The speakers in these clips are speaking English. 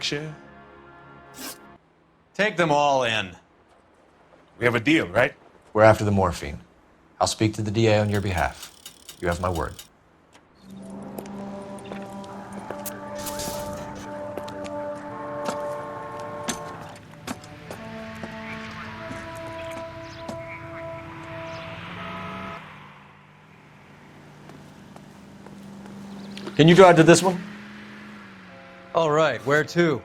share? Take them all in. We have a deal, right? We're after the morphine. I'll speak to the DA on your behalf. You have my word. Can you drive to this one? All right, where to?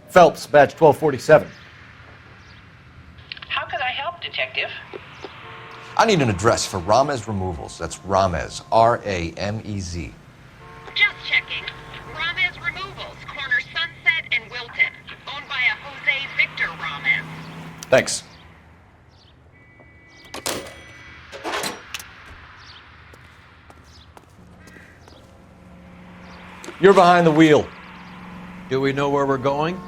Phelps, badge 1247. How could I help, Detective? I need an address for Ramez Removals. That's Ramez, R-A-M-E-Z. Just checking. Ramez Removals, corner Sunset and Wilton. Owned by a Jose Victor Ramez. Thanks. You're behind the wheel. Do we know where we're going?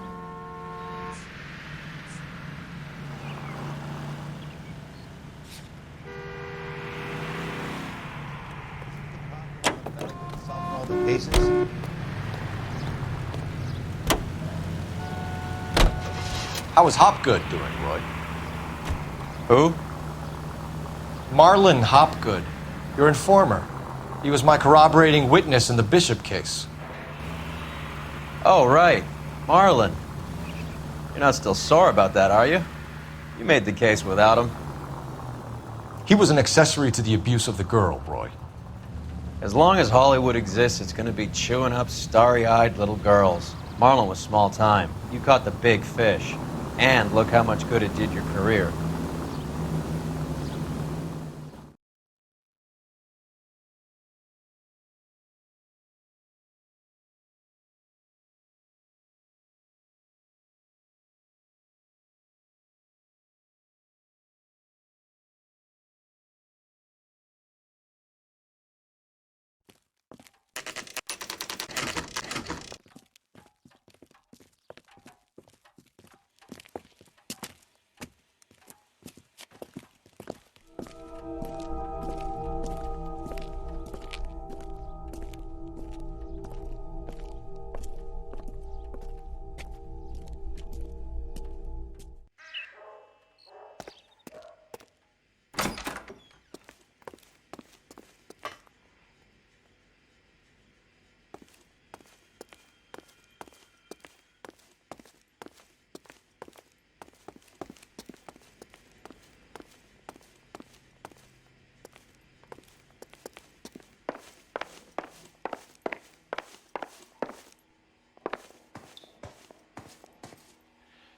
All the cases. How is Hopgood doing, Roy? Who? Marlon Hopgood, your informer. He was my corroborating witness in the Bishop case. Oh, right. Marlon. You're not still sore about that, are you? You made the case without him. He was an accessory to the abuse of the girl, Roy. As long as Hollywood exists, it's gonna be chewing up starry-eyed little girls. Marlon was small time. You caught the big fish. And look how much good it did your career.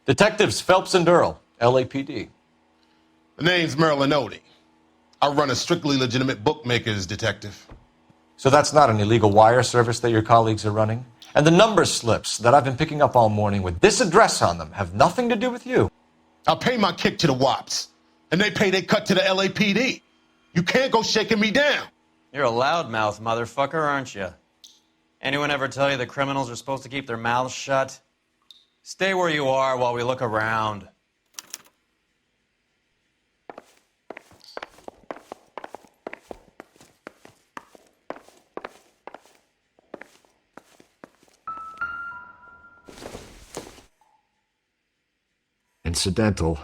Detectives Phelps and Earl, LAPD. The name's Merlin Odie. I run a strictly legitimate bookmakers detective. So that's not an illegal wire service that your colleagues are running? And the number slips that I've been picking up all morning with this address on them have nothing to do with you. I pay my kick to the WAPs, and they pay their cut to the LAPD. You can't go shaking me down. You're a loudmouth motherfucker, aren't you? Anyone ever tell you that criminals are supposed to keep their mouths shut? Stay where you are while we look around. Incidental.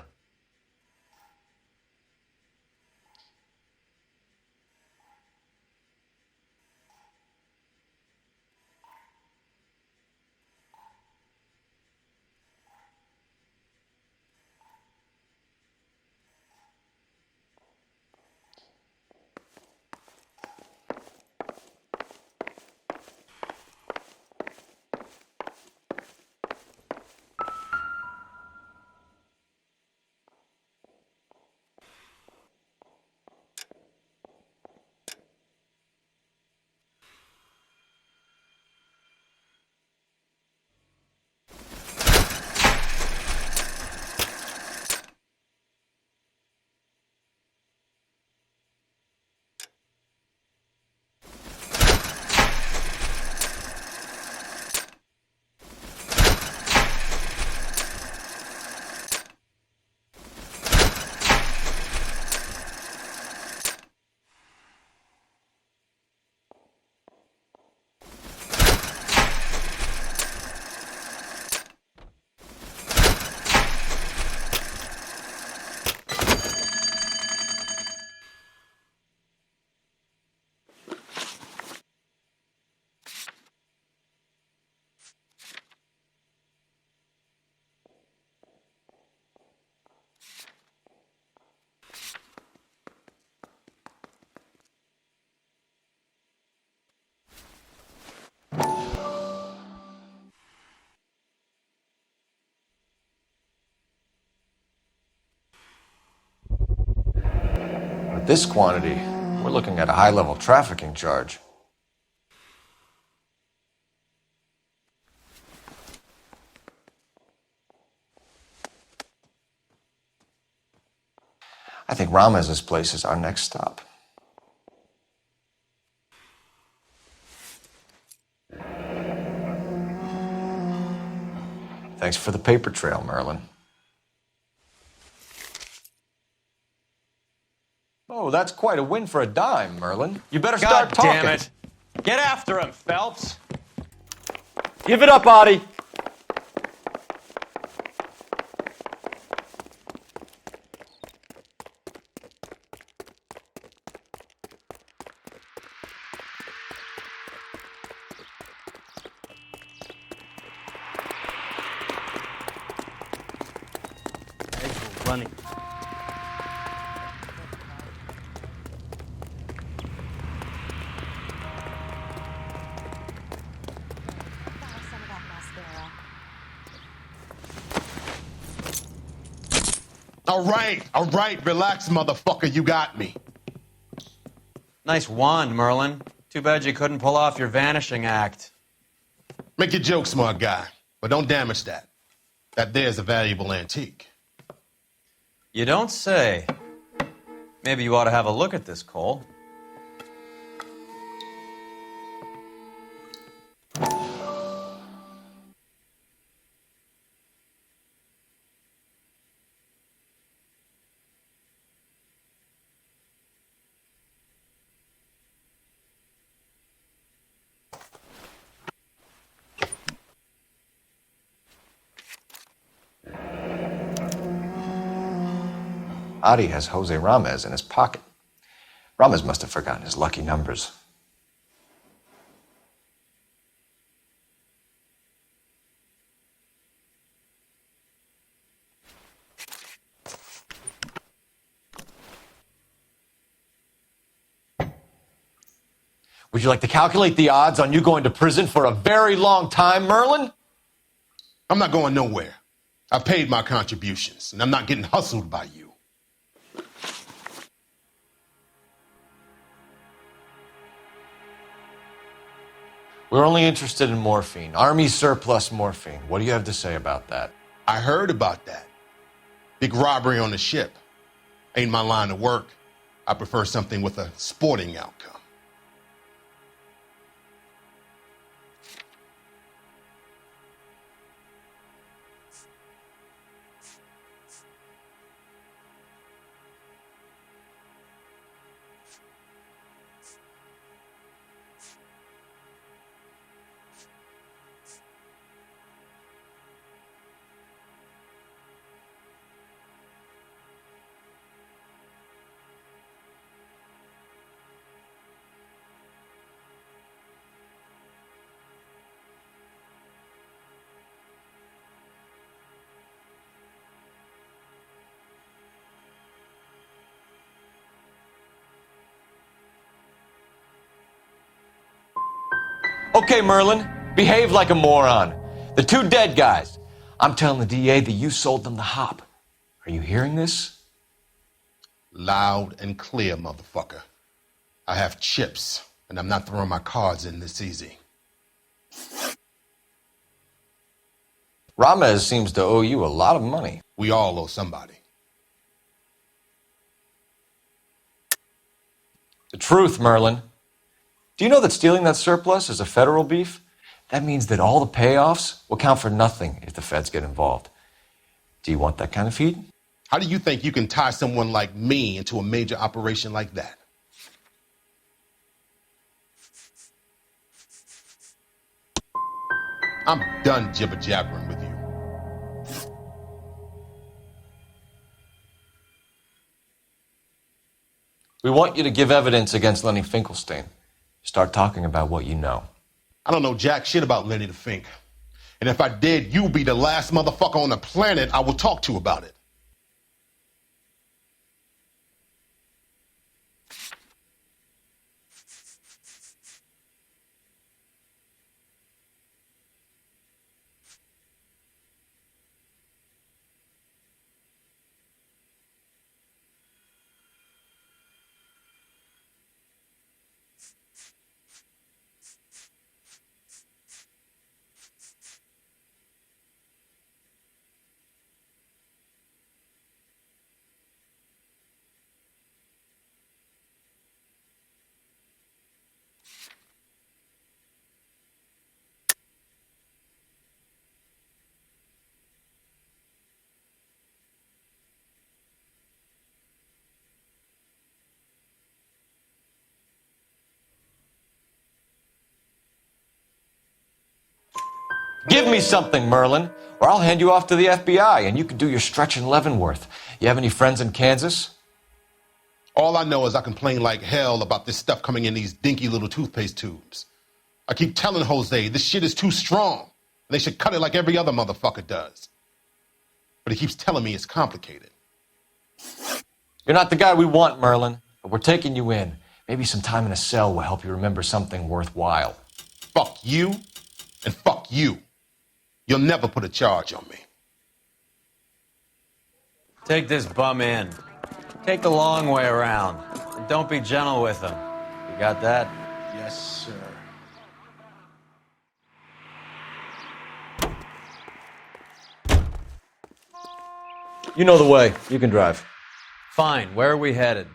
this quantity, we're looking at a high-level trafficking charge. I think Ramez's place is our next stop. Thanks for the paper trail, Merlin. Oh, that's quite a win for a dime, Merlin. You better start talking. God damn it. Get after him, Phelps. Give it up, Adi. Running. All right, relax, motherfucker, you got me. Nice wand, Merlin. Too bad you couldn't pull off your vanishing act. Make your joke, smart guy, but don't damage that. That there's a valuable antique. You don't say. Maybe you ought to have a look at this, Cole. Adi has Jose Ramez in his pocket. Ramez must have forgotten his lucky numbers. Would you like to calculate the odds on you going to prison for a very long time, Merlin? I'm not going nowhere. I paid my contributions, and I'm not getting hustled by you. We're only interested in morphine. Army surplus morphine. What do you have to say about that? I heard about that. Big robbery on the ship. Ain't my line of work. I prefer something with a sporting outcome. Okay, Merlin, behave like a moron. The two dead guys. I'm telling the DA that you sold them the hop. Are you hearing this? Loud and clear, motherfucker. I have chips, and I'm not throwing my cards in this easy. Ramez seems to owe you a lot of money. We all owe somebody. The truth, Merlin. Do you know that stealing that surplus is a federal beef? That means that all the payoffs will count for nothing if the feds get involved. Do you want that kind of heat? How do you think you can tie someone like me into a major operation like that? I'm done jibber-jabbering with you. We want you to give evidence against Lenny Finkelstein. Start talking about what you know. I don't know jack shit about Lenny the Fink. And if I did, you'd be the last motherfucker on the planet I would talk to about it. Give me something, Merlin, or I'll hand you off to the FBI and you can do your stretch in Leavenworth. You have any friends in Kansas? All I know is I complain like hell about this stuff coming in these dinky little toothpaste tubes. I keep telling Jose this shit is too strong, and they should cut it like every other motherfucker does. But he keeps telling me it's complicated. You're not the guy we want, Merlin, but we're taking you in. Maybe some time in a cell will help you remember something worthwhile. Fuck you, and fuck you. You'll never put a charge on me. Take this bum in. Take the long way around. And don't be gentle with him. You got that? Yes, sir. You know the way. You can drive. Fine. Where are we headed?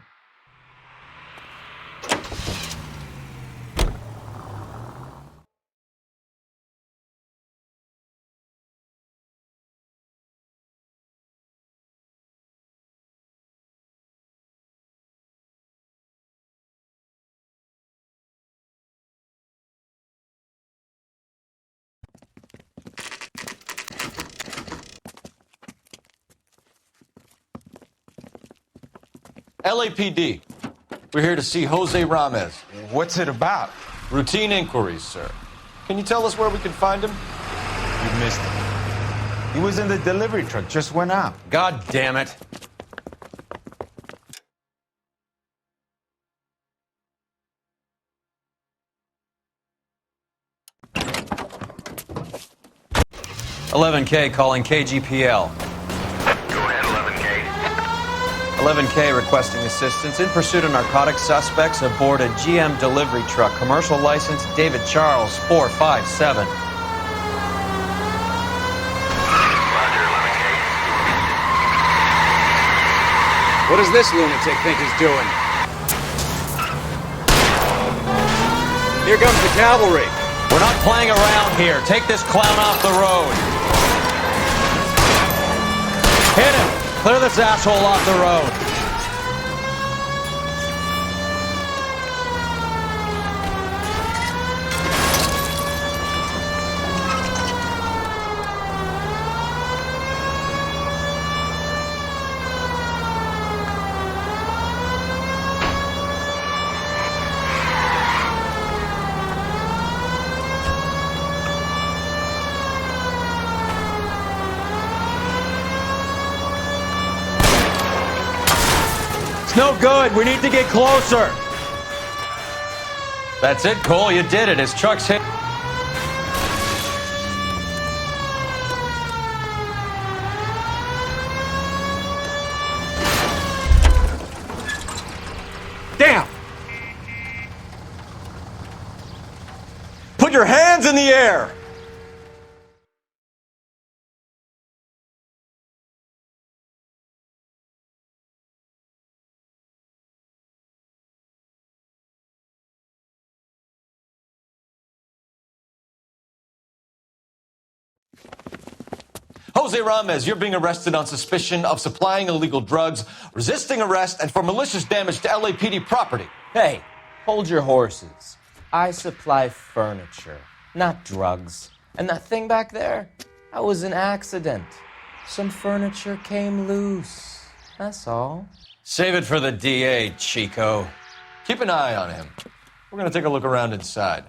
LAPD. We're here to see Jose Ramez. What's it about? Routine inquiries, sir. Can you tell us where we can find him? You missed it. He was in the delivery truck, just went out. God damn it. $11K calling KGPL. Go ahead, 11K. 11K requesting assistance in pursuit of narcotic suspects aboard a GM delivery truck. Commercial license David Charles 457. Roger, 11K. What does this lunatic think he's doing? Here comes the cavalry. We're not playing around here. Take this clown off the road. Hit him. Clear this asshole off the road. It's no good. We need to get closer. That's it, Cole. You did it. His truck's hit. Damn! Put your hands in the air! Jose Ramez, you're being arrested on suspicion of supplying illegal drugs, resisting arrest, and for malicious damage to LAPD property. Hey, hold your horses. I supply furniture, not drugs. And that thing back there, that was an accident. Some furniture came loose. That's all. Save it for the DA, Chico. Keep an eye on him. We're going to take a look around inside.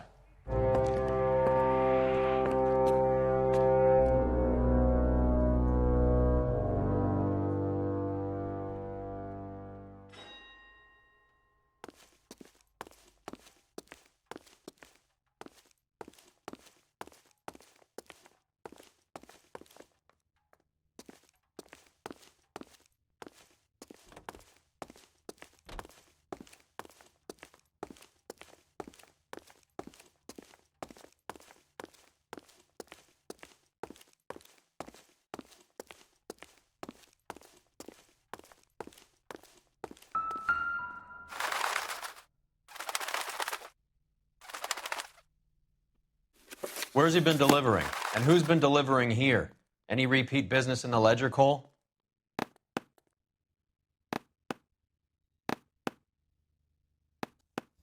Where's he been delivering? And who's been delivering here? Any repeat business in the ledger, Cole?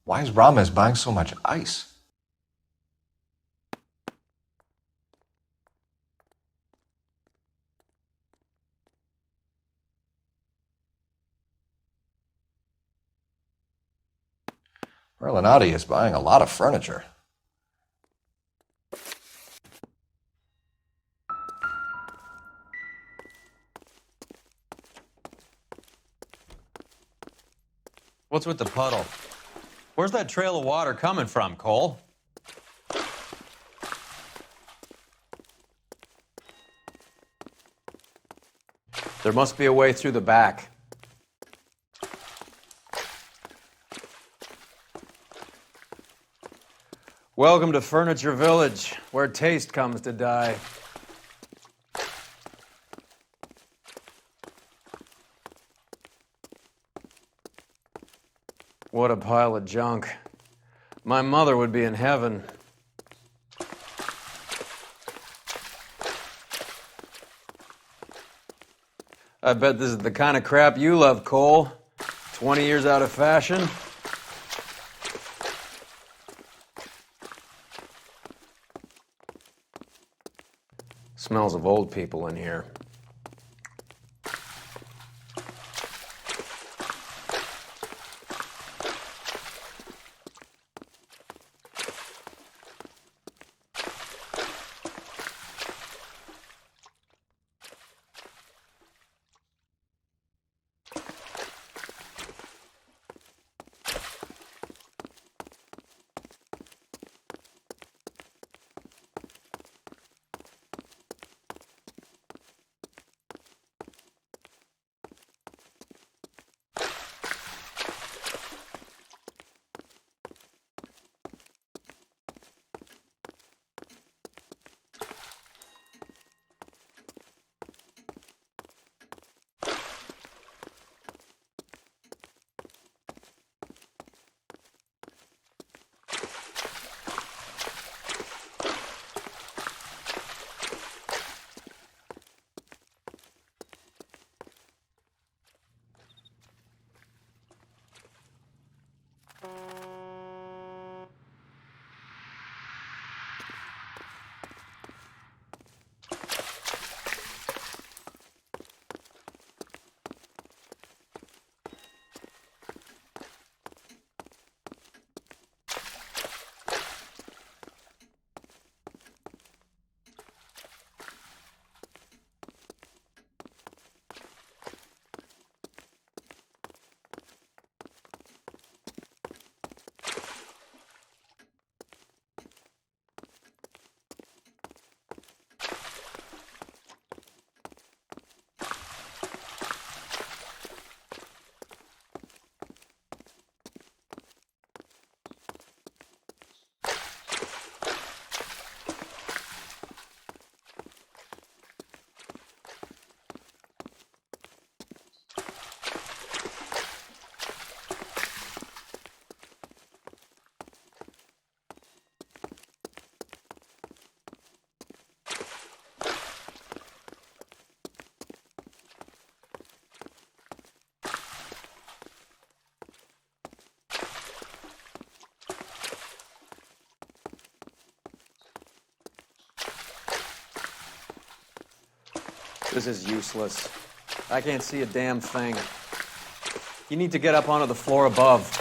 Why is Ramez buying so much ice? Merlinotti is buying a lot of furniture. What's with the puddle? Where's that trail of water coming from, Cole? There must be a way through the back. Welcome to Furniture Village, where taste comes to die. What a pile of junk. My mother would be in heaven. I bet this is the kind of crap you love, Cole. 20 years out of fashion. Smells of old people in here. This is useless. I can't see a damn thing. You need to get up onto the floor above.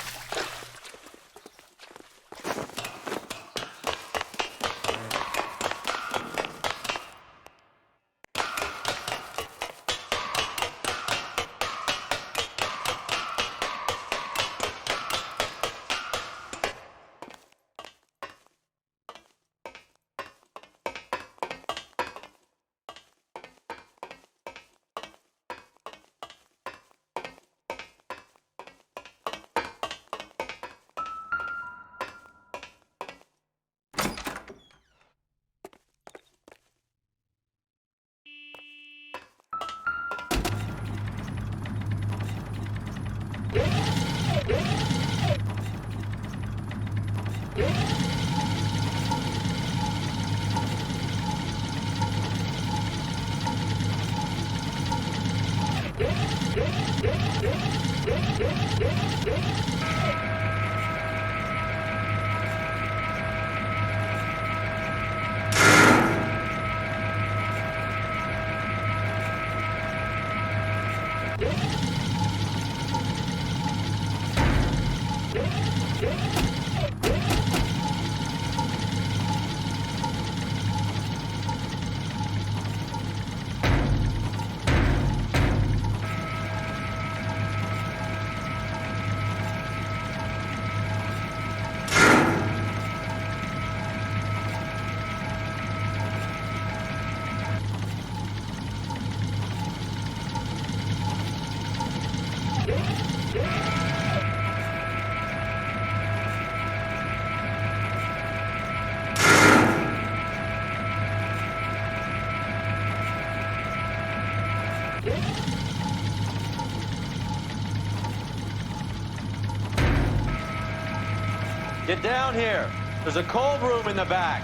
Get down here. There's a cold room in the back.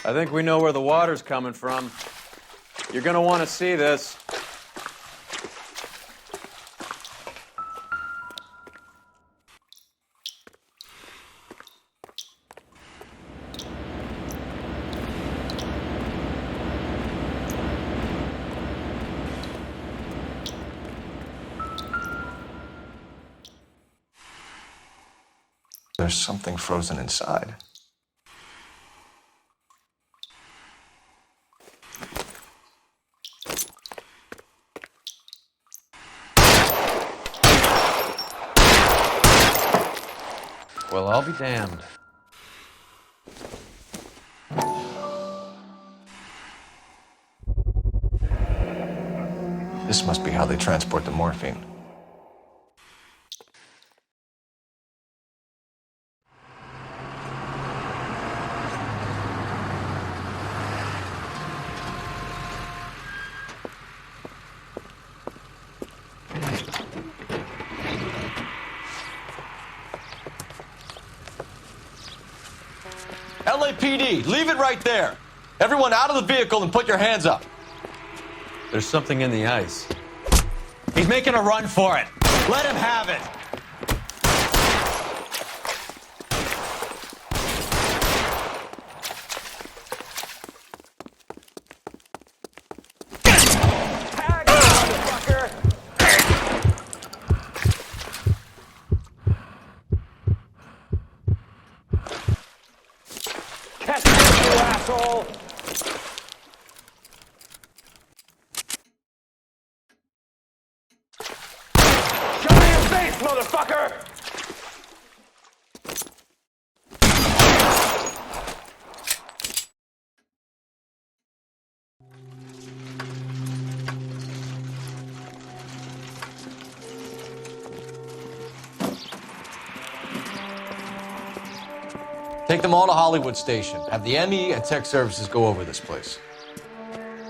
I think we know where the water's coming from. You're gonna want to see this. There's something frozen inside. Well, I'll be damned. This must be how they transport the morphine. LAPD, leave it right there. Everyone out of the vehicle and put your hands up. There's something in the ice. He's making a run for it. Let him have it. Catch him, you asshole! Show me your face, motherfucker! Take them all to Hollywood Station. Have the ME and tech services go over this place.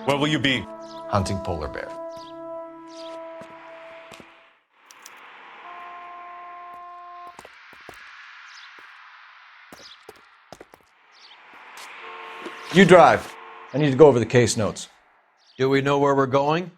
Where will you be? Hunting polar bear. You drive. I need to go over the case notes. Do we know where we're going?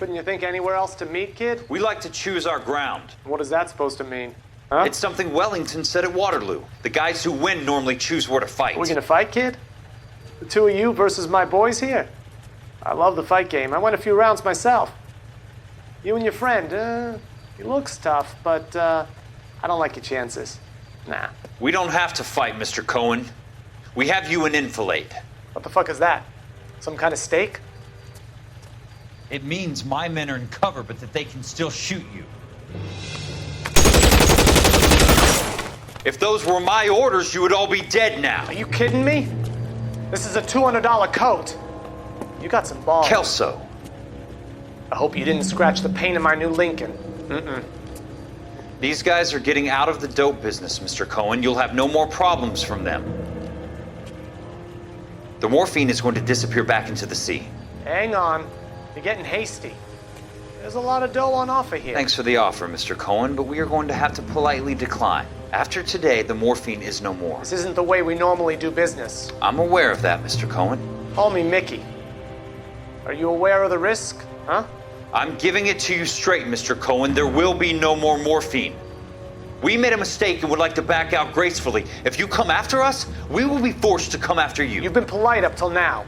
Couldn't you think anywhere else to meet, kid? We like to choose our ground. What is that supposed to mean? Huh? It's something Wellington said at Waterloo. The guys who win normally choose where to fight. Are we gonna fight, kid? The two of you versus my boys here? I love the fight game. I went a few rounds myself. You and your friend, he looks tough, but I don't like your chances. Nah. We don't have to fight, Mr. Cohen. We have you in enfilade. What the fuck is that? Some kind of stake? It means my men are in cover, but that they can still shoot you. If those were my orders, you would all be dead now. Are you kidding me? This is a $200 coat. You got some balls. Kelso. I hope you didn't scratch the paint of my new Lincoln. Mm-mm. These guys are getting out of the dope business, Mr. Cohen. You'll have no more problems from them. The morphine is going to disappear back into the sea. Hang on. You're getting hasty. There's a lot of dough on offer here. Thanks for the offer, Mr. Cohen, but we are going to have to politely decline. After today, the morphine is no more. This isn't the way we normally do business. I'm aware of that, Mr. Cohen. Call me Mickey. Are you aware of the risk, huh? I'm giving it to you straight, Mr. Cohen. There will be no more morphine. We made a mistake and would like to back out gracefully. If you come after us, we will be forced to come after you. You've been polite up till now,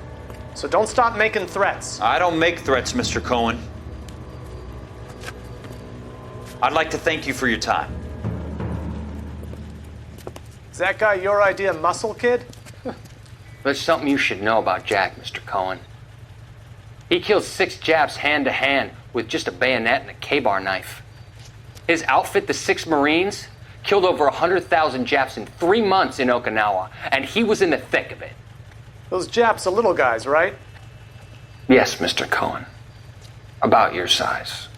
so don't stop making threats. I don't make threats, Mr. Cohen. I'd like to thank you for your time. Is that guy your idea of muscle, kid? There's something you should know about Jack, Mr. Cohen. He killed 6 Japs hand-to-hand with just a bayonet and a K-bar knife. His outfit, the 6 Marines, killed over 100,000 Japs in 3 months in Okinawa, and he was in the thick of it. Those Japs are little guys, right? Yes, Mr. Cohen. About your size.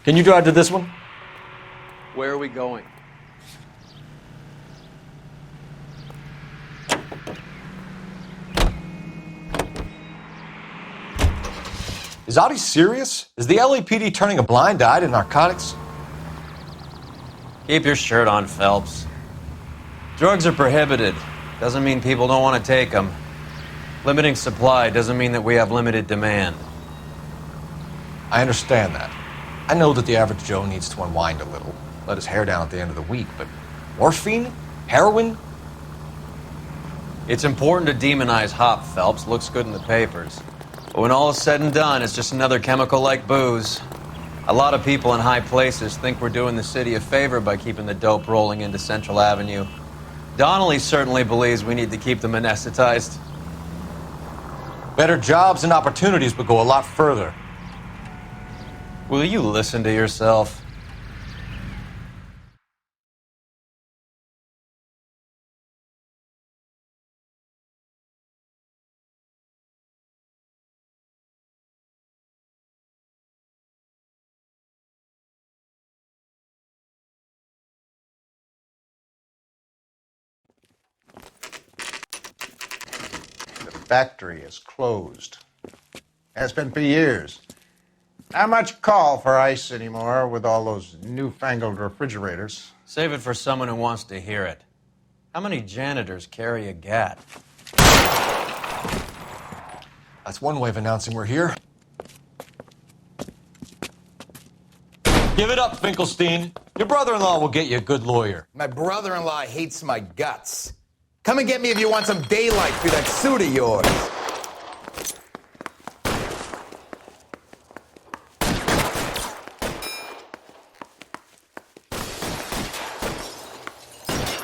Can you drive to this one? Where are we going? Is Audie serious? Is the LAPD turning a blind eye to narcotics? Keep your shirt on, Phelps. Drugs are prohibited. Doesn't mean people don't want to take them. Limiting supply doesn't mean that we have limited demand. I understand that. I know that the average Joe needs to unwind a little, let his hair down at the end of the week, but morphine? Heroin? It's important to demonize hop, Phelps. Looks good in the papers. But when all is said and done, it's just another chemical like booze. A lot of people in high places think we're doing the city a favor by keeping the dope rolling into Central Avenue. Donnelly certainly believes we need to keep them anesthetized. Better jobs and opportunities would go a lot further. Will you listen to yourself? The factory is closed. Has been for years. Not much call for ice anymore with all those newfangled refrigerators. Save it for someone who wants to hear it. How many janitors carry a gat? That's one way of announcing we're here. Give it up, Finkelstein. Your brother-in-law will get you a good lawyer. My brother-in-law hates my guts. Come and get me if you want some daylight through that suit of yours.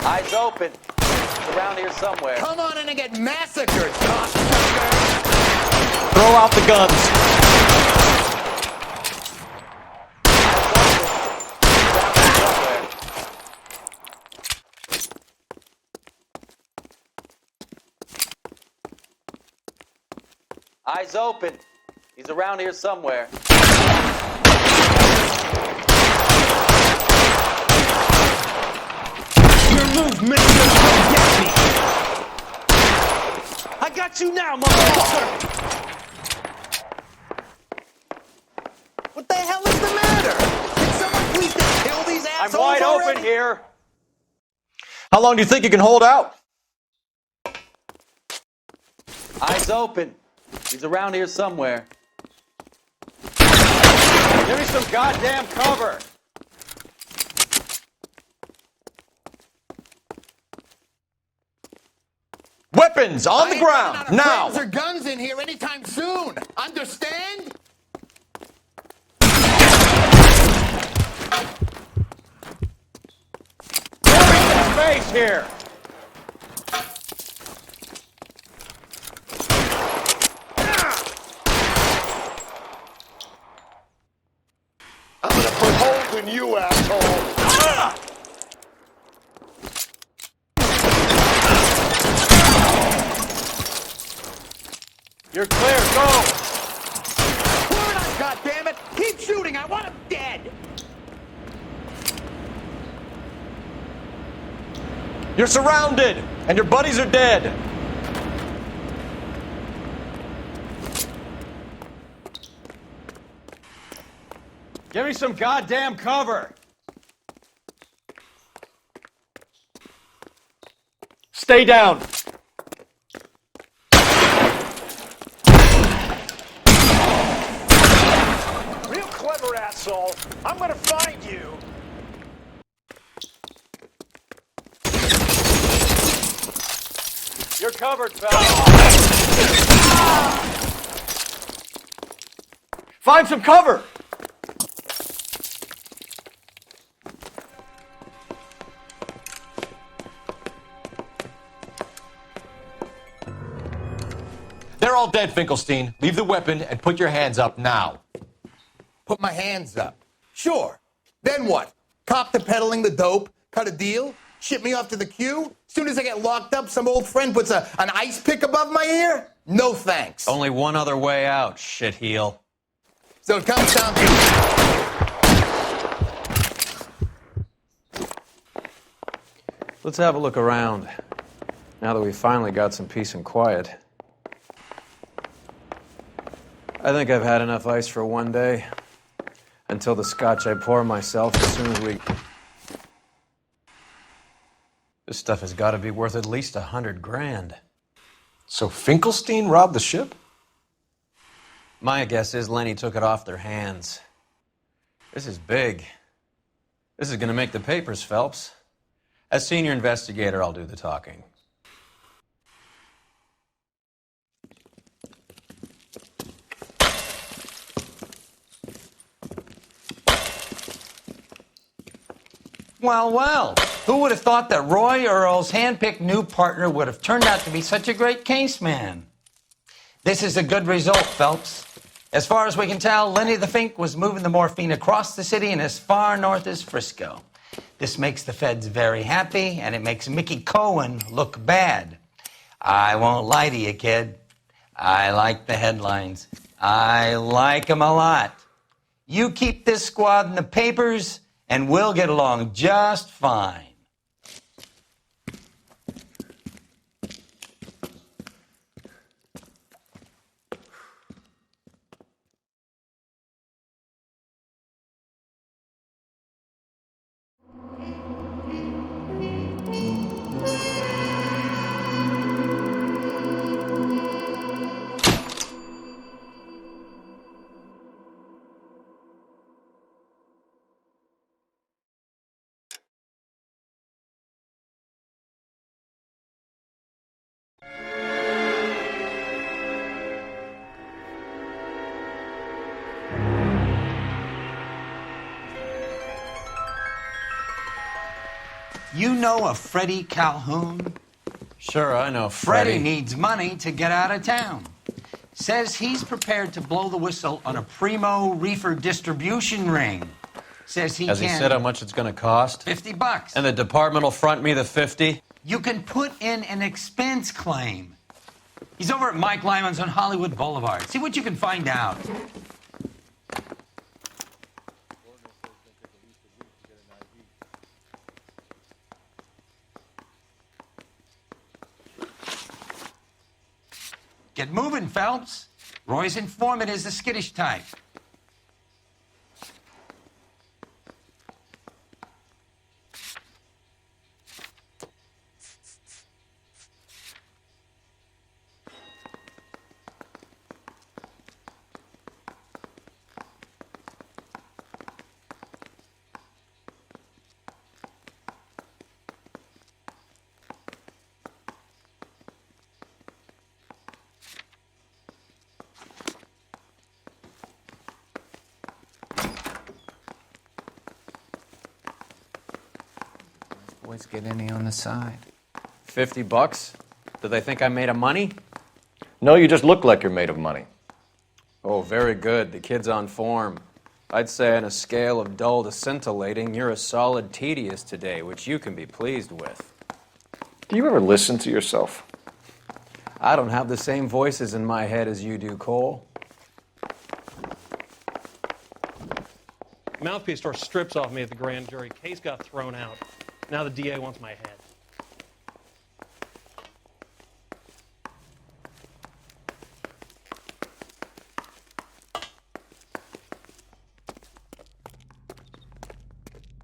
Eyes open. It's around here somewhere. Come on in and get massacred, cocksucker! Throw out the guns. Eyes open. He's around here somewhere. Your move, mister! Don't get me! I got you now, motherfucker! What the hell is the matter? Can someone please just kill these assholes I'm wide already? open here. How long do you think you can hold out? Eyes open. He's around here somewhere. Give me some goddamn cover. Weapons on the ground, now! Friends or guns in here anytime soon. Understand? Space here. I'm gonna put holes in you, asshole! You're clear. Go. Pour it on, goddammit! Keep shooting! I want him dead! You're surrounded, and your buddies are dead. Give me some goddamn cover. Stay down. Real clever, asshole! I'm gonna find you! You're covered, fella. Find some cover. They're all dead, Finkelstein. Leave the weapon and put your hands up now. Put my hands up. Sure. Then what? Cop to peddling the dope? Cut a deal? Ship me off to the queue? Soon as I get locked up, some old friend puts an ice pick above my ear? No thanks. Only one other way out, shitheel. So it comes down to... Let's have a look around. Now that we finally got some peace and quiet. I think I've had enough ice for one day. Until the scotch I pour myself as soon as we... This stuff has got to be worth at least $100 grand. So Finkelstein robbed the ship? My guess is Lenny took it off their hands. This is big. This is going to make the papers, Phelps. As senior investigator, I'll do the talking. Well, well, who would have thought that Roy Earle's hand-picked new partner would have turned out to be such a great case man? This is a good result, Phelps. As far as we can tell, Lenny the Fink was moving the morphine across the city and as far north as Frisco. This makes the feds very happy, and it makes Mickey Cohen look bad. I won't lie to you, kid. I like the headlines. I like them a lot. You keep this squad in the papers, and we'll get along just fine. You know a Freddie Calhoun? Sure, I know Freddie needs money to get out of town. Says he's prepared to blow the whistle on a primo reefer distribution ring. Says he Has can... he said how much it's going to cost? $50. And the department will front me the 50? You can put in an expense claim. He's over at Mike Lyman's on Hollywood Boulevard. See what you can find out. Get moving, Phelps. Roy's informant is the skittish type. Boys get any on the side. $50? Do they think I'm made of money? No, you just look like you're made of money. Oh, very good. The kid's on form. I'd say on a scale of dull to scintillating, you're a solid tedious today, which you can be pleased with. Do you ever listen to yourself? I don't have the same voices in my head as you do, Cole. Mouthpiece tore strips off me at the grand jury. Case got thrown out. Now the DA wants my head.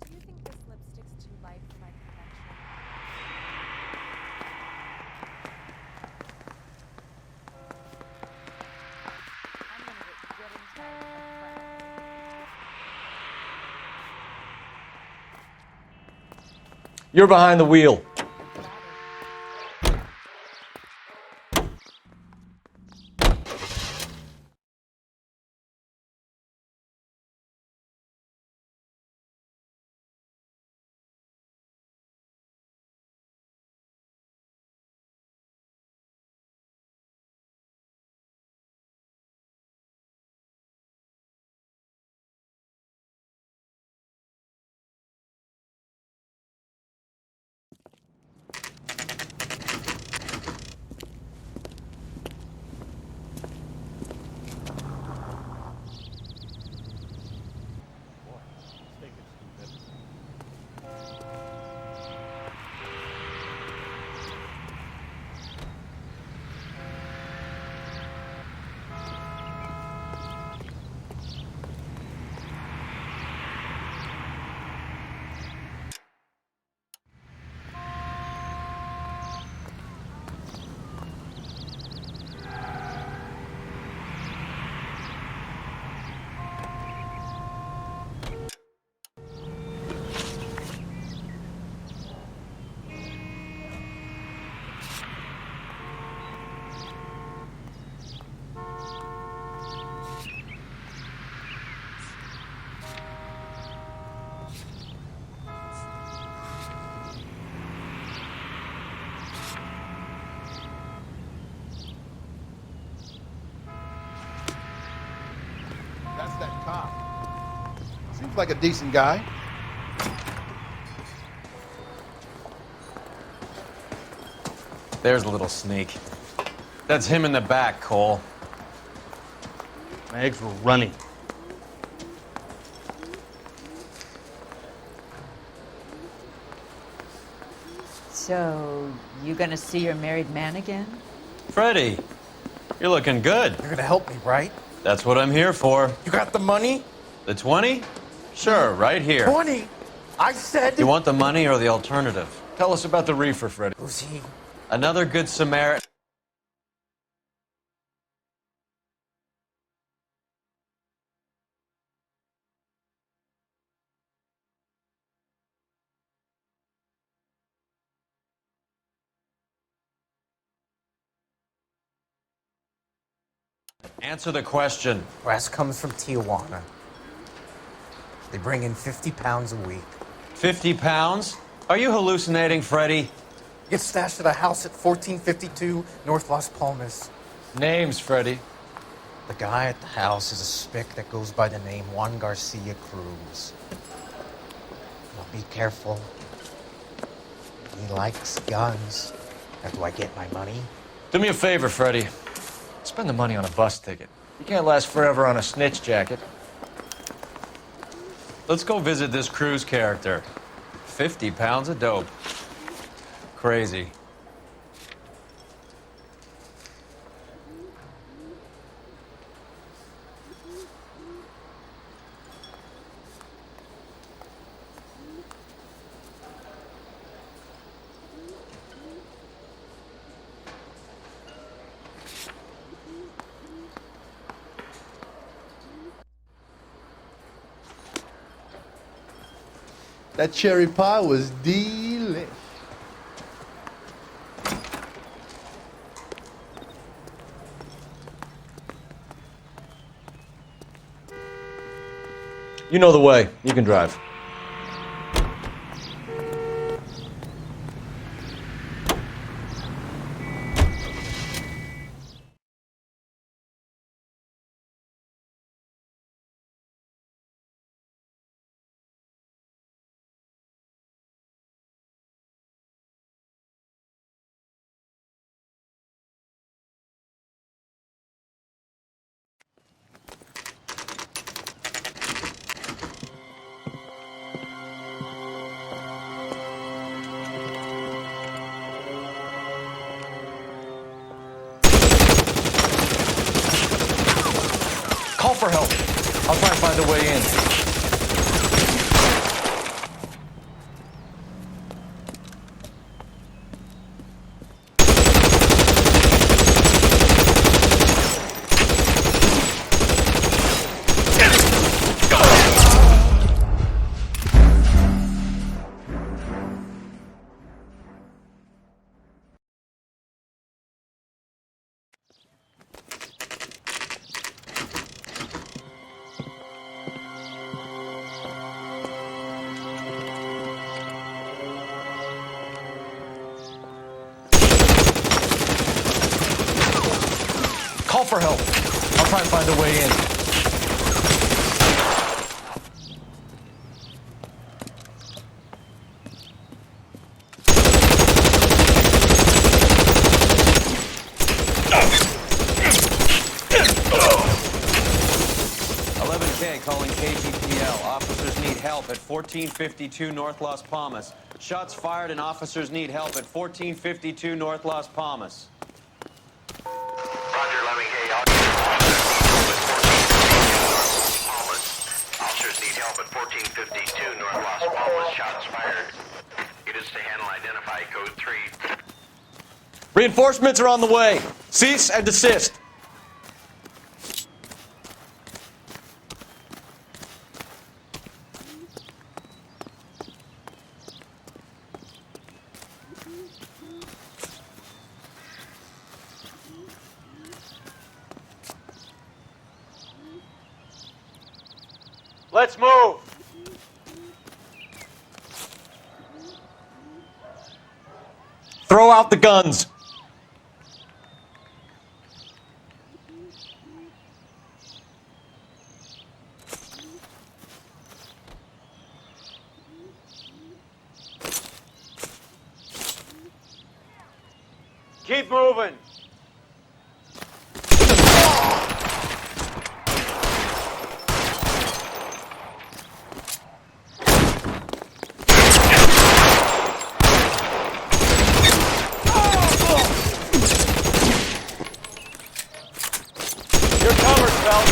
Do you think this lipstick's too light for my complexion? I'm gonna get good and tight of friends. You're behind the wheel. That's that cop. Seems like a decent guy. There's a little sneak. That's him in the back, Cole. My eggs were running. So, you gonna see your married man again? Freddie, you're looking good. You're gonna help me, right? That's what I'm here for. You got the money? The 20? Sure, right here. 20? I said... You want the money or the alternative? Tell us about the reefer, Freddie. Who's he? Another good Samaritan. Answer the question. Brass comes from Tijuana. They bring in 50 pounds a week. 50 pounds? Are you hallucinating, Freddy? Gets stashed at a house at 1452 North Las Palmas. Names, Freddy. The guy at the house is a spick that goes by the name Juan Garcia Cruz. Now be careful. He likes guns. Now, do I get my money? Do me a favor, Freddy. Spend the money on a bus ticket. You can't last forever on a snitch jacket. Let's go visit this Cruz character. 50 pounds of dope. Crazy. That cherry pie was delish. You know the way. You can drive. Call for help. I'll try and find a way in. Call for help. I'll try and find a way in. Calling KGPL. Officers need help at 1452 North Las Palmas. Shots fired and officers need help at 1452 North Las Palmas. Roger, 11K. Officers need help at 1452 North Las Palmas. Shots fired. It is to handle identify code 3. Reinforcements are on the way. Cease and desist. Let's move! Throw out the guns. Keep moving! You're covered, Phelps.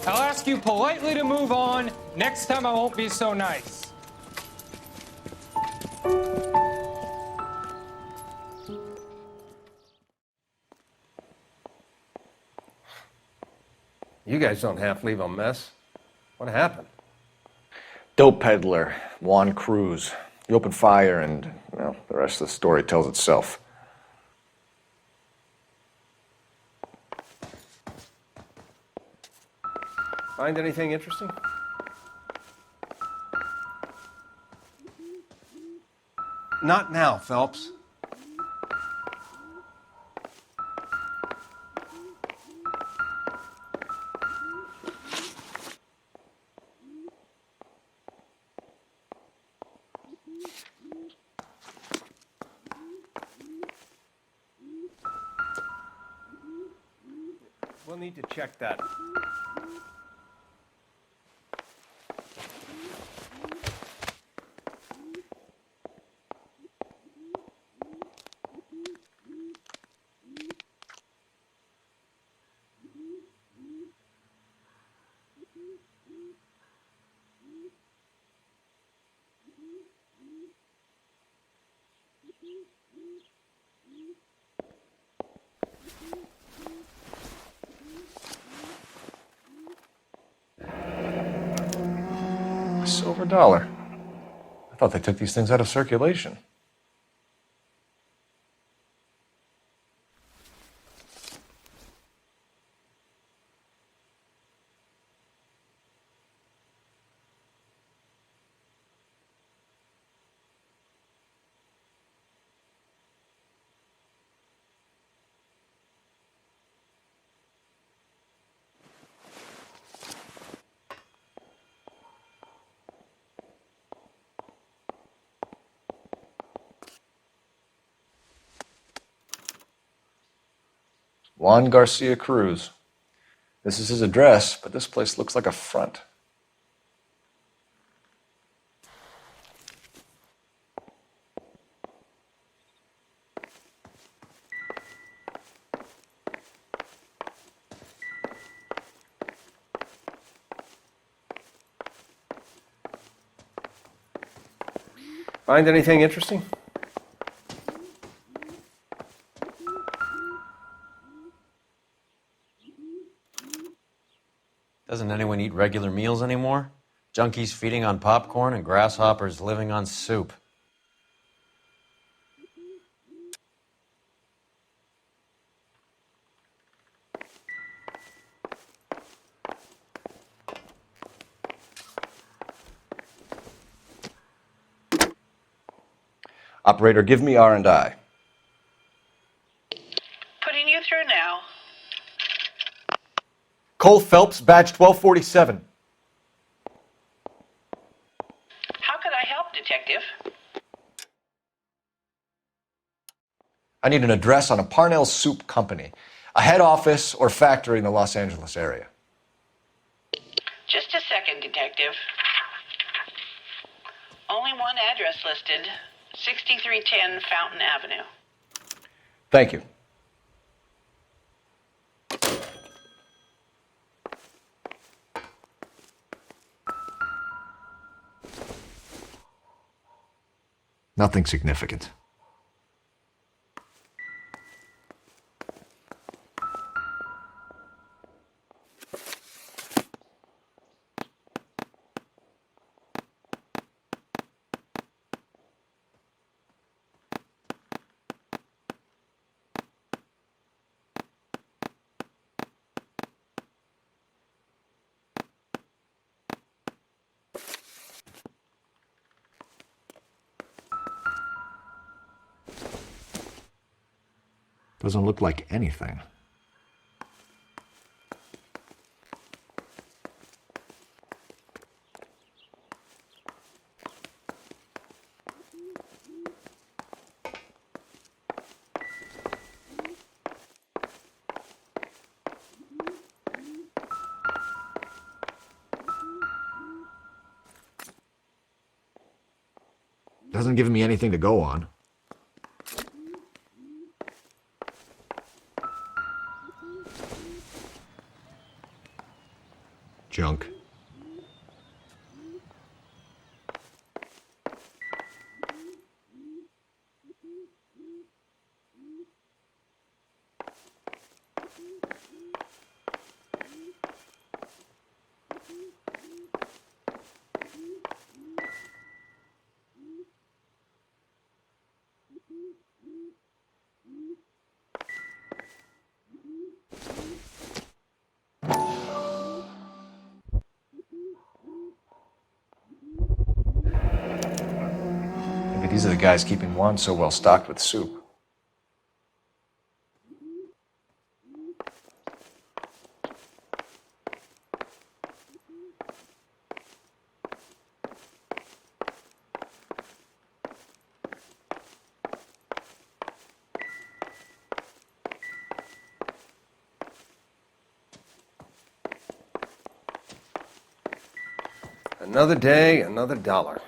I'll ask you politely to move on. Next time I won't be so nice. You guys don't half leave a mess. What happened? Dope peddler, Juan Cruz. He opened fire and, well, the rest of the story tells itself. Find anything interesting? Not now, Phelps. We'll need to check that. A silver dollar. I thought they took these things out of circulation. Juan Garcia Cruz. This is his address, but this place looks like a front. Find anything interesting? Doesn't anyone eat regular meals anymore? Junkies feeding on popcorn and grasshoppers living on soup. Operator, give me R&I. Putting you through now. Cole Phelps, badge 1247. How could I help, Detective? I need an address on a Parnell Soup Company, a head office or factory in the Los Angeles area. Just a second, Detective. Only one address listed. 6310 Fountain Avenue. Thank you. Nothing significant. Doesn't look like anything. Doesn't give me anything to go on. Junk. Maybe these are the guys keeping Juan so well stocked with soup. Another day, another dollar.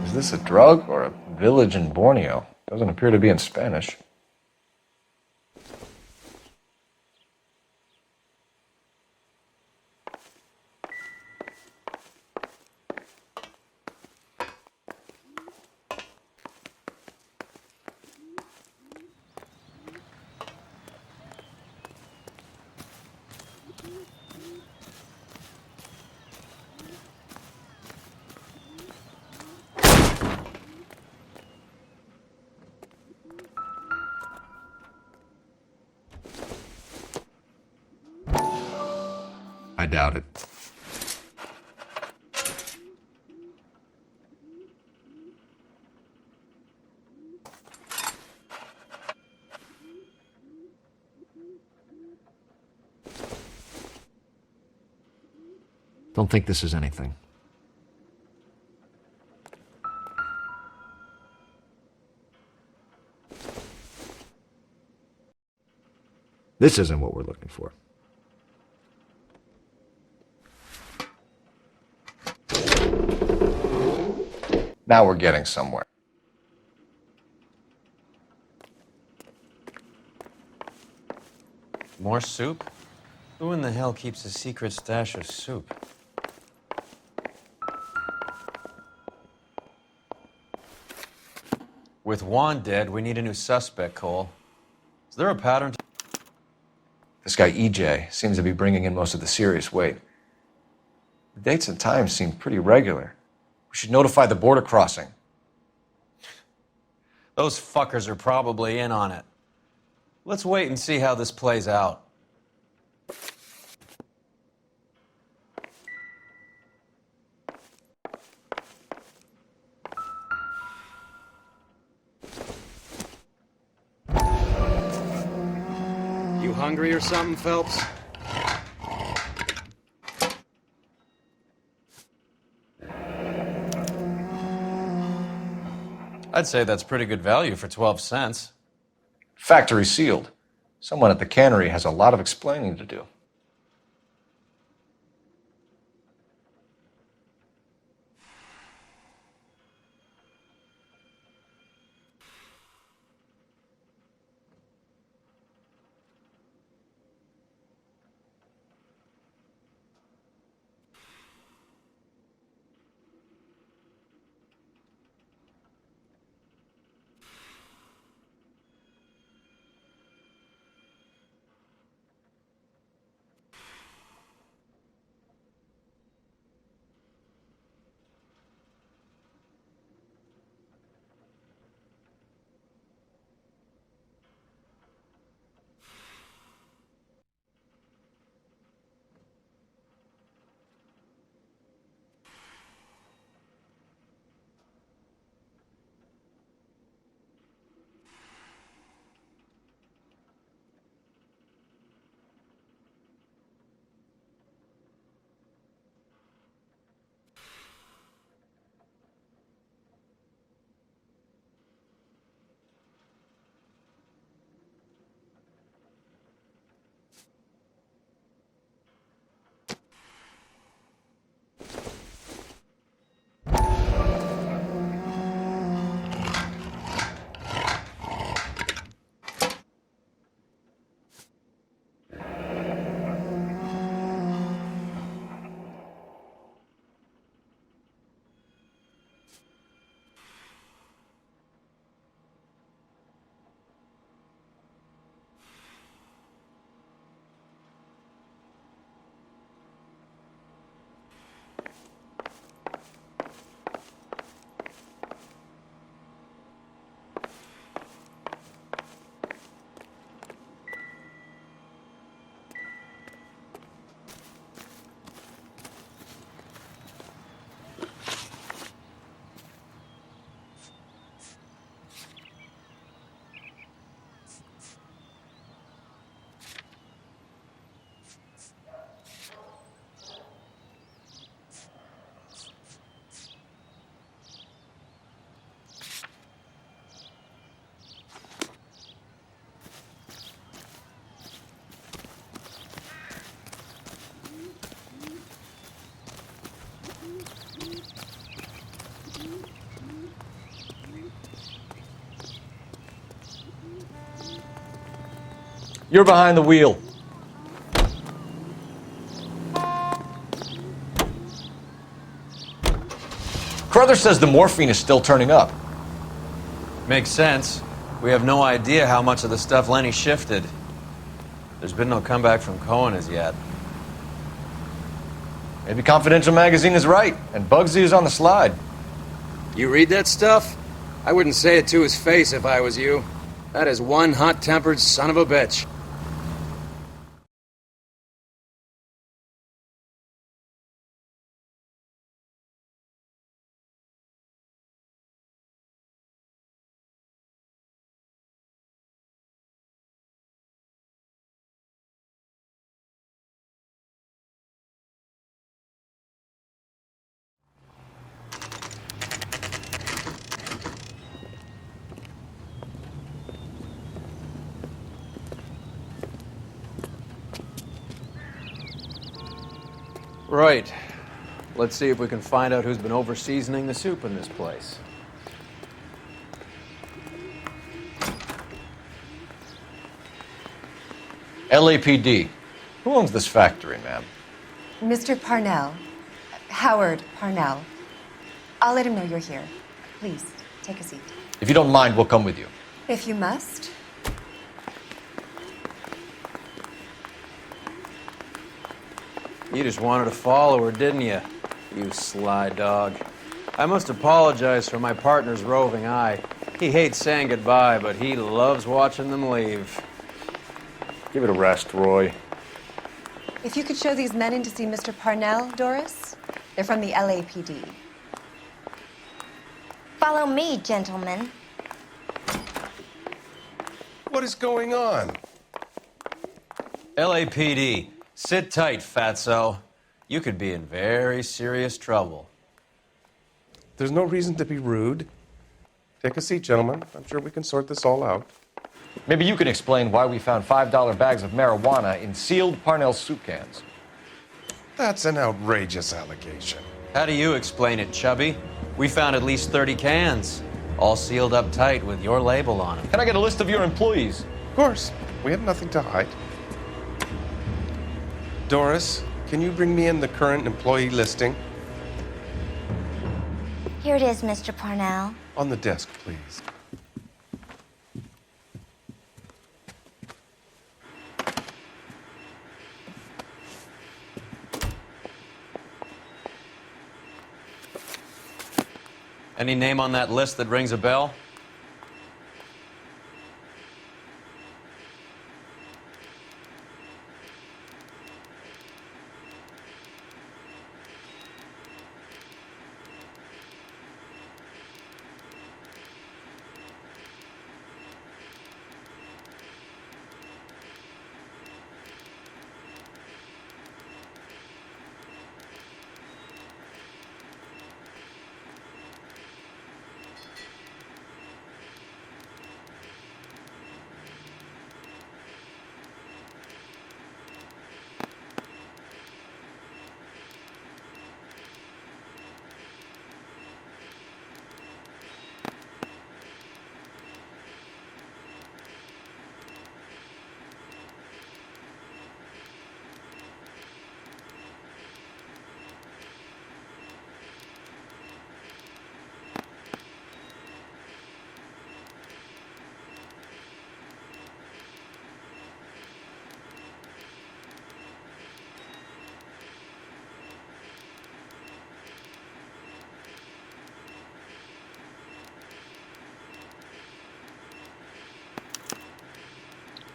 Is this a drug or a village in Borneo? Doesn't appear to be in Spanish. I doubt it. Don't think this is anything. This isn't what we're looking for. Now we're getting somewhere. More soup? Who in the hell keeps a secret stash of soup? With Juan dead, we need a new suspect, Cole. Is there a pattern to... This guy EJ seems to be bringing in most of the serious weight. The dates and times seem pretty regular. We should notify the border crossing. Those fuckers are probably in on it. Let's wait and see how this plays out. You hungry or something, Phelps? I'd say that's pretty good value for 12 cents. Factory sealed. Someone at the cannery has a lot of explaining to do. You're behind the wheel. Carruthers says the morphine is still turning up. Makes sense. We have no idea how much of the stuff Lenny shifted. There's been no comeback from Cohen as yet. Maybe Confidential Magazine is right, and Bugsy is on the slide. You read that stuff? I wouldn't say it to his face if I was you. That is one hot-tempered son of a bitch. Right. Let's see if we can find out who's been over-seasoning the soup in this place. LAPD. Who owns this factory, ma'am? Mr. Parnell. Howard Parnell. I'll let him know you're here. Please, take a seat. If you don't mind, we'll come with you. If you must. You just wanted to follow her, didn't you? You sly dog. I must apologize for my partner's roving eye. He hates saying goodbye, but he loves watching them leave. Give it a rest, Roy. If you could show these men in to see Mr. Parnell, Doris. They're from the LAPD. Follow me, gentlemen. What is going on? LAPD, sit tight, fatso. You could be in very serious trouble. There's no reason to be rude. Take a seat, gentlemen. I'm sure we can sort this all out. Maybe you can explain why we found $5 bags of marijuana in sealed Parnell soup cans. That's an outrageous allegation. How do you explain it, Chubby? We found at least 30 cans, all sealed up tight with your label on them. Can I get a list of your employees? Of course. We have nothing to hide. Doris, can you bring me in the current employee listing? Here it is, Mr. Parnell. On the desk, please. Any name on that list that rings a bell?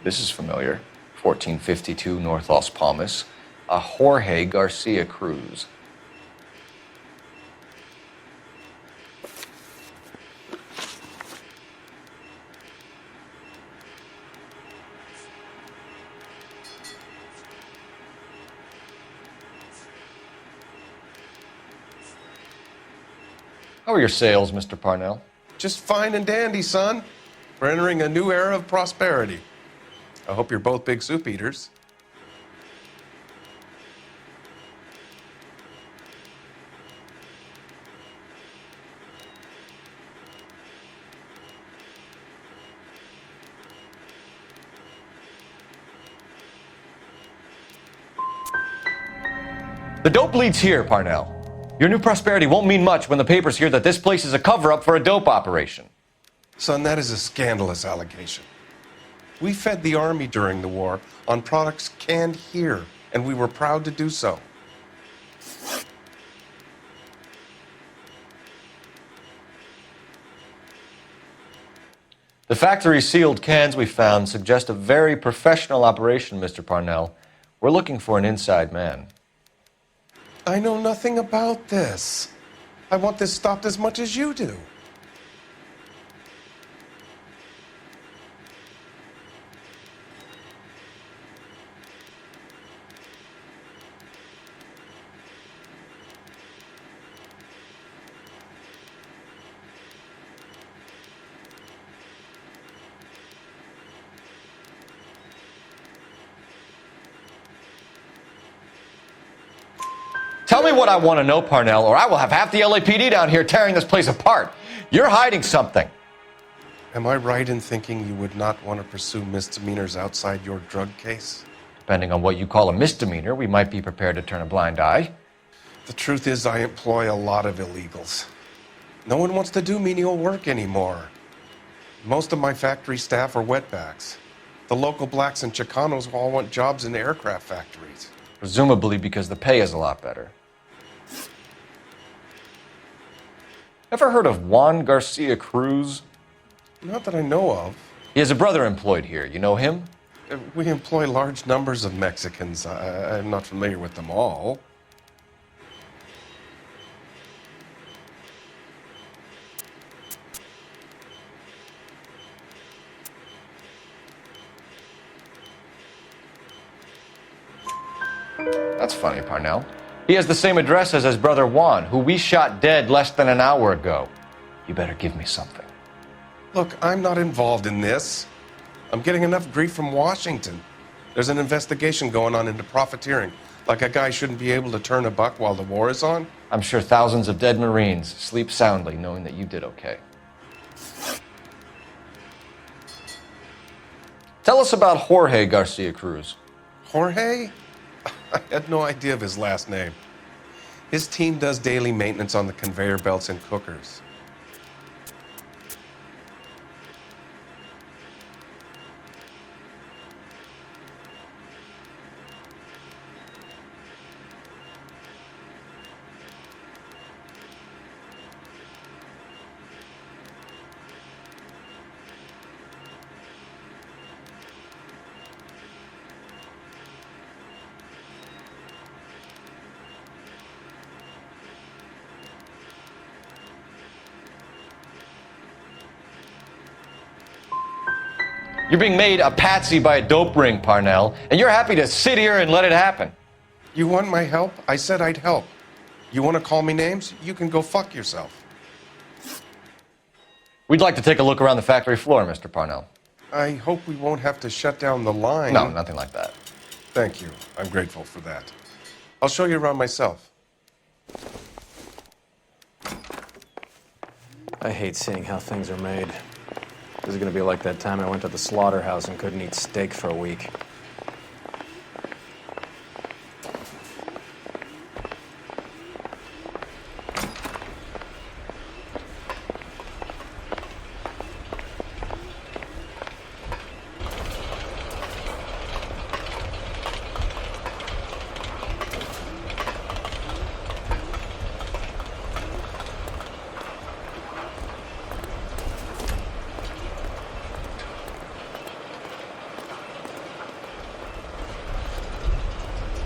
This is familiar. 1452 North Las Palmas. A Jorge Garcia Cruz. How are your sales, Mr. Parnell? Just fine and dandy, son. We're entering a new era of prosperity. I hope you're both big soup eaters. The dope leads here, Parnell. Your new prosperity won't mean much when the papers hear that this place is a cover-up for a dope operation. Son, that is a scandalous allegation. We fed the Army during the war on products canned here, and we were proud to do so. The factory-sealed cans we found suggest a very professional operation, Mr. Parnell. We're looking for an inside man. I know nothing about this. I want this stopped as much as you do. Tell me what I want to know, Parnell, or I will have half the LAPD down here tearing this place apart. You're hiding something. Am I right in thinking you would not want to pursue misdemeanors outside your drug case? Depending on what you call a misdemeanor, we might be prepared to turn a blind eye. The truth is, I employ a lot of illegals. No one wants to do menial work anymore. Most of my factory staff are wetbacks. The local blacks and Chicanos all want jobs in the aircraft factories. Presumably because the pay is a lot better. Ever heard of Juan Garcia Cruz? Not that I know of. He has a brother employed here. You know him? We employ large numbers of Mexicans. I'm not familiar with them all. That's funny, Parnell. He has the same address as his brother Juan, who we shot dead less than an hour ago. You better give me something. Look, I'm not involved in this. I'm getting enough grief from Washington. There's an investigation going on into profiteering. Like a guy shouldn't be able to turn a buck while the war is on. I'm sure thousands of dead Marines sleep soundly knowing that you did okay. Tell us about Jorge Garcia Cruz. Jorge? I had no idea of his last name. His team does daily maintenance on the conveyor belts and cookers. You're being made a patsy by a dope ring, Parnell, and you're happy to sit here and let it happen. You want my help? I said I'd help. You want to call me names? You can go fuck yourself. We'd like to take a look around the factory floor, Mr. Parnell. I hope we won't have to shut down the line. No, nothing like that. Thank you. I'm grateful for that. I'll show you around myself. I hate seeing how things are made. This is going to be like that time I went to the slaughterhouse and couldn't eat steak for a week.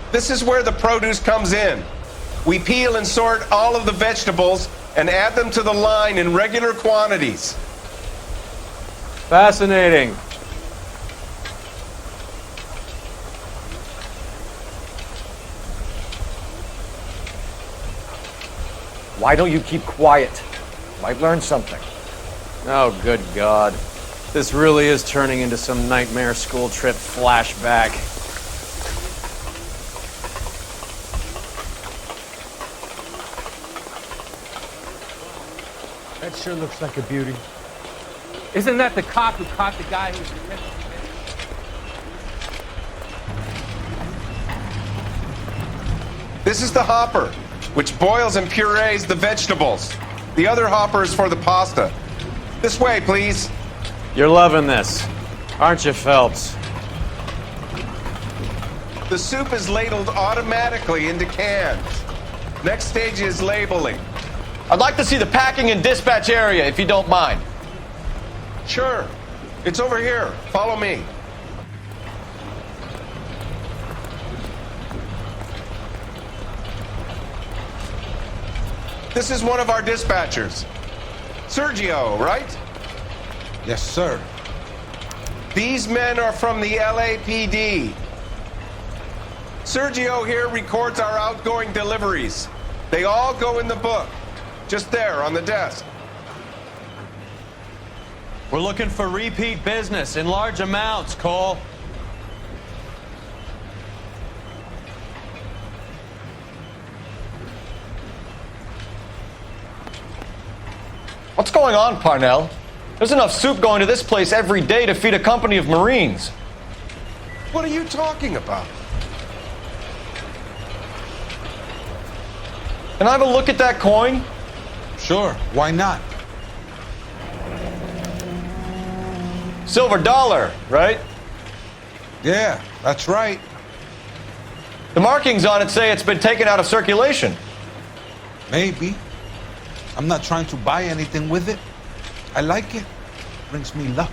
This is where the produce comes in. We peel and sort all of the vegetables and add them to the line in regular quantities. Fascinating. Why don't you keep quiet? Might learn something. Oh, good God. This really is turning into some nightmare school trip flashback. That sure looks like a beauty. Isn't that the cop who caught the guy who was attempting to This is the hopper, which boils and purees the vegetables. The other hopper is for the pasta. This way, please. You're loving this, aren't you, Phelps? The soup is ladled automatically into cans. Next stage is labeling. I'd like to see the packing and dispatch area, if you don't mind. Sure. It's over here. Follow me. This is one of our dispatchers. Sergio, right? Yes, sir. These men are from the LAPD. Sergio here records our outgoing deliveries. They all go in the book. Just there on the desk. We're looking for repeat business in large amounts, Cole. What's going on, Parnell? There's enough soup going to this place every day to feed a company of Marines. What are you talking about? Can I have a look at that coin? Sure, why not? Silver dollar, right? Yeah, that's right. The markings on it say it's been taken out of circulation. Maybe. I'm not trying to buy anything with it. I like it. Brings me luck.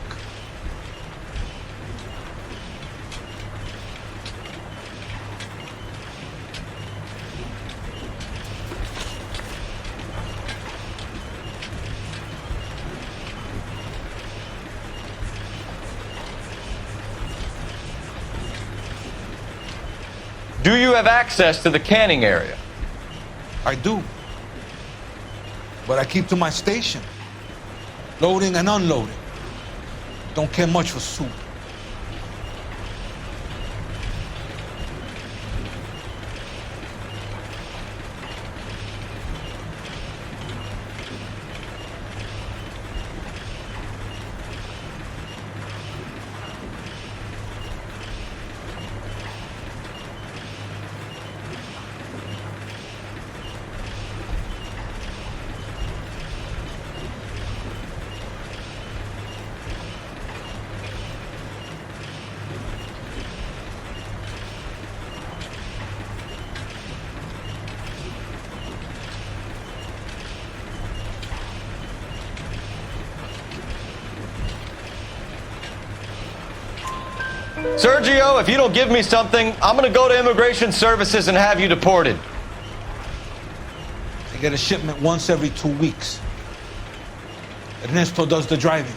Do you have access to the canning area? I do. But I keep to my station. Loading and unloading. Don't care much for soup. Sergio, if you don't give me something, I'm gonna go to Immigration Services and have you deported. I get a shipment once every 2 weeks. Ernesto does the driving.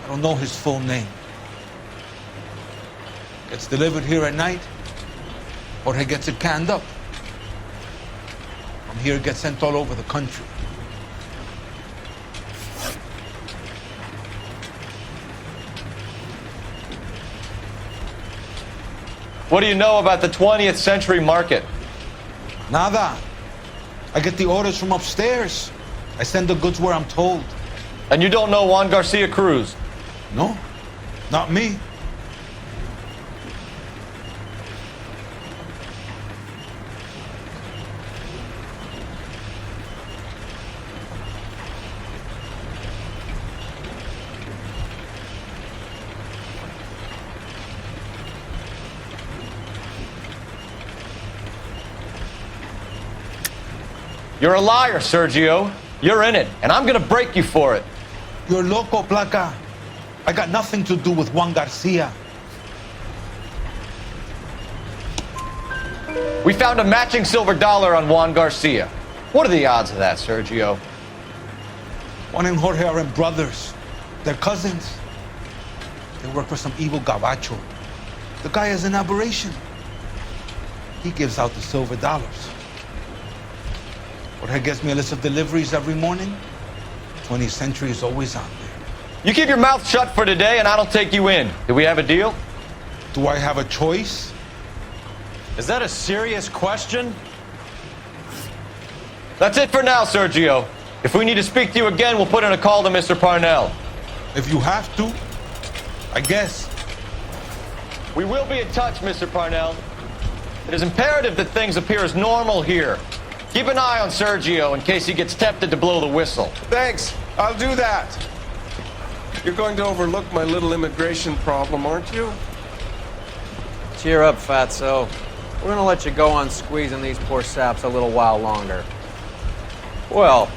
I don't know his full name. Gets delivered here at night, or he gets it canned up. From here, it gets sent all over the country. What do you know about the 20th century market? Nada. I get the orders from upstairs. I send the goods where I'm told. And you don't know Juan Garcia Cruz? No, not me. You're a liar, Sergio. You're in it, and I'm gonna break you for it. You're loco, Placa. I got nothing to do with Juan Garcia. We found a matching silver dollar on Juan Garcia. What are the odds of that, Sergio? Juan and Jorge are brothers. They're cousins. They work for some evil gabacho. The guy is an aberration. He gives out the silver dollars. Jorge gets me a list of deliveries every morning. 20th century is always on there. You keep your mouth shut for today and I don't take you in. Do we have a deal? Do I have a choice? Is that a serious question? That's it for now, Sergio. If we need to speak to you again, we'll put in a call to Mr. Parnell. If you have to, I guess. We will be in touch, Mr. Parnell. It is imperative that things appear as normal here. Keep an eye on Sergio in case he gets tempted to blow the whistle. Thanks. I'll do that. You're going to overlook my little immigration problem, aren't you? Cheer up, fatso. We're gonna let you go on squeezing these poor saps a little while longer. Well,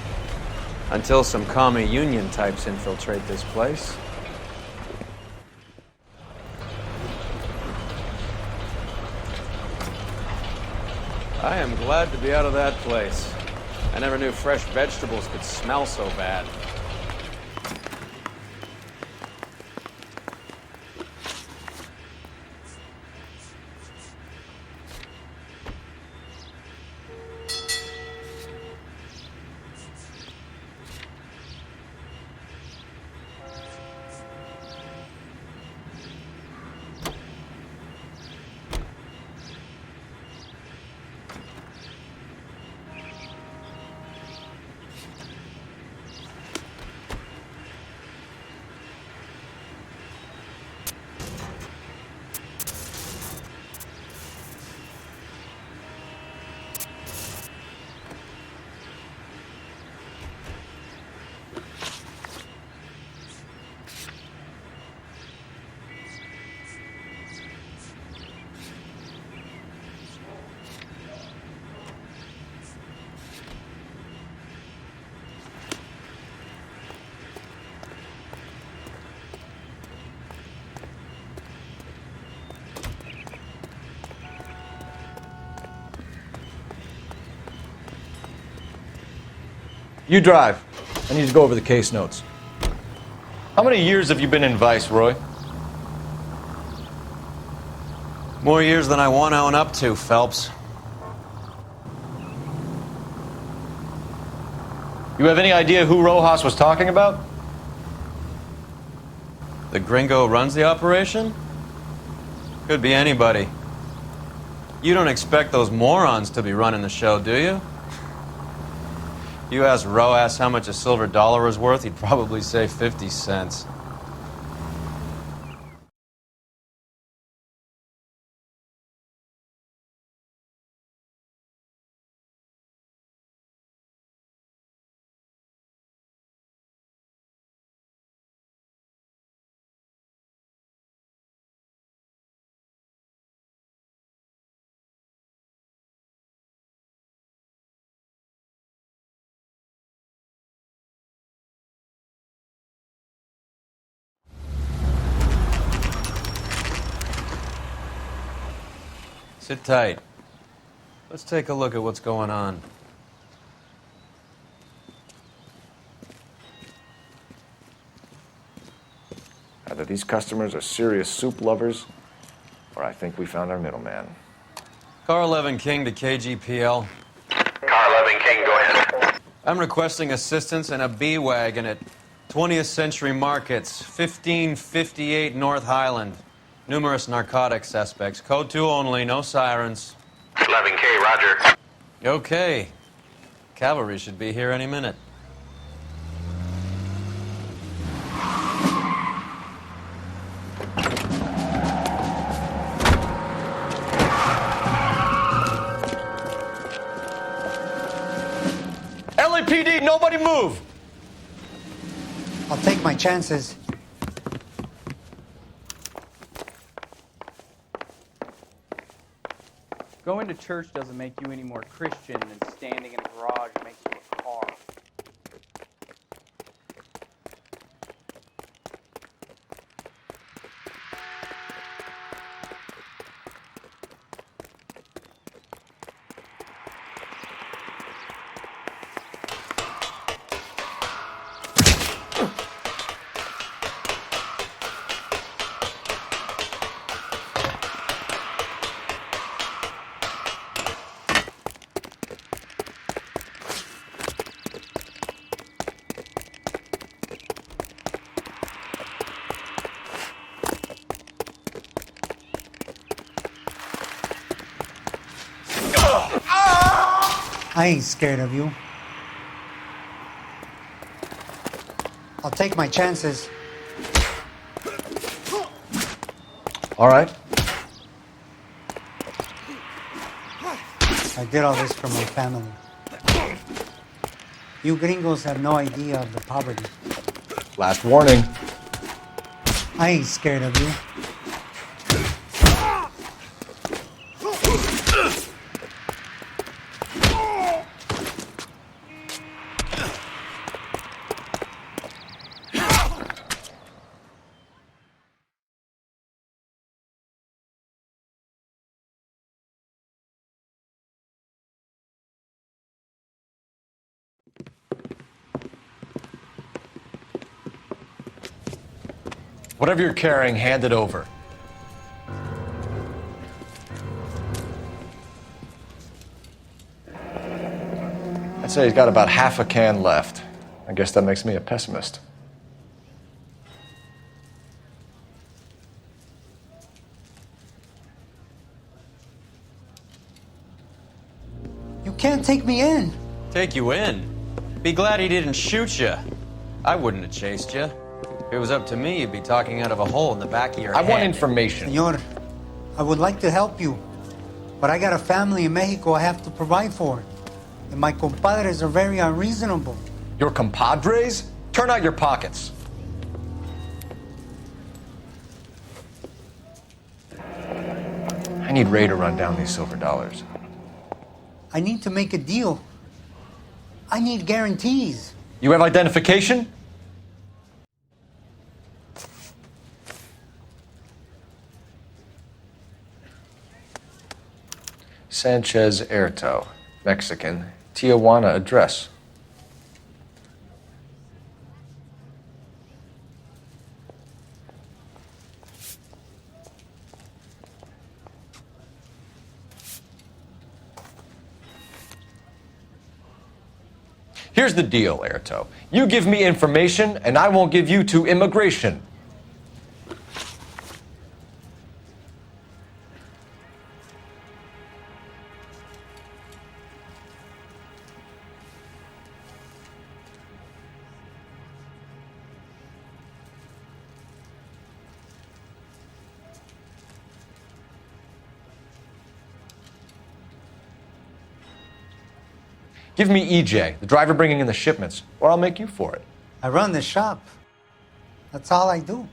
until some commie union types infiltrate this place. I am glad to be out of that place. I never knew fresh vegetables could smell so bad. You drive. I need to go over the case notes. How many years have you been in Vice, Roy? More years than I want to own up to, Phelps. You have any idea who Rojas was talking about? The gringo runs the operation? Could be anybody. You don't expect those morons to be running the show, do you? You asked Rojas how much a silver dollar was worth, he'd probably say 50 cents. Sit tight. Let's take a look at what's going on. Either these customers are serious soup lovers, or I think we found our middleman. Car 11 King to KGPL. Car 11 King, go ahead. I'm requesting assistance in a B-Wagon at 20th Century Markets, 1558 North Highland. Numerous narcotic suspects. Code 2 only, no sirens. 11K, roger. Okay. Cavalry should be here any minute. LAPD, nobody move! I'll take my chances. Going to church doesn't make you any more Christian than standing in a garage makes you a car. I ain't scared of you. I'll take my chances. All right. I did all this for my family. You gringos have no idea of the poverty. Last warning. I ain't scared of you. Whatever you're carrying, hand it over. I'd say he's got about half a can left. I guess that makes me a pessimist. You can't take me in. Take you in? Be glad he didn't shoot you. I wouldn't have chased you. If it was up to me, you'd be talking out of a hole in the back of your head. I want information. Senor, I would like to help you, but I got a family in Mexico I have to provide for. And my compadres are very unreasonable. Your compadres? Turn out your pockets. I need Ray to run down these silver dollars. I need to make a deal. I need guarantees. You have identification? Sanchez Erto, Mexican, Tijuana address. Here's the deal, Erto. You give me information, and I won't give you to immigration. Give me EJ, the driver bringing in the shipments, or I'll make you for it. I run the shop. That's all I do.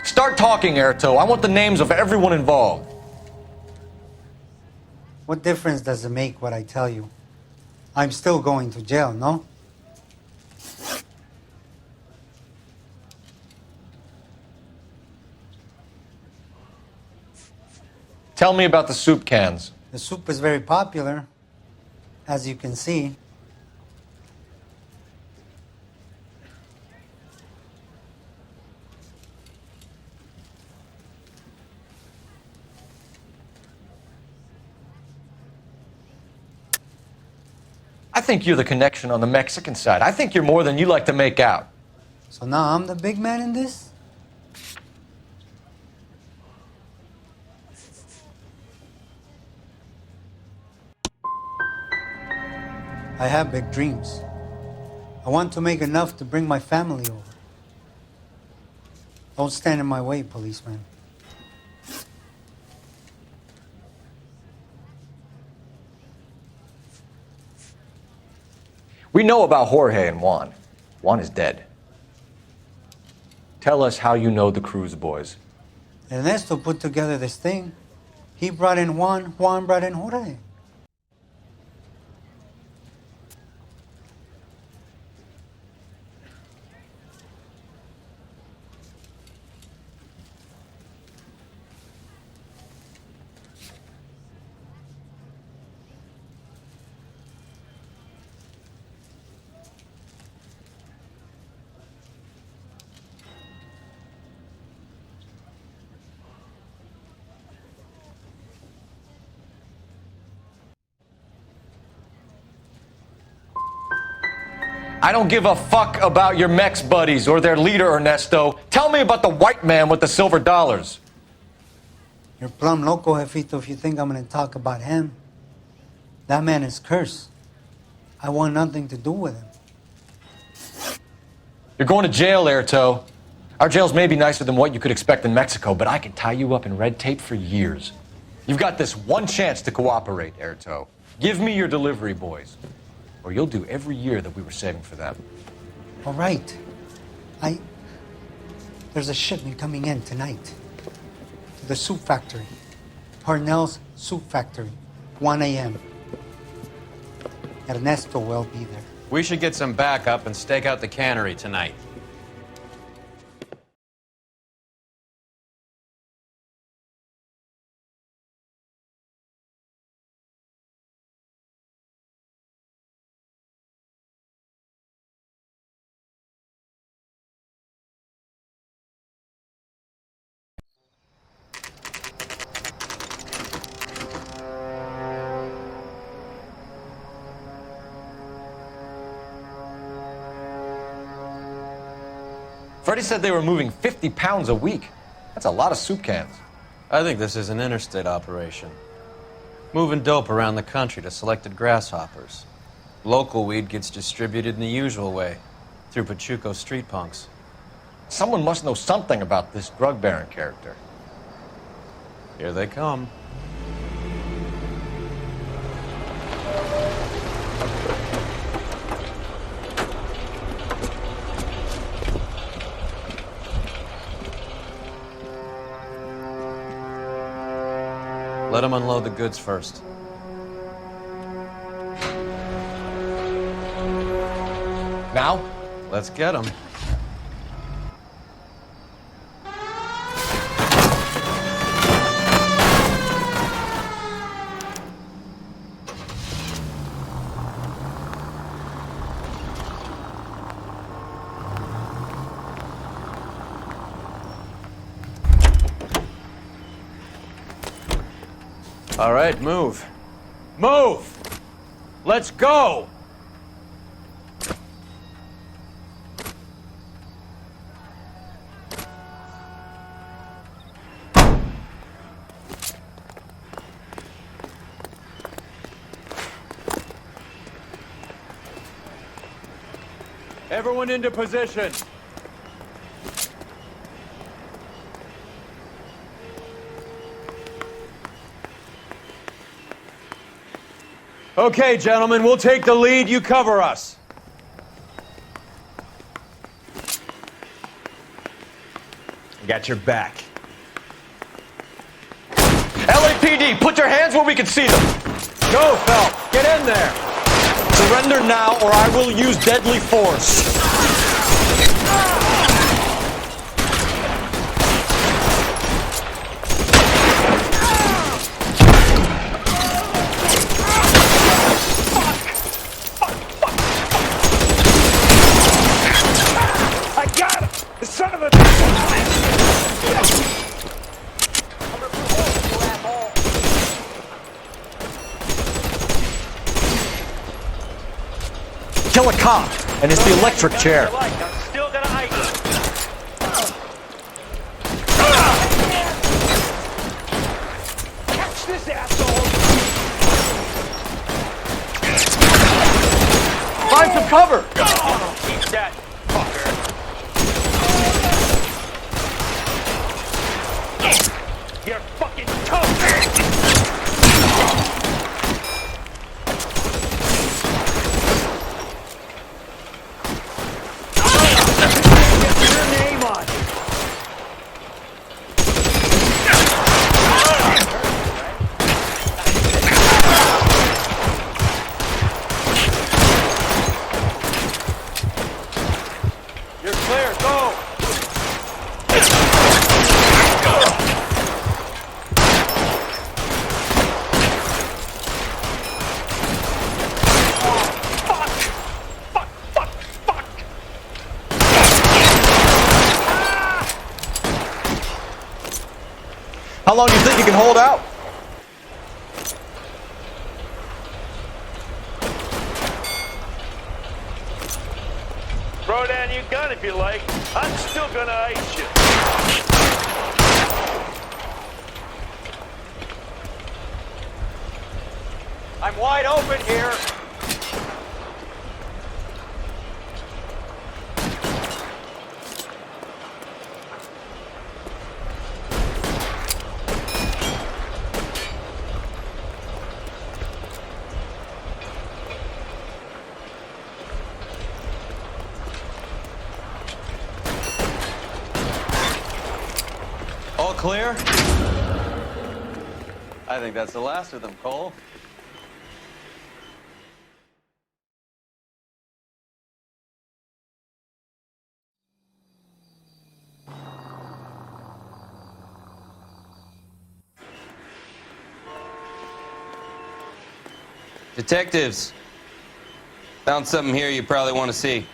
Start talking, Erto. I want the names of everyone involved. What difference does it make what I tell you? I'm still going to jail, no? Tell me about the soup cans. The soup is very popular, as you can see. I think you're the connection on the Mexican side. I think you're more than you like to make out. So now I'm the big man in this? I have big dreams. I want to make enough to bring my family over. Don't stand in my way, policeman. We know about Jorge and Juan. Juan is dead. Tell us how you know the Cruz boys. Ernesto put together this thing. He brought in Juan, Juan brought in Jorge. I don't give a fuck about your Mex buddies or their leader, Ernesto. Tell me about the white man with the silver dollars. You're plumb loco, Jefito, if you think I'm gonna talk about him. That man is cursed. I want nothing to do with him. You're going to jail, Airto. Our jails may be nicer than what you could expect in Mexico, but I can tie you up in red tape for years. You've got this one chance to cooperate, Airto. Give me your delivery boys, or you'll do every year that we were saving for them. All right. There's a shipment coming in tonight to the soup factory. Parnell's Soup Factory, 1 a.m. Ernesto will be there. We should get some backup and stake out the cannery tonight. Freddie said they were moving 50 pounds a week. That's a lot of soup cans. I think this is an interstate operation. Moving dope around the country to selected grasshoppers. Local weed gets distributed in the usual way, through Pachuco street punks. Someone must know something about this drug baron character. Here they come. Let them unload the goods first. Now? Let's get them. All right, move. Move! Let's go! Everyone into position. Okay, gentlemen, we'll take the lead. You cover us. Got your back. LAPD, put your hands where we can see them. Go, Phelps. Get in there. Surrender now, or I will use deadly force. Kill a cop, and it's the electric chair. I'm still gonna ice. Catch this asshole! Find some cover! Keep that fucker. You're fucking toast! How long do you think you can hold out? Throw down your gun if you like. I'm still gonna ice you. I'm wide open here. All clear? I think that's the last of them, Cole. Detectives, found something here you probably want to see.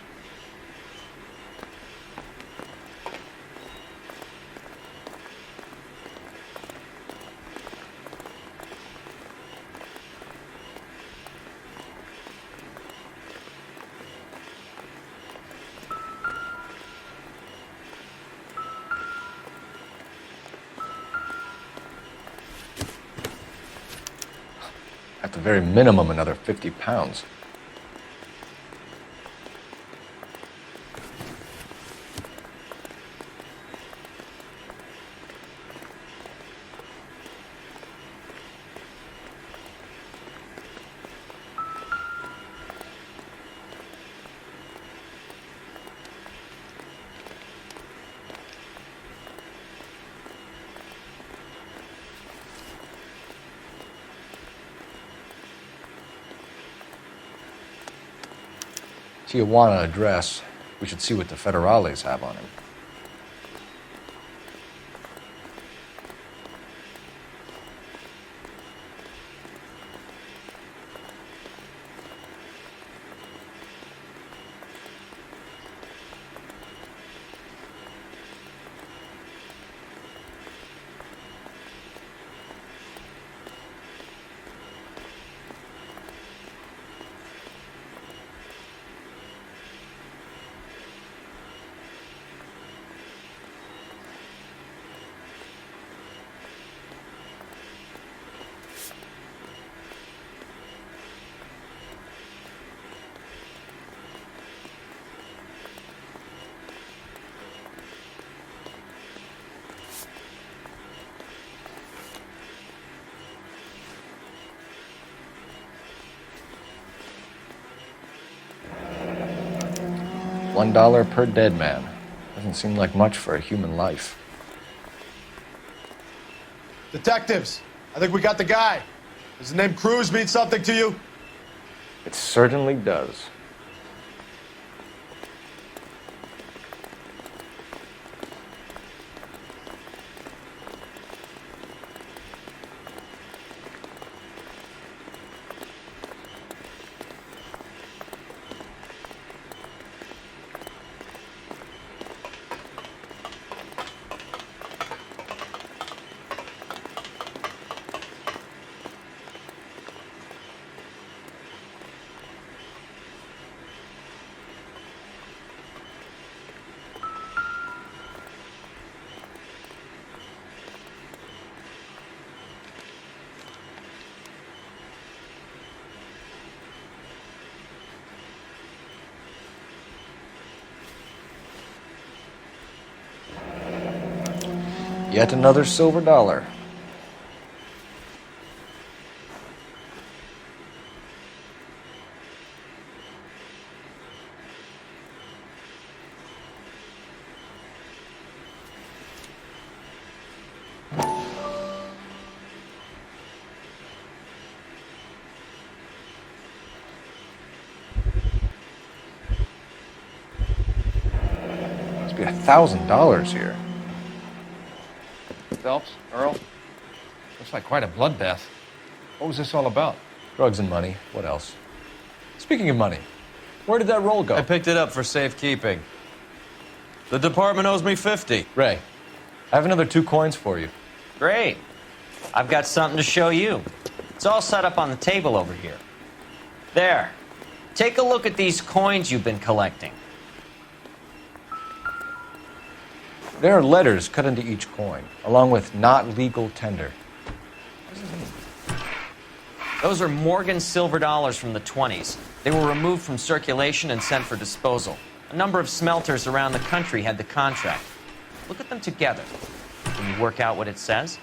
At the very minimum, another 50 pounds. Tijuana address. We should see what the federales have on him. $1 per dead man. Doesn't seem like much for a human life. Detectives, I think we got the guy. Does the name Cruz mean something to you? It certainly does. Yet another silver dollar. Must be $1,000 here. Phelps, Earl, looks like quite a bloodbath. What was this all about? Drugs and money. What else? Speaking of money, where did that roll go? I picked it up for safekeeping. The department owes me 50. Ray, I have another 2 coins for you. Great. I've got something to show you. It's all set up on the table over here. There. Take a look at these coins you've been collecting. There are letters cut into each coin, along with not legal tender. What does this mean? Those are Morgan silver dollars from the 20s. They were removed from circulation and sent for disposal. A number of smelters around the country had the contract. Look at them together. Can you work out what it says?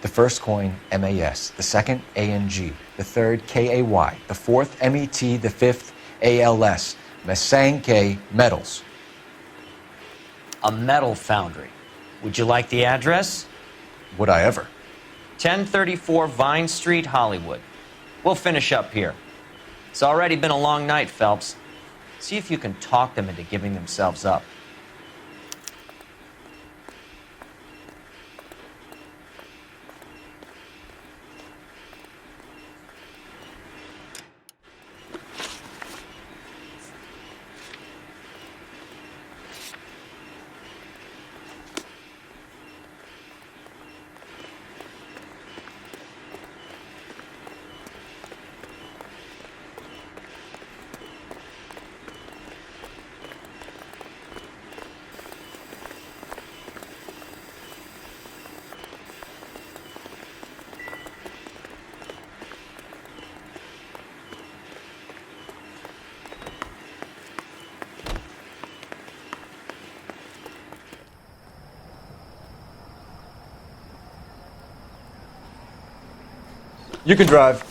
The first coin, MAS. The second, ANG. The third, KAY. The fourth, MET. The fifth, ALS. Masanke Metals. A metal foundry. Would you like the address? Would I ever? 1034 Vine Street, Hollywood. We'll finish up here. It's already been a long night, Phelps. See if you can talk them into giving themselves up. You can drive.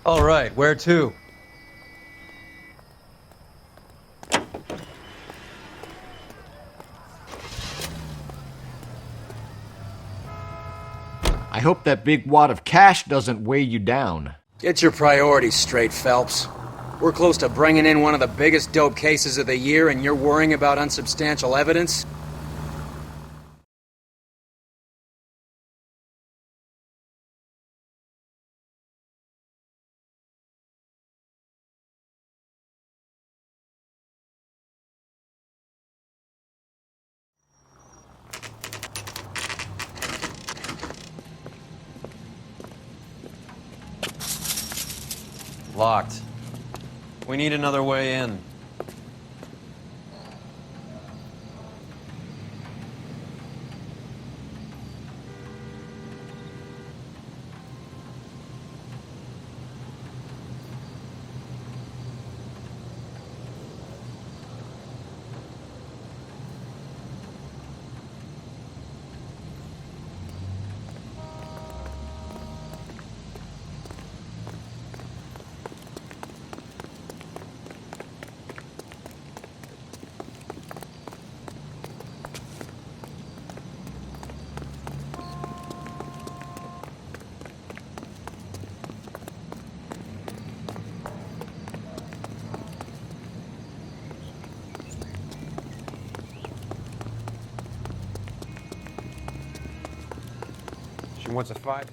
All right, where to? I hope that big wad of cash doesn't weigh you down. Get your priorities straight, Phelps. We're close to bringing in one of the biggest dope cases of the year, and you're worrying about unsubstantial evidence? Locked. We need another way in. She wants a fight.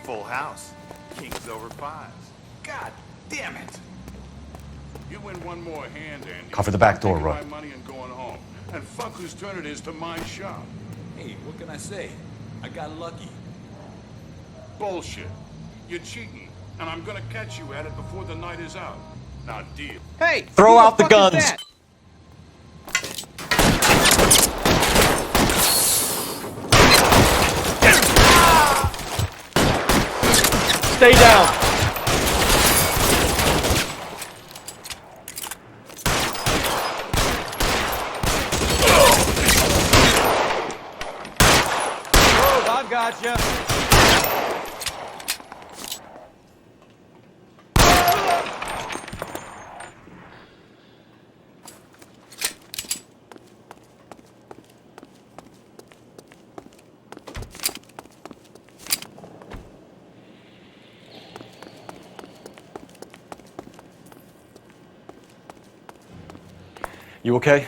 Full house. Kings over fives. God damn it! You win one more hand, Andy. Cover the back door, Taking Roy. my money and going home. And fuck whose turn it is to my shop. Hey, what can I say? I got lucky. Bullshit. You're cheating, and I'm gonna catch you at it before the night is out. Now, deal. Hey! Throw who out the fuck is guns. that? Stay down. Move, I've got you. You okay?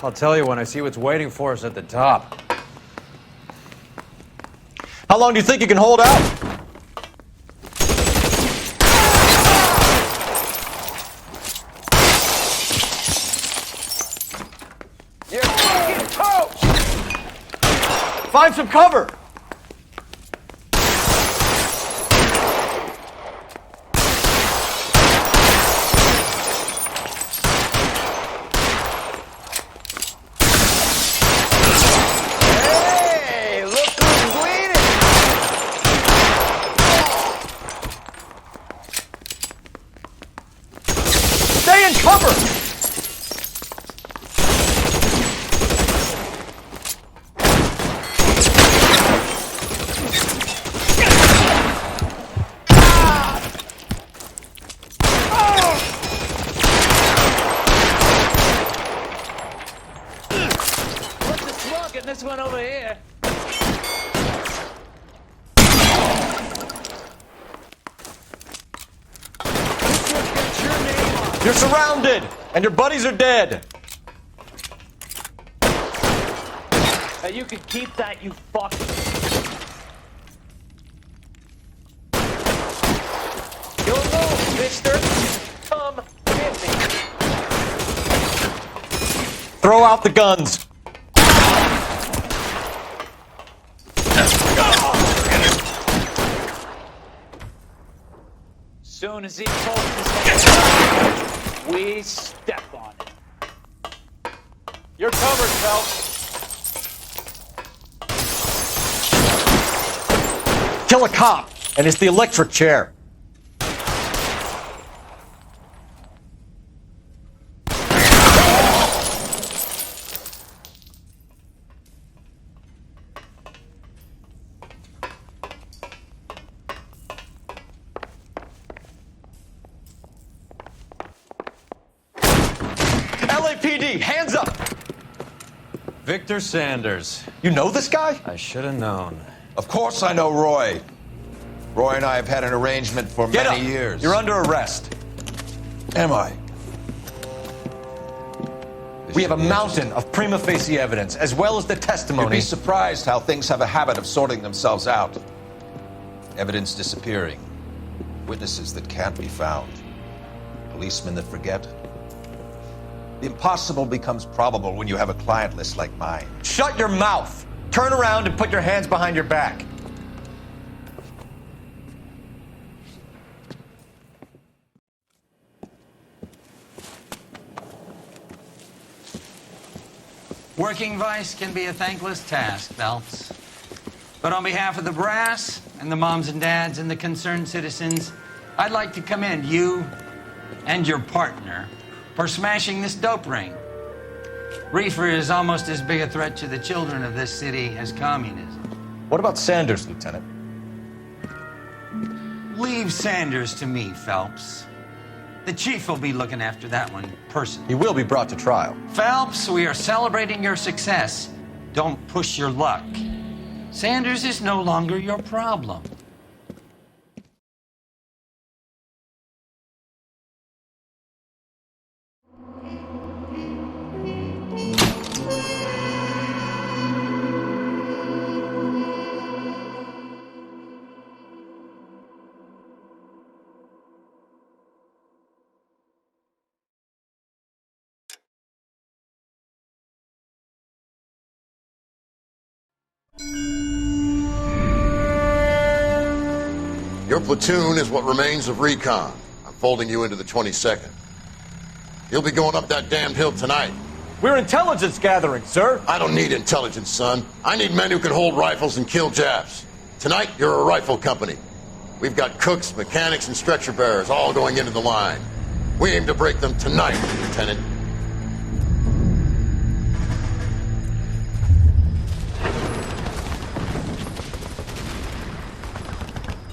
I'll tell you when I see what's waiting for us at the top. How long do you think you can hold out? You're fucking toast! Find some cover! Hey, look who's bleeding! Cover! What's the smoke in this one over here? You're surrounded, and your buddies are dead. Now you can keep that, you fuck. You'll move, mister. Come with me. Throw out the guns. Soon as he pulls his head, we step on it. You're covered, Phelps. Kill a cop, and it's the electric chair. LAPD, hands up! Victor Sanders. You know this guy? I should have known. Of course I know Roy. Roy and I have had an arrangement for Get many up. years. You're under arrest. Am I? We have a mountain of prima facie evidence, as well as the You'd testimony. be surprised how things have a habit of sorting themselves out. Evidence disappearing. Witnesses that can't be found. Policemen that forget. The impossible becomes probable when you have a client list like mine. Shut your mouth! Turn around and put your hands behind your back. Working vice can be a thankless task, Phelps. But on behalf of the brass and the moms and dads and the concerned citizens, I'd like to commend you and your partner for smashing this dope ring. Reefer is almost as big a threat to the children of this city as communism. What about Sanders, Lieutenant? Leave Sanders to me, Phelps. The chief will be looking after that one personally. He will be brought to trial. Phelps, we are celebrating your success. Don't push your luck. Sanders is no longer your problem. Your platoon is what remains of recon. I'm folding you into the 22nd. You'll be going up that damned hill tonight. We're intelligence gathering, sir. I don't need intelligence, son. I need men who can hold rifles and kill Japs. Tonight, you're a rifle company. We've got cooks, mechanics, and stretcher bearers all going into the line. We aim to break them tonight, Lieutenant.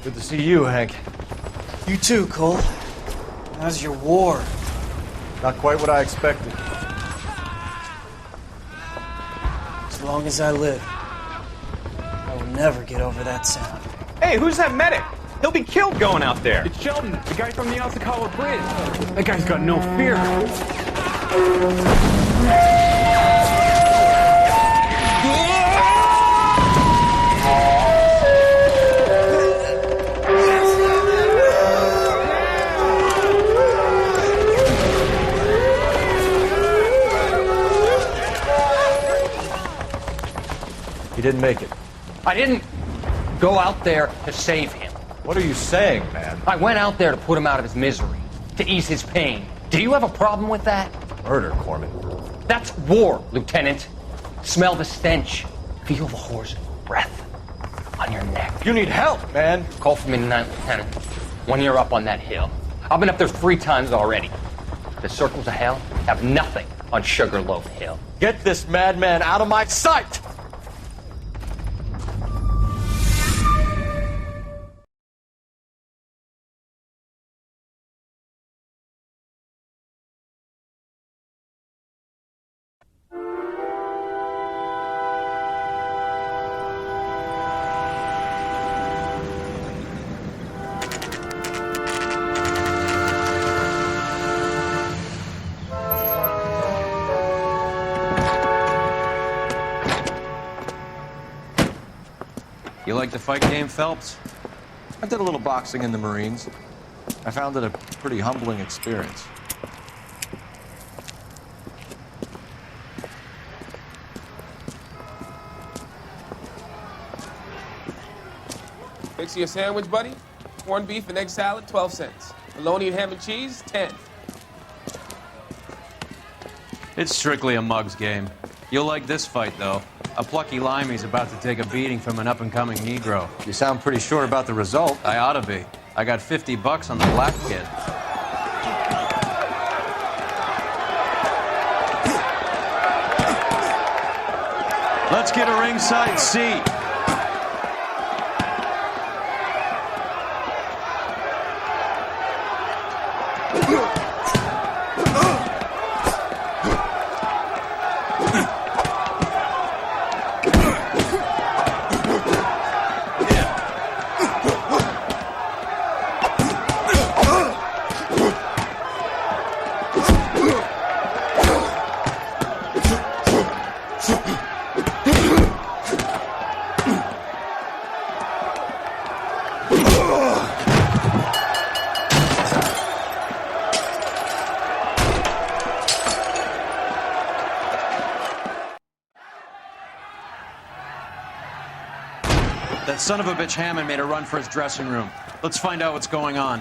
Good to see you, Hank. You too, Cole. How's your war? Not quite what I expected. As long as I live, I will never get over that sound. Hey, who's that medic? He'll be killed going out there. It's Sheldon, the guy from the Osakawa Bridge. That guy's got no fear. He didn't make it. I didn't go out there to save him. What are you saying, man? I went out there to put him out of his misery, to ease his pain. Do you have a problem with that? Murder, Corman. That's war, Lieutenant. Smell the stench. Feel the horse's breath on your neck. You need help, man. Call for me tonight, Lieutenant. When you're up on that hill. I've been up there 3 times already. The circles of hell have nothing on Sugarloaf Hill. Get this madman out of my sight! You like the fight game, Phelps? I did a little boxing in the Marines. I found it a pretty humbling experience. Fix you a sandwich, buddy? Corned beef and egg salad, 12 cents. Bologna and ham and cheese, 10. It's strictly a mug's game. You'll like this fight, though. A plucky limey's about to take a beating from an up-and-coming Negro. You sound pretty sure about the result. I ought to be. I got $50 on the black kid. Let's get a ringside seat. That son of a bitch Hammond made a run for his dressing room. Let's find out what's going on.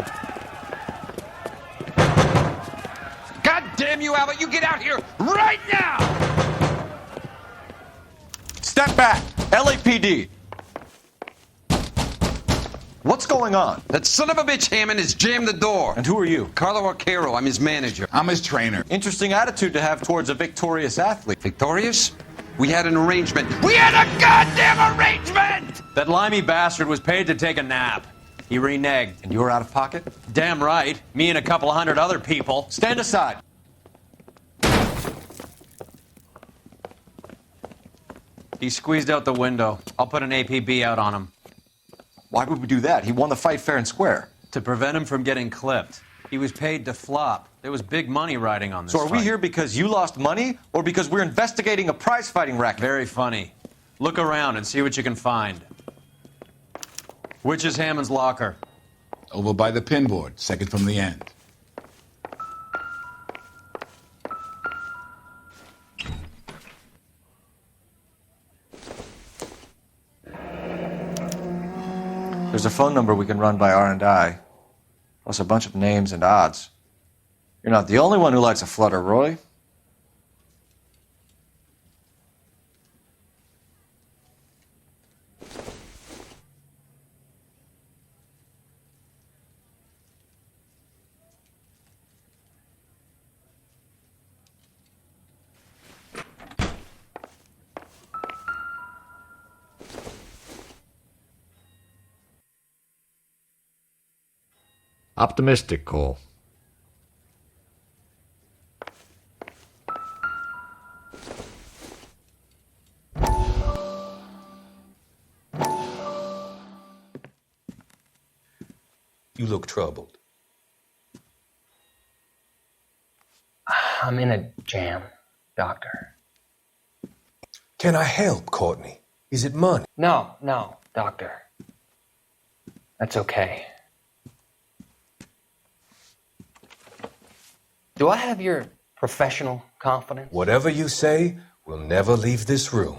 God damn you, Albert! You get out here right now! Step back! LAPD! What's going on? That son of a bitch Hammond has jammed the door. And who are you? Carlo Arcaro. I'm his manager. I'm his trainer. Interesting attitude to have towards a victorious athlete. Victorious? We had an arrangement. We had a goddamn arrangement! That limey bastard was paid to take a nap. He reneged. And you were out of pocket? Damn right. Me and a couple hundred other people. Stand aside. He squeezed out the window. I'll put an APB out on him. Why would we do that? He won the fight fair and square. To prevent him from getting clipped. He was paid to flop. There was big money riding on this So are we fight. here because you lost money or because we're investigating a prize-fighting racket? Very funny. Look around and see what you can find. Which is Hammond's locker? Over by the pinboard, second from the end. There's a phone number we can run by R&I, plus a bunch of names and odds. You're not the only one who likes a flutter, Roy. Optimistic call. You look troubled. I'm in a jam, Doctor. Can I help, Courtney? Is it money? No, Doctor. That's okay. Do I have your professional confidence? Whatever you say, we'll never leave this room.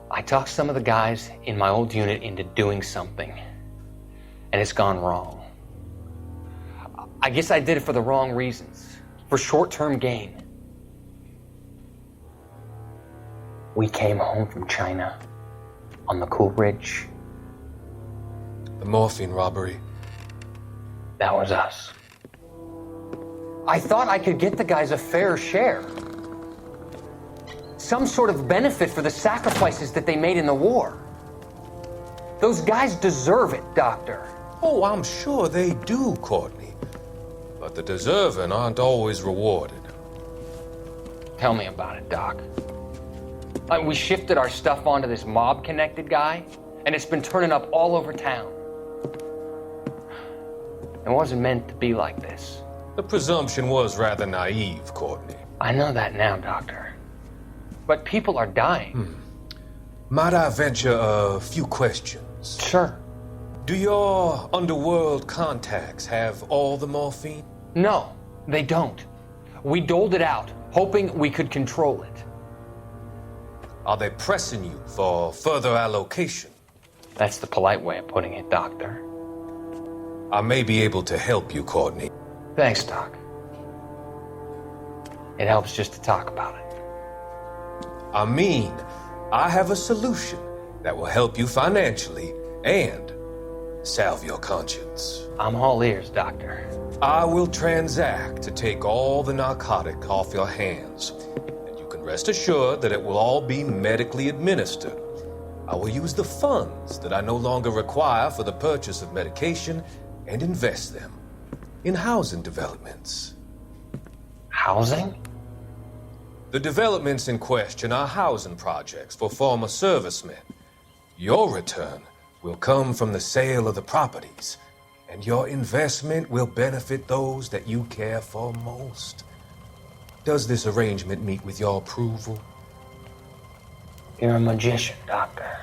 I talked some of the guys in my old unit into doing something, and it's gone wrong. I guess I did it for the wrong reasons, for short-term gain. We came home from China on the Cool Ridge. The morphine robbery. That was us. I thought I could get the guys a fair share. Some sort of benefit for the sacrifices that they made in the war. Those guys deserve it, Doctor. Oh, I'm sure they do, Courtney. But the deserving aren't always rewarded. Tell me about it, Doc. We shifted our stuff onto this mob-connected guy, and it's been turning up all over town. It wasn't meant to be like this. The presumption was rather naive, Courtney. I know that now, Doctor. But people are dying. Might I venture a few questions? Sure. Do your underworld contacts have all the morphine? No, they don't. We doled it out, hoping we could control it. Are they pressing you for further allocation? That's the polite way of putting it, Doctor. I may be able to help you, Courtney. Thanks, Doc. It helps just to talk about it. I mean, I have a solution that will help you financially and salve your conscience. I'm all ears, Doctor. I will transact to take all the narcotic off your hands, and you can rest assured that it will all be medically administered. I will use the funds that I no longer require for the purchase of medication and invest them in housing developments. Housing? The developments in question are housing projects for former servicemen. Your return will come from the sale of the properties, and your investment will benefit those that you care for most. Does this arrangement meet with your approval? You're a magician, Doctor.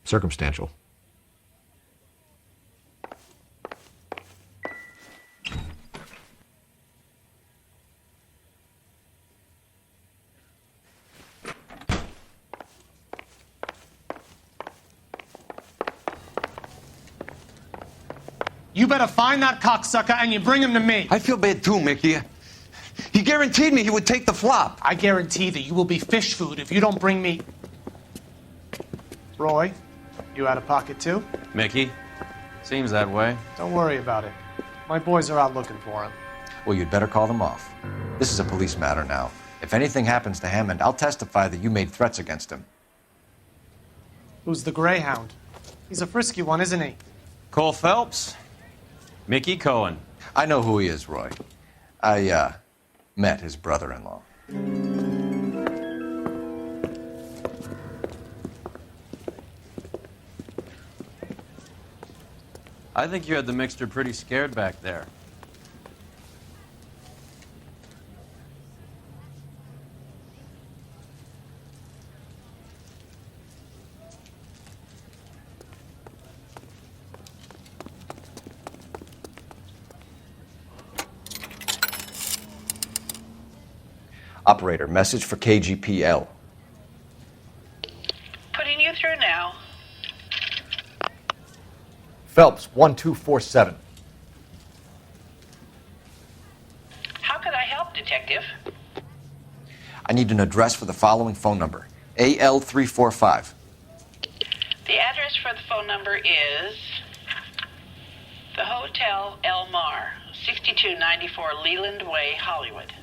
Circumstantial. You better find that cocksucker and you bring him to me. I feel bad too, Mickey. He guaranteed me he would take the flop. I guarantee that you will be fish food if you don't bring me... Roy, you out of pocket too? Mickey? Seems that way. Don't worry about it. My boys are out looking for him. Well, you'd better call them off. This is a police matter now. If anything happens to Hammond, I'll testify that you made threats against him. Who's the Greyhound? He's a frisky one, isn't he? Cole Phelps? Mickey Cohen. I know who he is, Roy. I, met his brother-in-law. I think you had the mixture pretty scared back there. Operator, message for KGPL. Putting you through now. Phelps, 1247. How could I help, Detective? I need an address for the following phone number. AL345. The address for the phone number is the Hotel El Mar, 6294 Leland Way, Hollywood.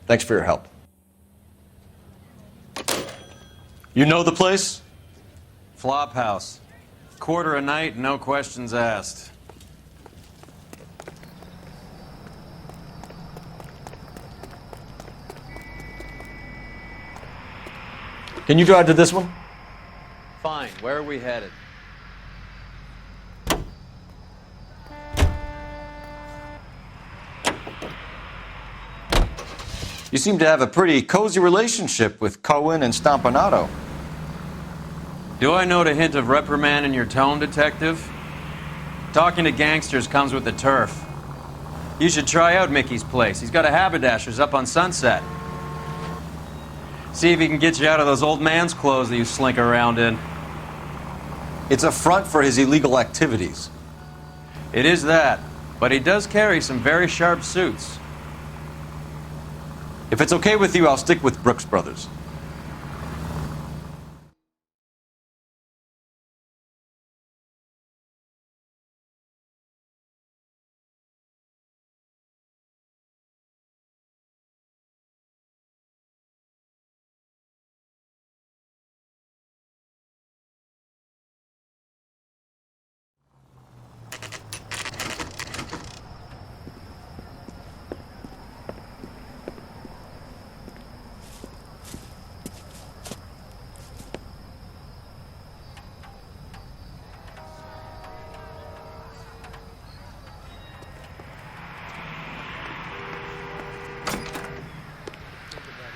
Thanks for your help. You know the place? Flophouse. Quarter a night, no questions asked. Can you drive to this one? Fine. Where are we headed? You seem to have a pretty cozy relationship with Cohen and Stompanato. Do I note a hint of reprimand in your tone, Detective? Talking to gangsters comes with the turf. You should try out Mickey's place. He's got a haberdasher's up on Sunset. See if he can get you out of those old man's clothes that you slink around in. It's a front for his illegal activities. It is that, but he does carry some very sharp suits. If it's okay with you, I'll stick with Brooks Brothers.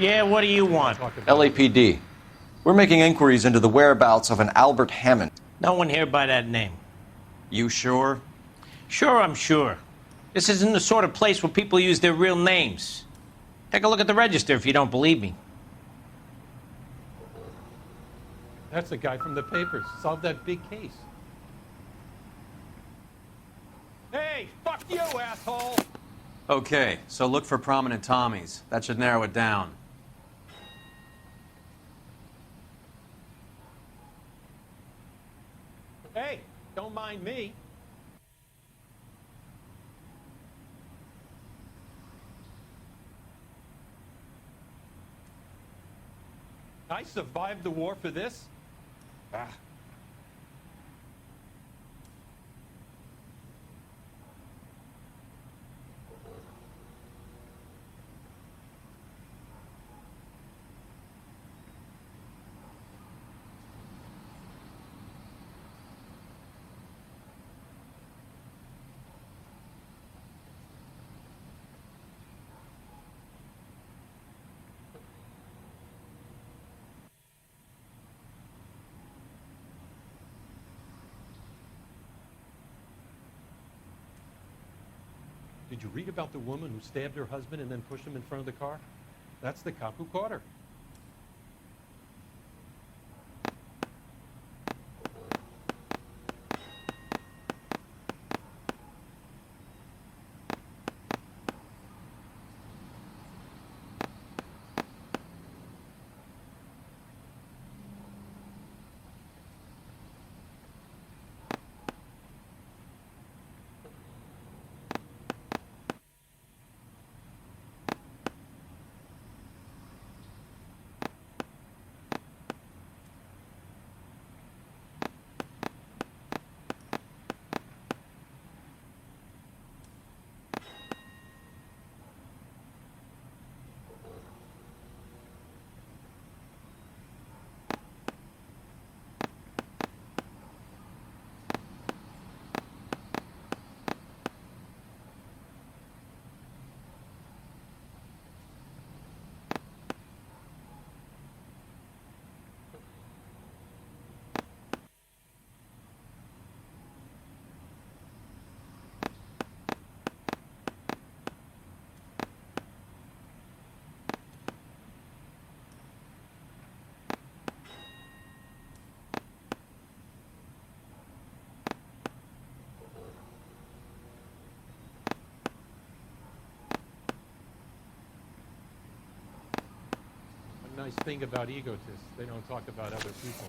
Yeah, what do you want? LAPD. We're making inquiries into the whereabouts of an Albert Hammond. No one here by that name. You sure? Sure, I'm sure. This isn't the sort of place where people use their real names. Take a look at the register if you don't believe me. That's the guy from the papers. Solved that big case. Hey, fuck you, asshole! Okay, so look for prominent Tommies. That should narrow it down. Hey, don't mind me. I survived the war for this? Ah. Did you read about the woman who stabbed her husband and then pushed him in front of the car? That's the cop who caught her. Nice thing about egotists, they don't talk about other people.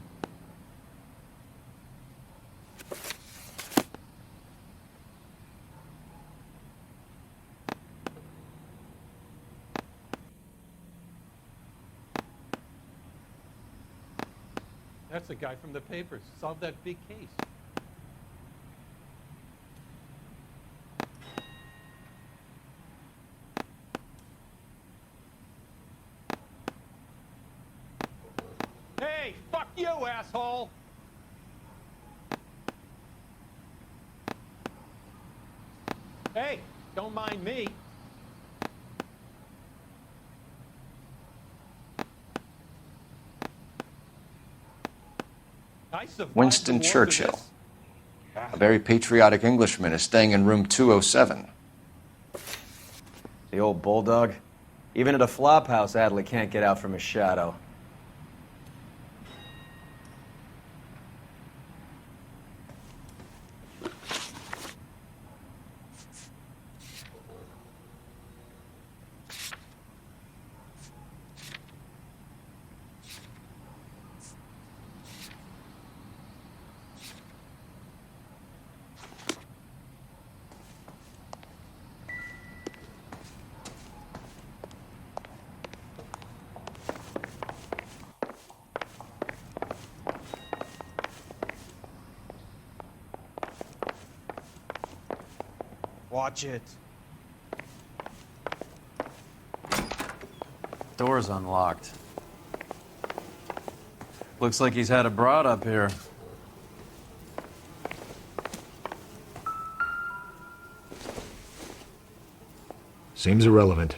That's the guy from the papers. Solved that big case. asshole! Hey, don't mind me. Winston Churchill, a very patriotic Englishman, is staying in room 207. The old bulldog. Even at a flop house, Adley can't get out from his shadow. Watch it. Door's unlocked. Looks like he's had a broad up here. Seems irrelevant.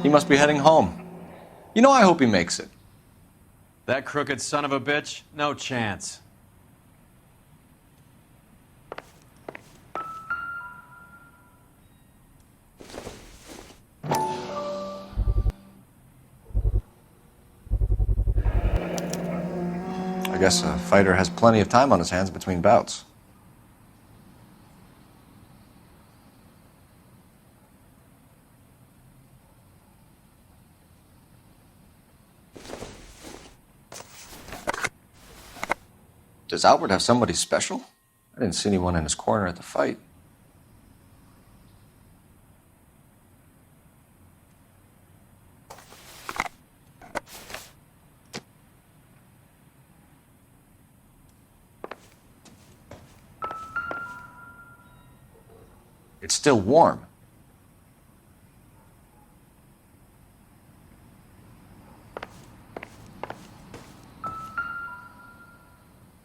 He must be heading home. You know, I hope he makes it. That crooked son of a bitch? No chance. I guess a fighter has plenty of time on his hands between bouts. Does Albert have somebody special? I didn't see anyone in his corner at the fight. It's still warm.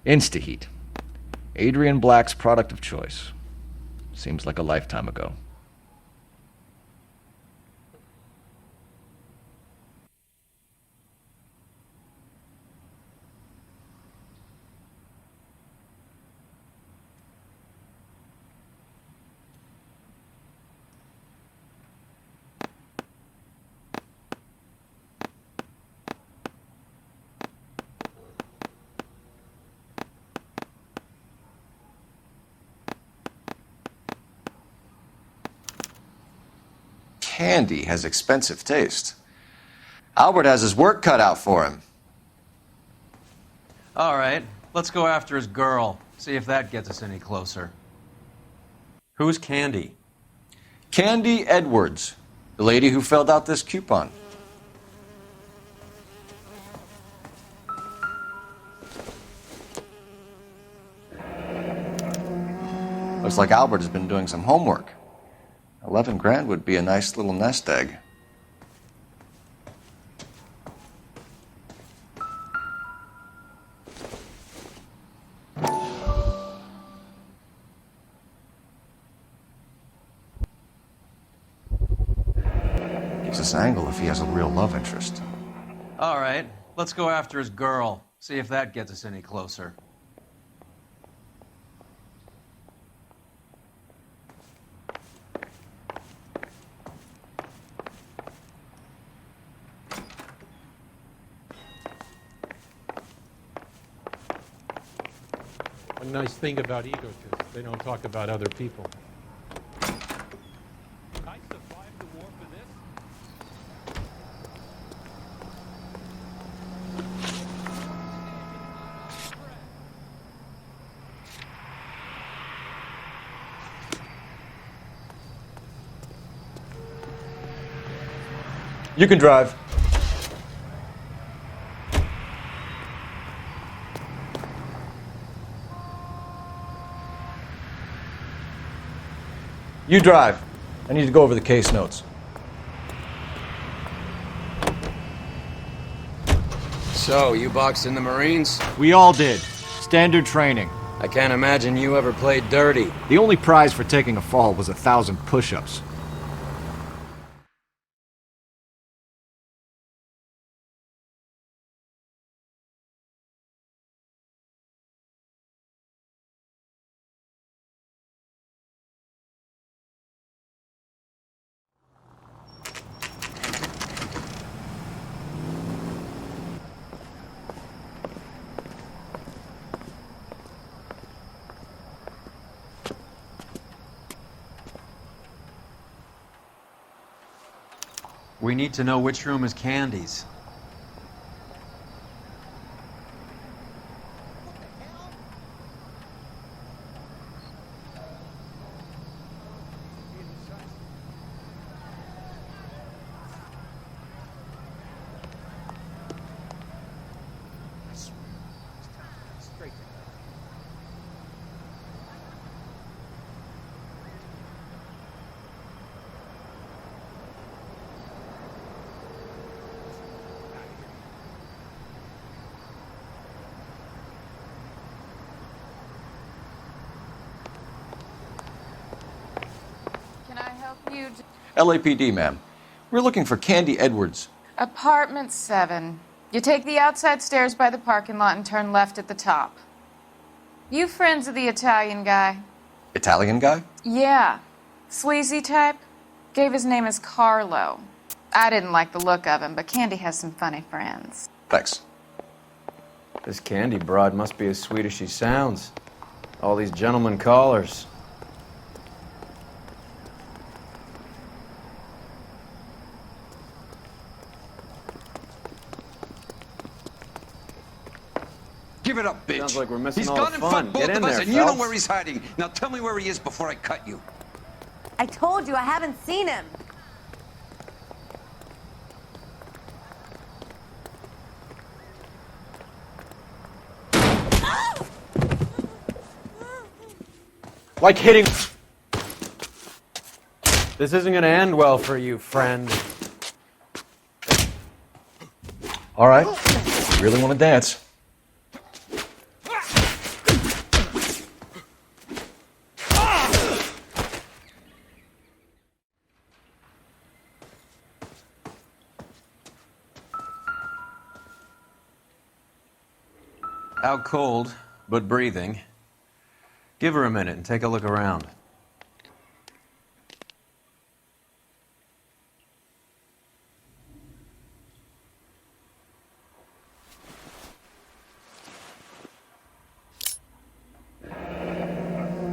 Instaheat. Adrian Black's product of choice. Seems like a lifetime ago. Candy has expensive taste. Albert has his work cut out for him. All right, let's go after his girl. See if that gets us any closer. Who's Candy? Candy Edwards, the lady who filled out this coupon. Looks like Albert has been doing some homework. 11 grand would be a nice little nest egg. Gives us an angle if he has a real love interest. All right, let's go after his girl. See if that gets us any closer. One nice thing about egotists, they don't talk about other people. I survived the war for this? You can drive. You drive. I need to go over the case notes. So, you boxed in the Marines? We all did. Standard training. I can't imagine you ever played dirty. The only prize for taking a fall was 1,000 push-ups. We need to know which room is Candy's. LAPD, ma'am. We're looking for Candy Edwards. Apartment 7. You take the outside stairs by the parking lot and turn left at the top. You friends of the Italian guy? Italian guy? Yeah. Sleazy type? Gave his name as Carlo. I didn't like the look of him, but Candy has some funny friends. Thanks. This Candy broad must be as sweet as she sounds. All these gentlemen callers. Give it up, bitch. Sounds like we're missing He's all gone the and fun. fucked both Get in of us, there, and you know Phelps. where he's hiding. Now tell me where he is before I cut you. I told you I haven't seen him. Like hitting... This isn't gonna end well for you, friend. All right. You really want to dance? Out cold, but breathing. Give her a minute and take a look around.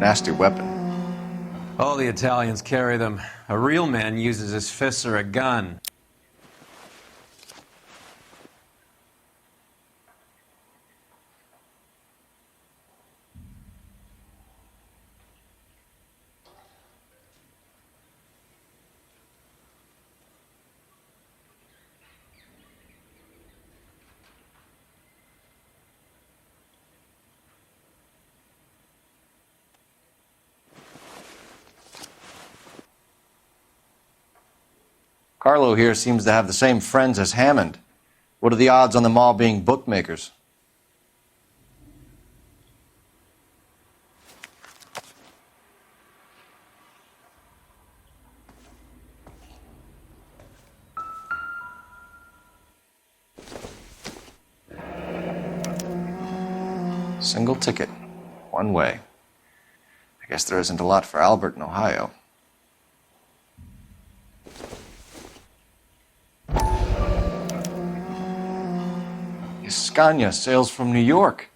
Nasty weapon. All the Italians carry them. A real man uses his fists or a gun. Carlo here seems to have the same friends as Hammond. What are the odds on them all being bookmakers? Single ticket. One way. I guess there isn't a lot for Albert in Ohio. Scania sails from New York.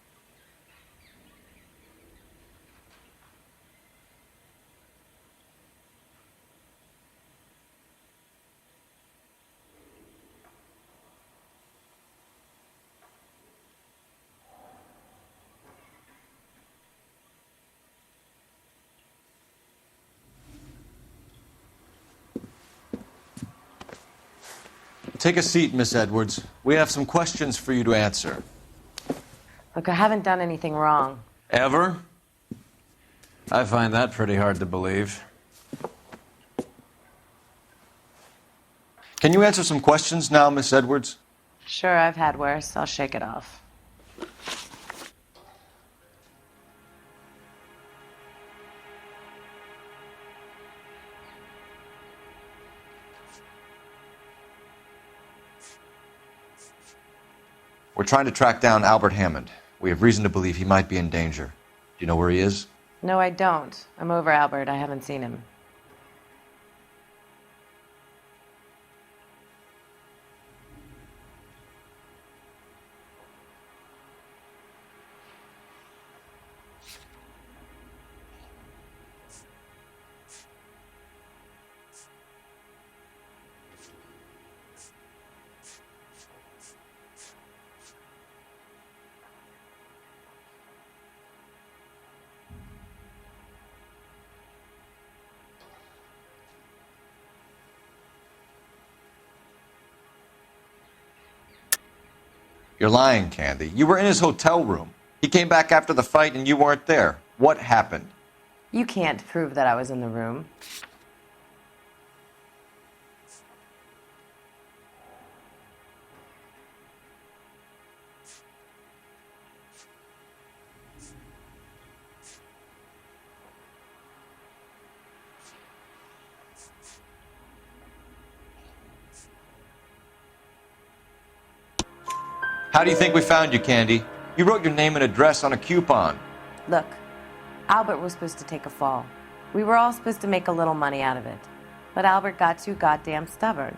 Take a seat, Miss Edwards. We have some questions for you to answer. Look, I haven't done anything wrong. Ever? I find that pretty hard to believe. Can you answer some questions now, Miss Edwards? Sure, I've had worse. I'll shake it off. We're trying to track down Albert Hammond. We have reason to believe he might be in danger. Do you know where he is? No, I don't. I'm over Albert. I haven't seen him. You're lying, Candy. You were in his hotel room. He came back after the fight and you weren't there. What happened? You can't prove that I was in the room. How do you think we found you, Candy? You wrote your name and address on a coupon. Look, Albert was supposed to take a fall. We were all supposed to make a little money out of it. But Albert got too goddamn stubborn.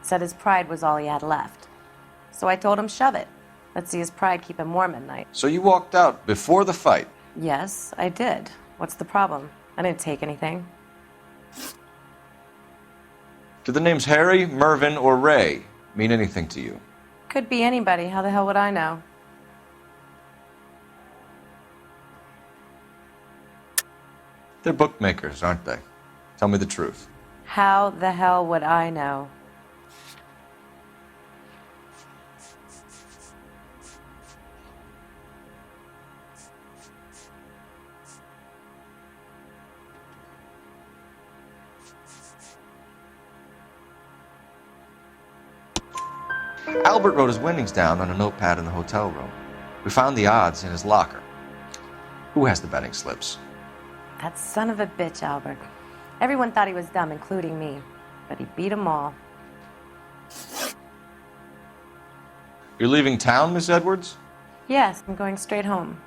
Said his pride was all he had left. So I told him, shove it. Let's see his pride keep him warm at night. So you walked out before the fight? Yes, I did. What's the problem? I didn't take anything. Do the names Harry, Mervyn, or Ray mean anything to you? Could be anybody. How the hell would I know? They're bookmakers, aren't they? Tell me the truth. How the hell would I know? Albert wrote his winnings down on a notepad in the hotel room. We found the odds in his locker. Who has the betting slips? That son of a bitch, Albert. Everyone thought he was dumb, including me. But he beat them all. You're leaving town, Miss Edwards? Yes, I'm going straight home.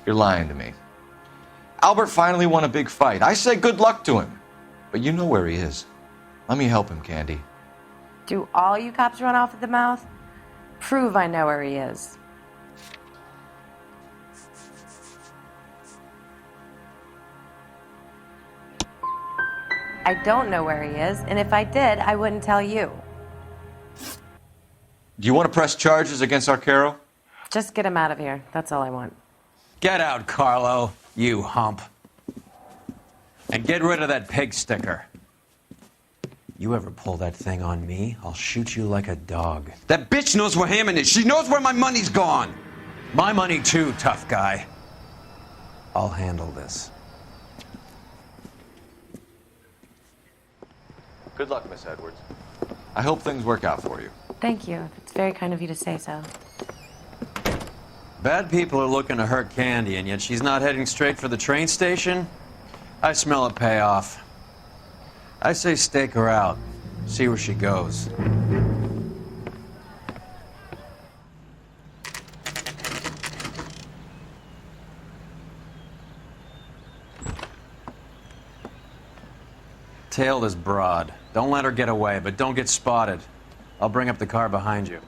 You're lying to me. Albert finally won a big fight. I say good luck to him. But you know where he is. Let me help him, Candy. Do all you cops run off at the mouth? Prove I know where he is. I don't know where he is, and if I did, I wouldn't tell you. Do you want to press charges against Arcaro? Just get him out of here. That's all I want. Get out, Carlo, you hump. And get rid of that pig sticker. You ever pull that thing on me, I'll shoot you like a dog. That bitch knows where Hammond is. She knows where my money's gone. My money too, tough guy. I'll handle this. Good luck, Miss Edwards. I hope things work out for you. Thank you. It's very kind of you to say so. Bad people are looking to hurt Candy, and yet she's not heading straight for the train station? I smell a payoff. I say stake her out. See where she goes. Tail this broad. Don't let her get away, but don't get spotted. I'll bring up the car behind you.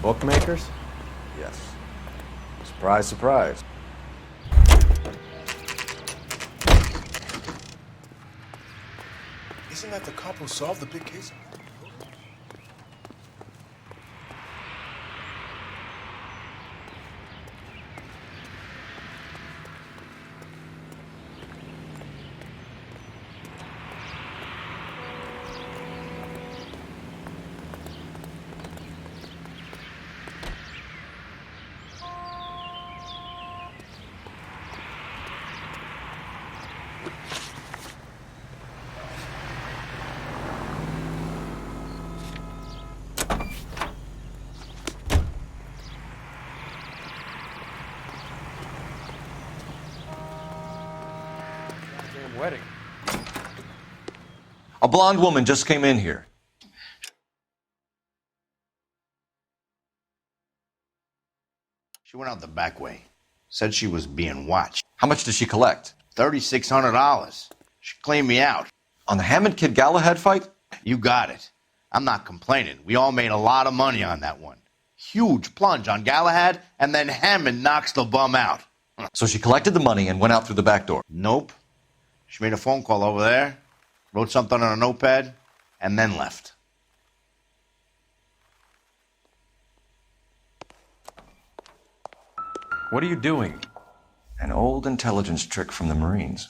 Bookmakers? Yes. Surprise, surprise. Isn't that the cop who solved the big case? Wedding. A blonde woman just came in here. She went out the back way. Said she was being watched. How much did she collect? $3,600. She cleaned me out. On the Hammond Kid Galahad fight? You got it. I'm not complaining. We all made a lot of money on that one. Huge plunge on Galahad, and then Hammond knocks the bum out. So she collected the money and went out through the back door? Nope. She made a phone call over there, wrote something on a notepad, and then left. What are you doing? An old intelligence trick from the Marines.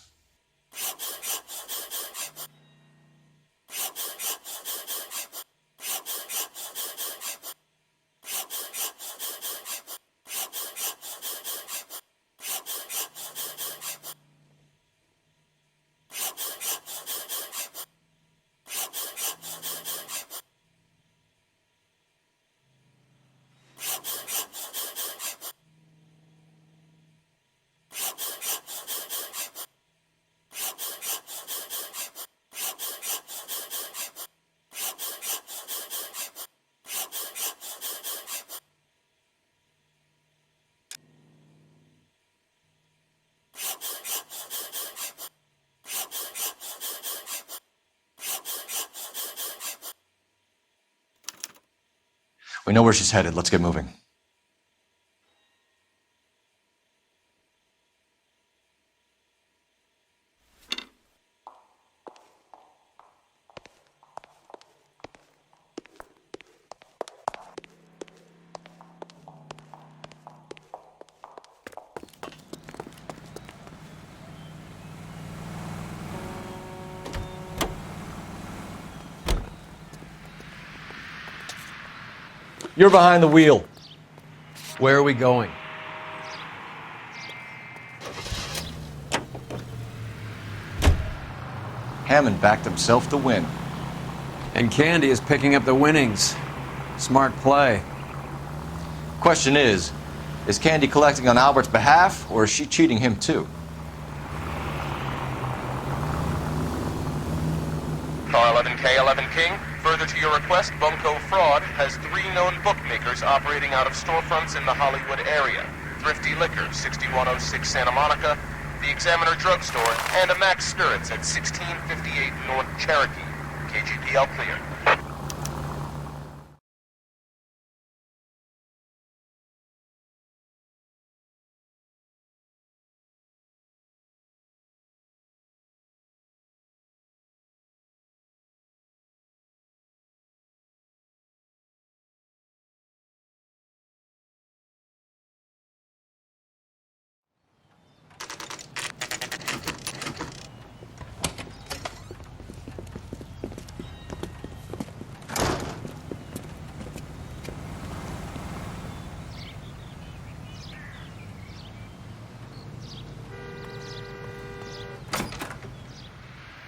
We know where she's headed. Let's get moving. You're behind the wheel. Where are we going? Hammond backed himself to win. And Candy is picking up the winnings. Smart play. Question is Candy collecting on Albert's behalf, or is she cheating him too? Car 11K, 11 King. Further to your request, Bunko Fraud has 3 known bookmakers operating out of storefronts in the Hollywood area. Thrifty Liquor, 6106 Santa Monica, the Examiner Drugstore, and a Max Spirits at 1658 North Cherokee. KGPL clear.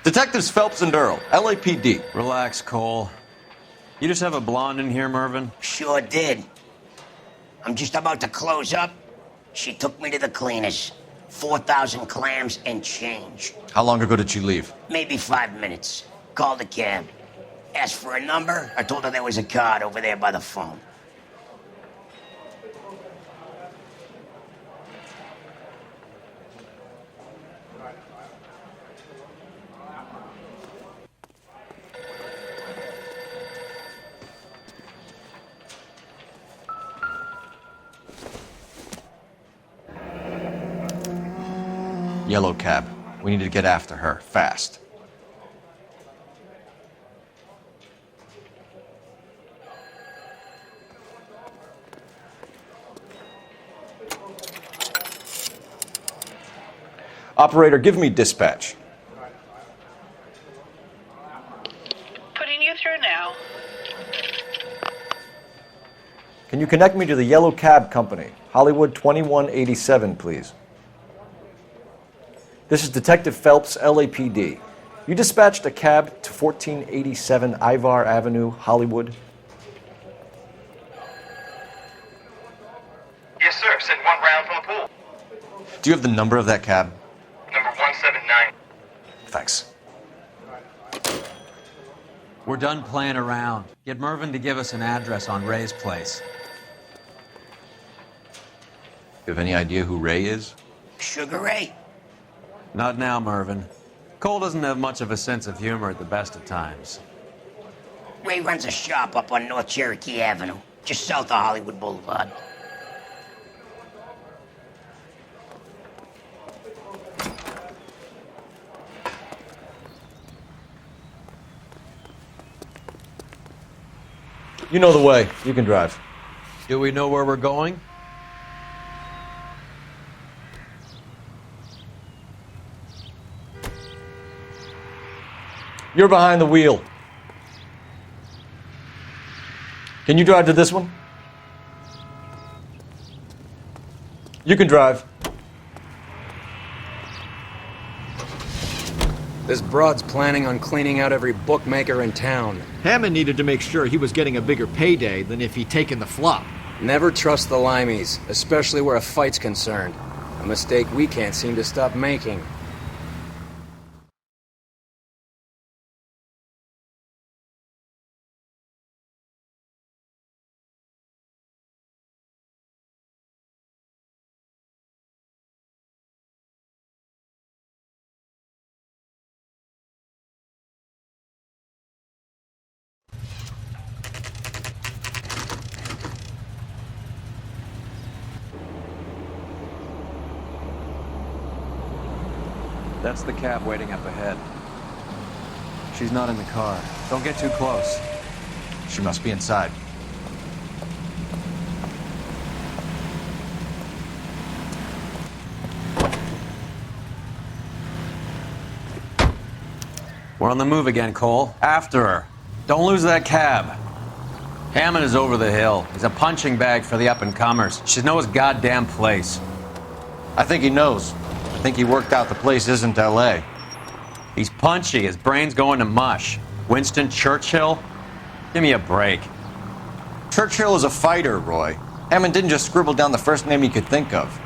Detectives Phelps and Earl, LAPD. Relax, Cole. You just have a blonde in here, Mervyn? Sure did. I'm just about to close up. She took me to the cleaners. 4,000 clams and change. How long ago did she leave? Maybe 5 minutes. Called a cab. Asked for a number. I told her there was a card over there by the phone. Yellow cab. We need to get after her, fast. Operator, give me dispatch. Putting you through now. Can you connect me to the Yellow Cab Company? Hollywood 2187, please. This is Detective Phelps, LAPD. You dispatched a cab to 1487 Ivar Avenue, Hollywood? Yes, sir. Sent 1 round from the pool. Do you have the number of that cab? Number 179. Thanks. We're done playing around. Get Mervyn to give us an address on Ray's place. You have any idea who Ray is? Sugar Ray? Not now, Mervyn. Cole doesn't have much of a sense of humor at the best of times. Ray runs a shop up on North Cherokee Avenue, just south of Hollywood Boulevard. You know the way. You can drive. Do we know where we're going? You're behind the wheel. Can you drive to this one? You can drive. This broad's planning on cleaning out every bookmaker in town. Hammond needed to make sure he was getting a bigger payday than if he'd taken the flop. Never trust the limeys, especially where a fight's concerned. A mistake we can't seem to stop making. That's the cab waiting up ahead. She's not in the car. Don't get too close. She must be inside. We're on the move again, Cole. After her. Don't lose that cab. Hammond is over the hill. He's a punching bag for the up-and-comers. Should know his goddamn place. I think he knows. I think he worked out the place isn't L.A. He's punchy, his brain's going to mush. Winston Churchill? Give me a break. Churchill is a fighter, Roy. Hammond didn't just scribble down the first name he could think of.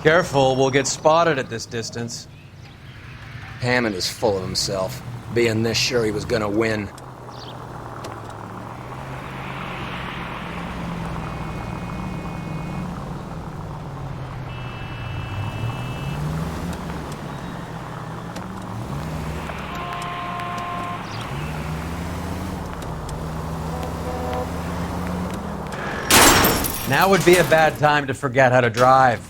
Careful, we'll get spotted at this distance. Hammond is full of himself, being this sure he was gonna win. Now would be a bad time to forget how to drive.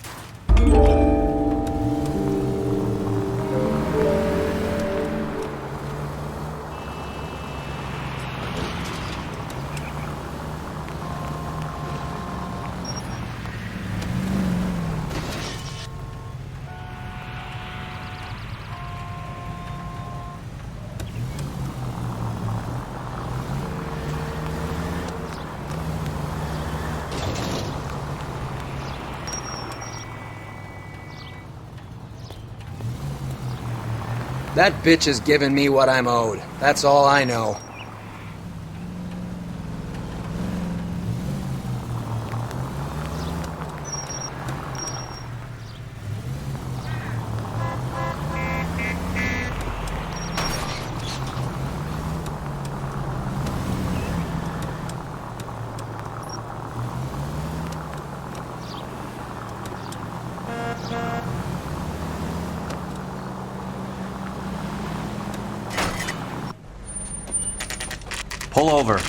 That bitch is giving me what I'm owed. That's all I know. Pull over.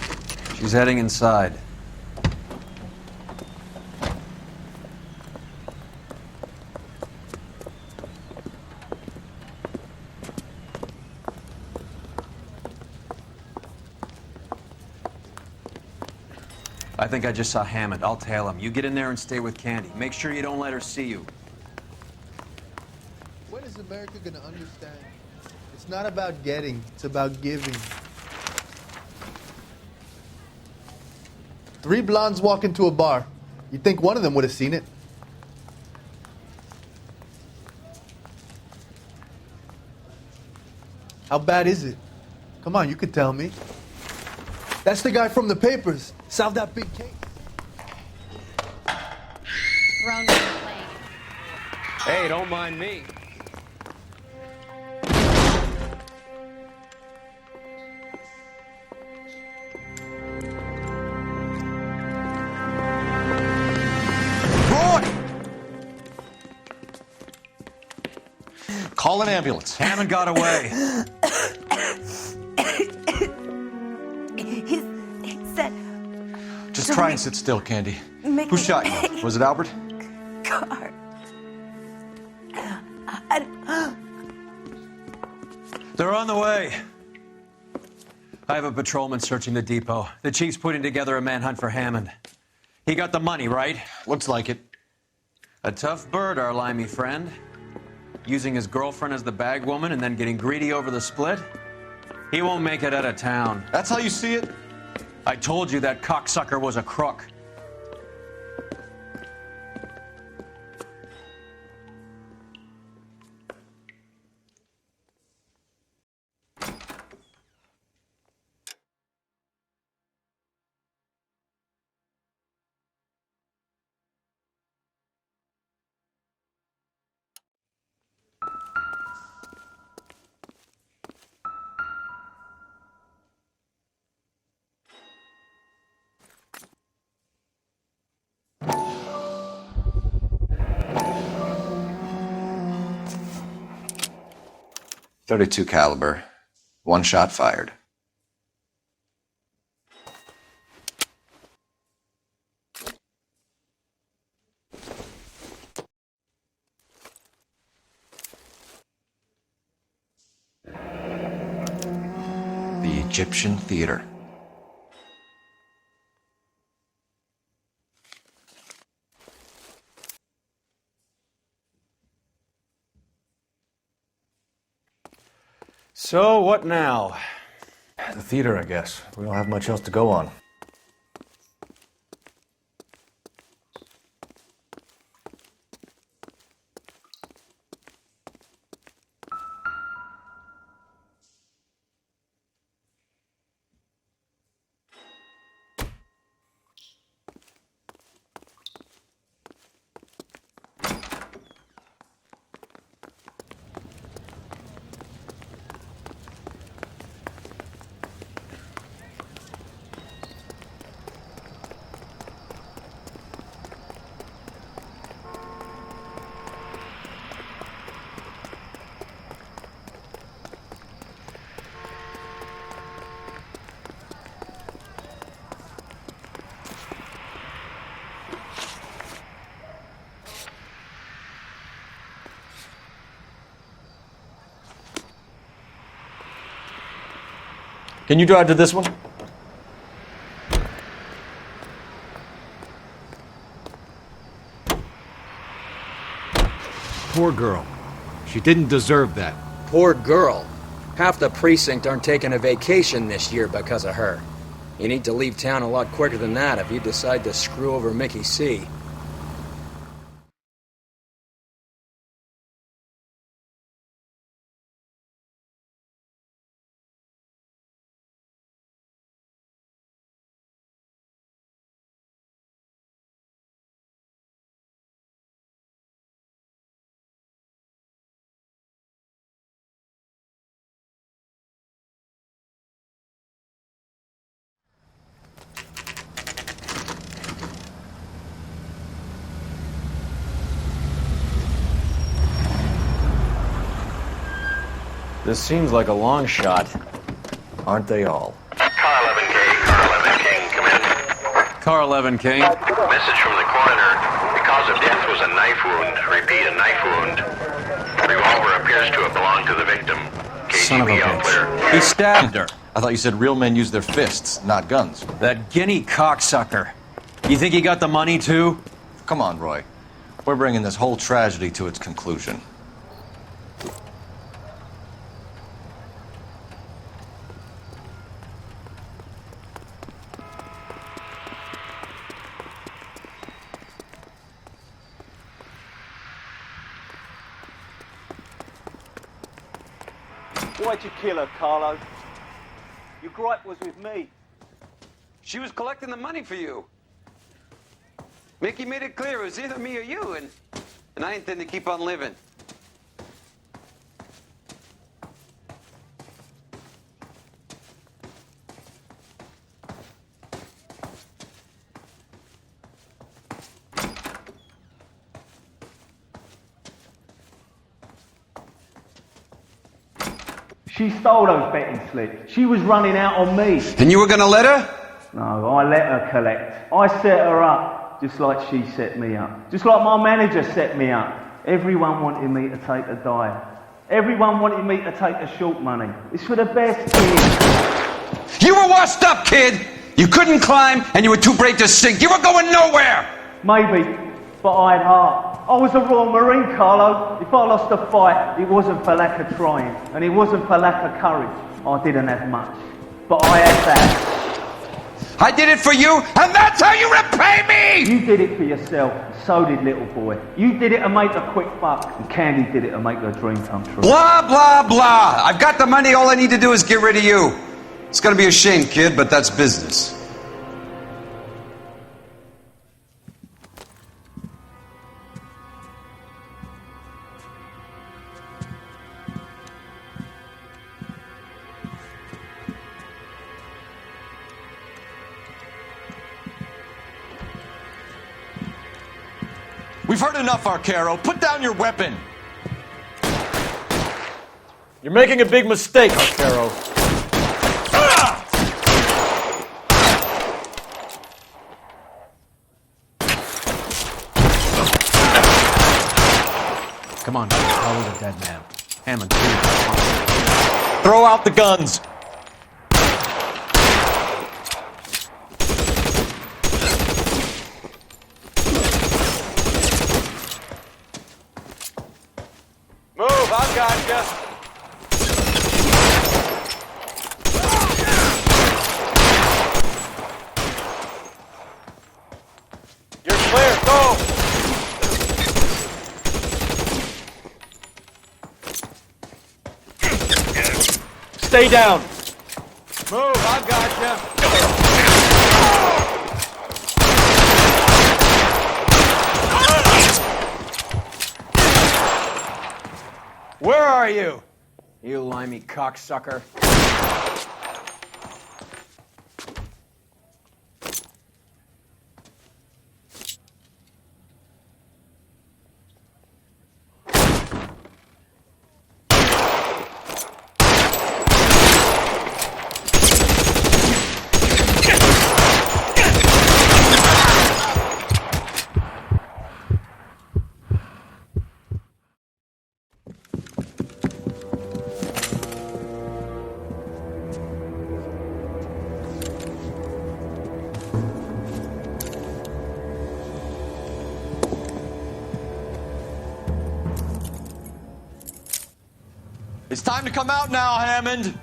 She's heading inside. I think I just saw Hammond. I'll tail him. You get in there and stay with Candy. Make sure you don't let her see you. When is America gonna understand? It's not about getting, it's about giving. 3 blondes walk into a bar. You'd think one of them would have seen it. How bad is it? Come on, you could tell me. That's the guy from the papers. Solved that big case. Hey, don't mind me. Call an ambulance. Hammond got away. He said... Just try and sit still, Candy. Make Who me shot you? Was it Albert? car. They're on the way. I have a patrolman searching the depot. The chief's putting together a manhunt for Hammond. He got the money, right? Looks like it. A tough bird, our limey friend. Using his girlfriend as the bag woman and then getting greedy over the split? He won't make it out of town. That's how you see it? I told you that cocksucker was a crook. .32 caliber. 1 shot fired. The Egyptian Theater. So, what now? The theater, I guess. We don't have much else to go on. Can you drive to this one? Poor girl. She didn't deserve that. Poor girl. Half the precinct aren't taking a vacation this year because of her. You need to leave town a lot quicker than that if you decide to screw over Mickey C. This seems like a long shot. Aren't they all? Car 11K, Car 11 King, come in. Car 11 King. Message from the coroner. The cause of death was a knife wound. Repeat, a knife wound. The revolver appears to have belonged to the victim. Son of a bitch. He stabbed her. I thought you said real men use their fists, not guns. That guinea cocksucker. You think he got the money too? Come on, Roy. We're bringing this whole tragedy to its conclusion. Why'd you kill her, Carlo? Your gripe was with me. She was collecting the money for you. Mickey made it clear it was either me or you, and I intend to keep on living. She stole those betting slips. She was running out on me. And you were gonna let her? No, I let her collect. I set her up, just like she set me up. Just like my manager set me up. Everyone wanted me to take a dive. Everyone wanted me to take the short money. It's for the best kid. You were washed up, kid! You couldn't climb, and you were too brave to sink. You were going nowhere! Maybe, but I had heart. I was a Royal Marine, Carlo. If I lost a fight, it wasn't for lack of trying, and it wasn't for lack of courage. I didn't have much, but I had that. I did it for you, and that's how you repay me! You did it for yourself, and so did little boy. You did it to make a quick buck, and Candy did it to make her dream come true. Blah, blah, blah. I've got the money, all I need to do is get rid of you. It's gonna be a shame, kid, but that's business. We've heard enough, Arcaro. Put down your weapon. You're making a big mistake, Arcaro. Come on, Carlo's a dead man. Hammond, throw out the guns. Move, I've got you. Clear, go! Stay down. Move, I gotcha. Where are you? You limey cocksucker. It's time to come out now, Hammond.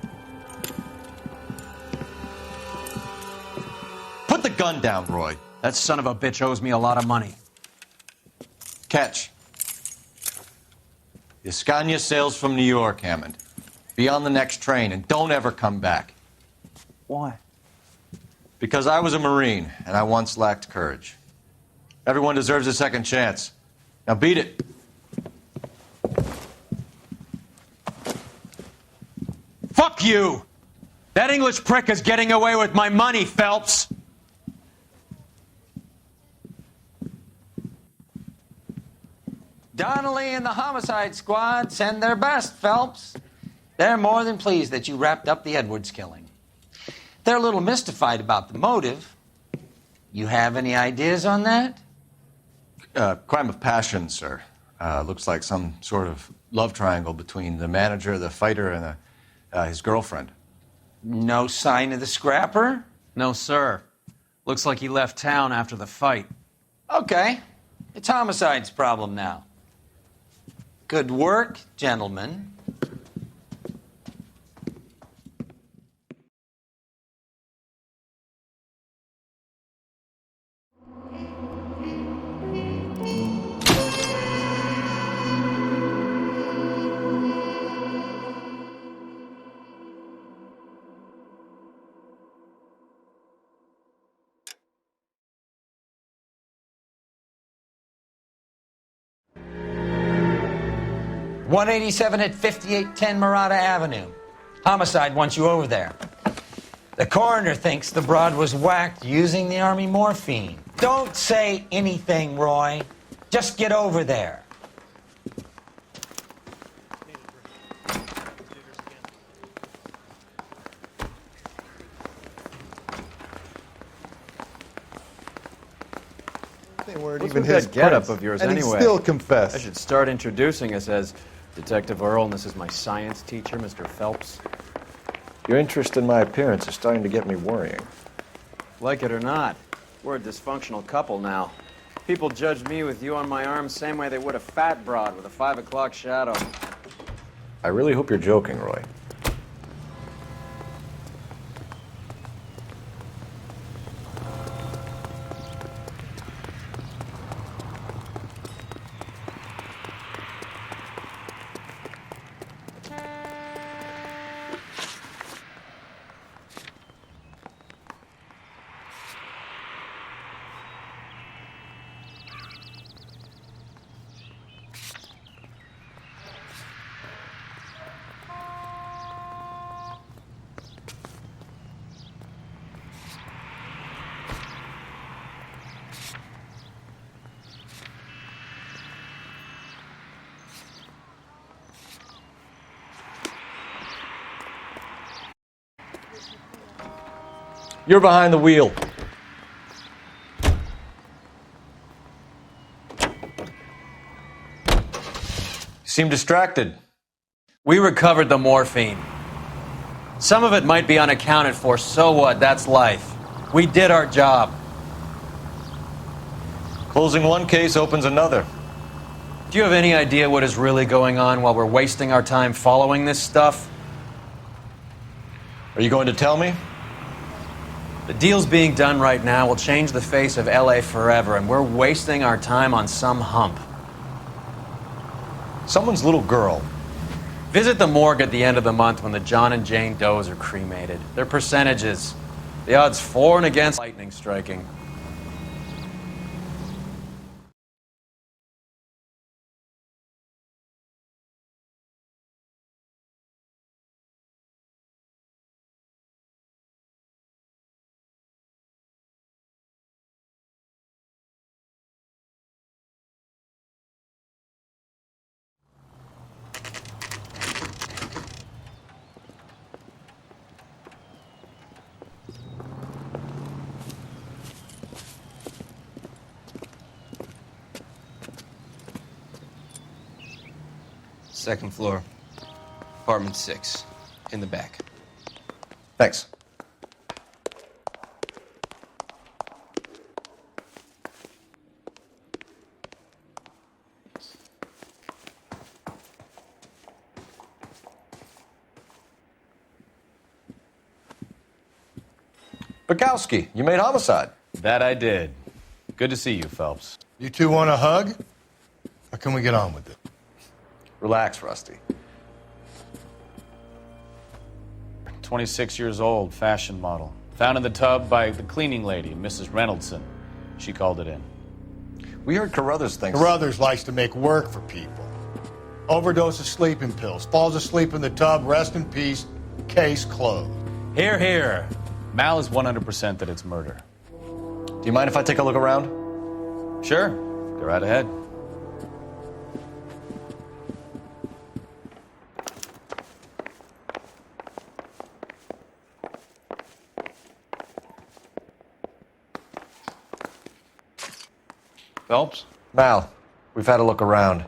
Put the gun down, Roy. That son of a bitch owes me a lot of money. Catch. The Scania sails from New York, Hammond. Be on the next train and don't ever come back. Why? Because I was a Marine and I once lacked courage. Everyone deserves a second chance. Now beat it. Fuck you! That English prick is getting away with my money, Phelps! Donnelly and the homicide squad send their best, Phelps. They're more than pleased that you wrapped up the Edwards killing. They're a little mystified about the motive. You have any ideas on that? Crime of passion, sir. Looks like some sort of love triangle between the manager, the fighter, and his girlfriend. No sign of the scrapper? No, sir. Looks like he left town after the fight. Okay. It's homicide's problem now. Good work, gentlemen. .187 at 5810 Murata Avenue. Homicide wants you over there. The coroner thinks the broad was whacked using the Army morphine. Don't say anything, Roy. Just get over there. They weren't What's even with his that getup prints, of yours and anyway? he still confessed. I should start introducing us as Detective Earl, and this is my science teacher, Mr. Phelps. Your interest in my appearance is starting to get me worrying. Like it or not, we're a dysfunctional couple now. People judge me with you on my arm same way they would a fat broad with a 5 o'clock shadow. I really hope you're joking, Roy. You're behind the wheel. You seem distracted. We recovered the morphine. Some of it might be unaccounted for, so what? That's life. We did our job. Closing one case opens another. Do you have any idea what is really going on while we're wasting our time following this stuff? Are you going to tell me? The deals being done right now will change the face of LA forever, and we're wasting our time on some hump. Someone's little girl. Visit the morgue at the end of the month when the John and Jane Does are cremated. Their percentages. The odds for and against lightning striking. Second floor. Apartment 6. In the back. Thanks. Bukowski, you made Homicide. That I did. Good to see you, Phelps. You two want a hug? Or can we get on with it? Relax, Rusty. 26 years old, fashion model. Found in the tub by the cleaning lady, Mrs. Reynoldson. She called it in. We heard Carruthers thinks... Carruthers likes to make work for people. Overdose of sleeping pills. Falls asleep in the tub. Rest in peace. Case closed. Here, here. Mal is 100% that it's murder. Do you mind if I take a look around? Sure. Go right ahead. Phelps? Mal, we've had a look around.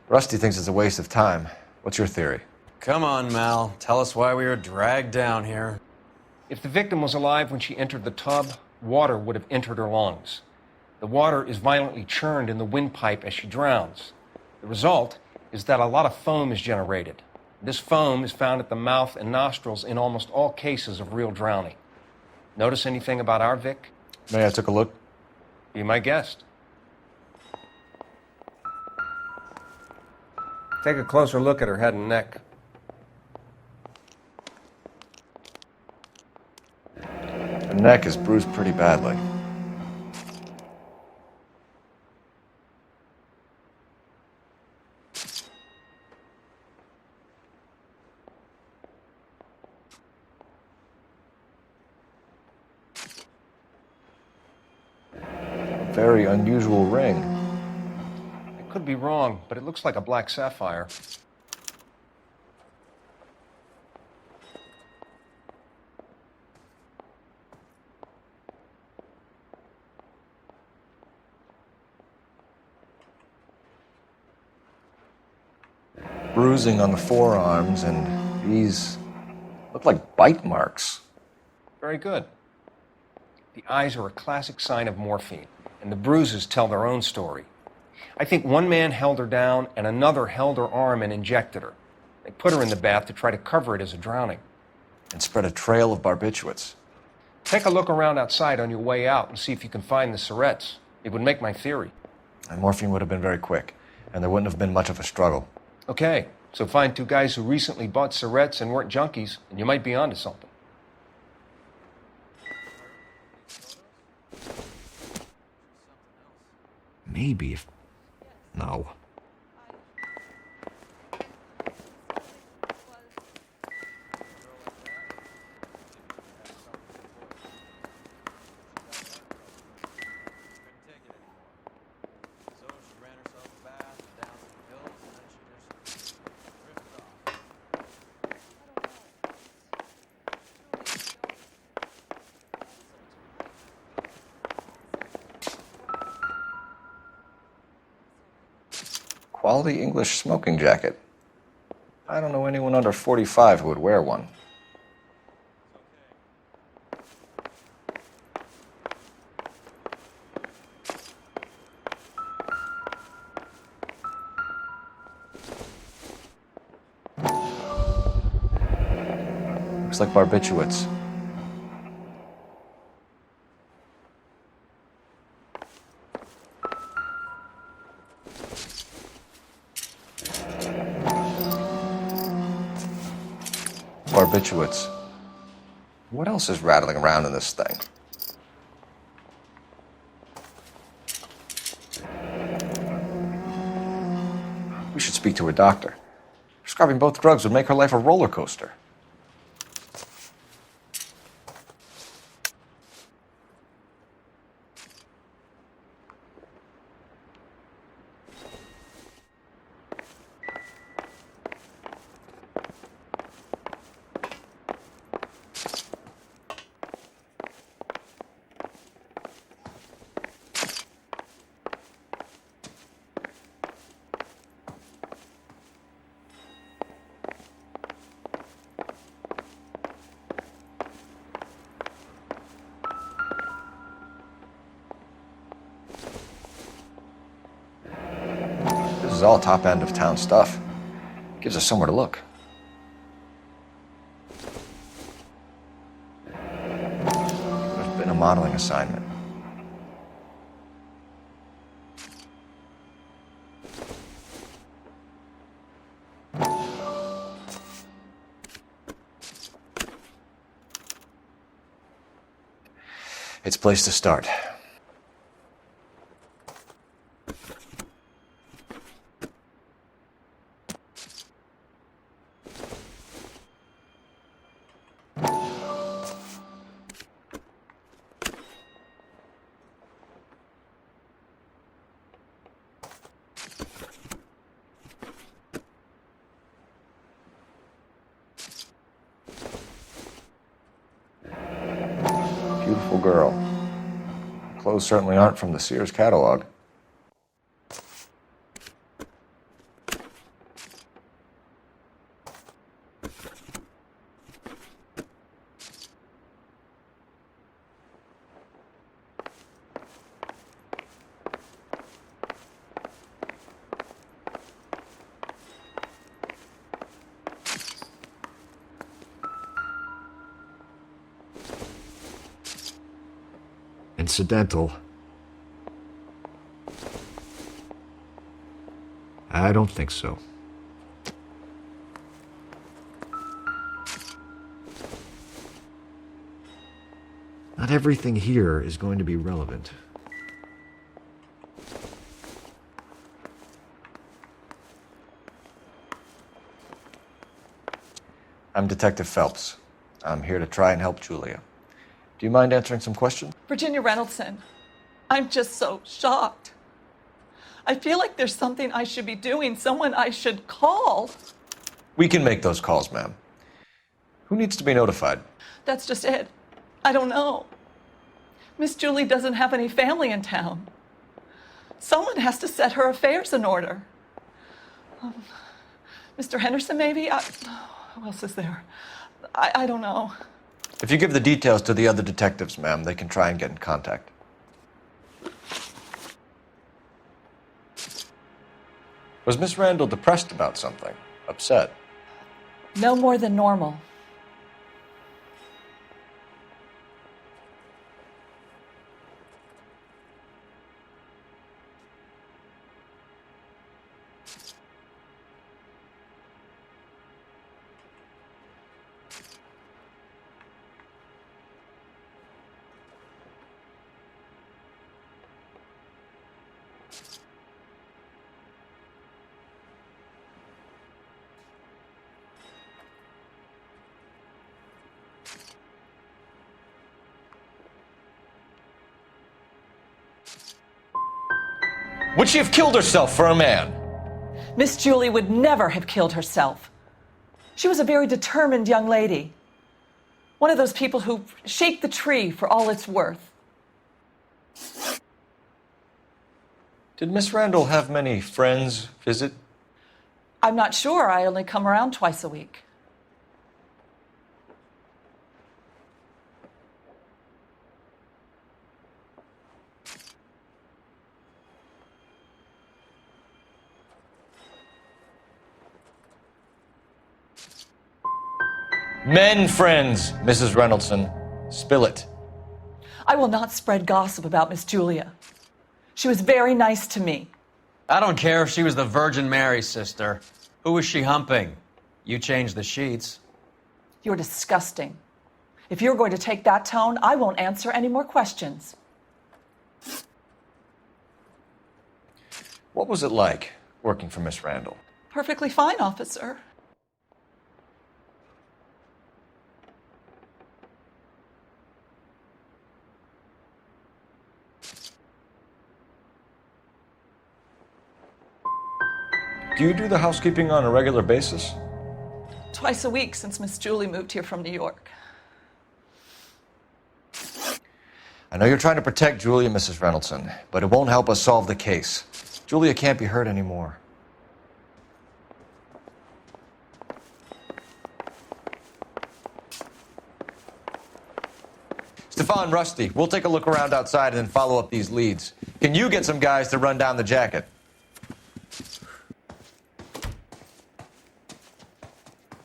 Rusty thinks it's a waste of time. What's your theory? Come on, Mal. Tell us why we were dragged down here. If the victim was alive when she entered the tub, water would have entered her lungs. The water is violently churned in the windpipe as she drowns. The result is that a lot of foam is generated. This foam is found at the mouth and nostrils in almost all cases of real drowning. Notice anything about our Vic? May I took a look? Be my guest. Take a closer look at her head and neck. Her neck is bruised pretty badly. A very unusual ring. Could be wrong, but it looks like a black sapphire. Bruising on the forearms, and these look like bite marks. Very good. The eyes are a classic sign of morphine, and the bruises tell their own story. I think one man held her down and another held her arm and injected her. They put her in the bath to try to cover it as a drowning. And spread a trail of barbiturates. Take a look around outside on your way out and see if you can find the syrettes. It would make my theory. And morphine would have been very quick, and there wouldn't have been much of a struggle. Okay, so find two guys who recently bought syrettes and weren't junkies, and you might be onto something. Maybe if... No. Quality English smoking jacket. I don't know anyone under 45 who would wear one. Looks like barbiturates. barbiturates. What else is rattling around in this thing? We should speak to a doctor. Prescribing both drugs would make her life a roller coaster. This is all top end of town stuff. Gives us somewhere to look. There's been a modeling assignment. It's a place to start. Beautiful girl. Clothes certainly aren't from the Sears catalog. Incidental. I don't think so. Not everything here is going to be relevant. I'm Detective Phelps. I'm here to try and help Julia. Do you mind answering some questions? Virginia Reynoldson, I'm just so shocked. I feel like there's something I should be doing, someone I should call. We can make those calls, ma'am. Who needs to be notified? That's just it. I don't know. Miss Julie doesn't have any family in town. Someone has to set her affairs in order. Mr. Henderson, maybe? Who else is there? I don't know. If you give the details to the other detectives, ma'am, they can try and get in contact. Was Miss Randall depressed about something? Upset? No more than normal. Would she have killed herself for a man? Miss Julie would never have killed herself. She was a very determined young lady. One of those people who shake the tree for all it's worth. Did Miss Randall have many friends visit? I'm not sure. I only come around twice a week. Men friends, Mrs. Reynoldson. Spill it. I will not spread gossip about Miss Julia. She was very nice to me. I don't care if she was the Virgin Mary's sister. Who was she humping? You changed the sheets. You're disgusting. If you're going to take that tone, I won't answer any more questions. What was it like working for Miss Randall? Perfectly fine, officer. Do you do the housekeeping on a regular basis? Twice a week since Miss Julie moved here from New York. I know you're trying to protect Julia, Mrs. Reynoldson, but it won't help us solve the case. Julia can't be hurt anymore. Stefan, Rusty, we'll take a look around outside and then follow up these leads. Can you get some guys to run down the jacket?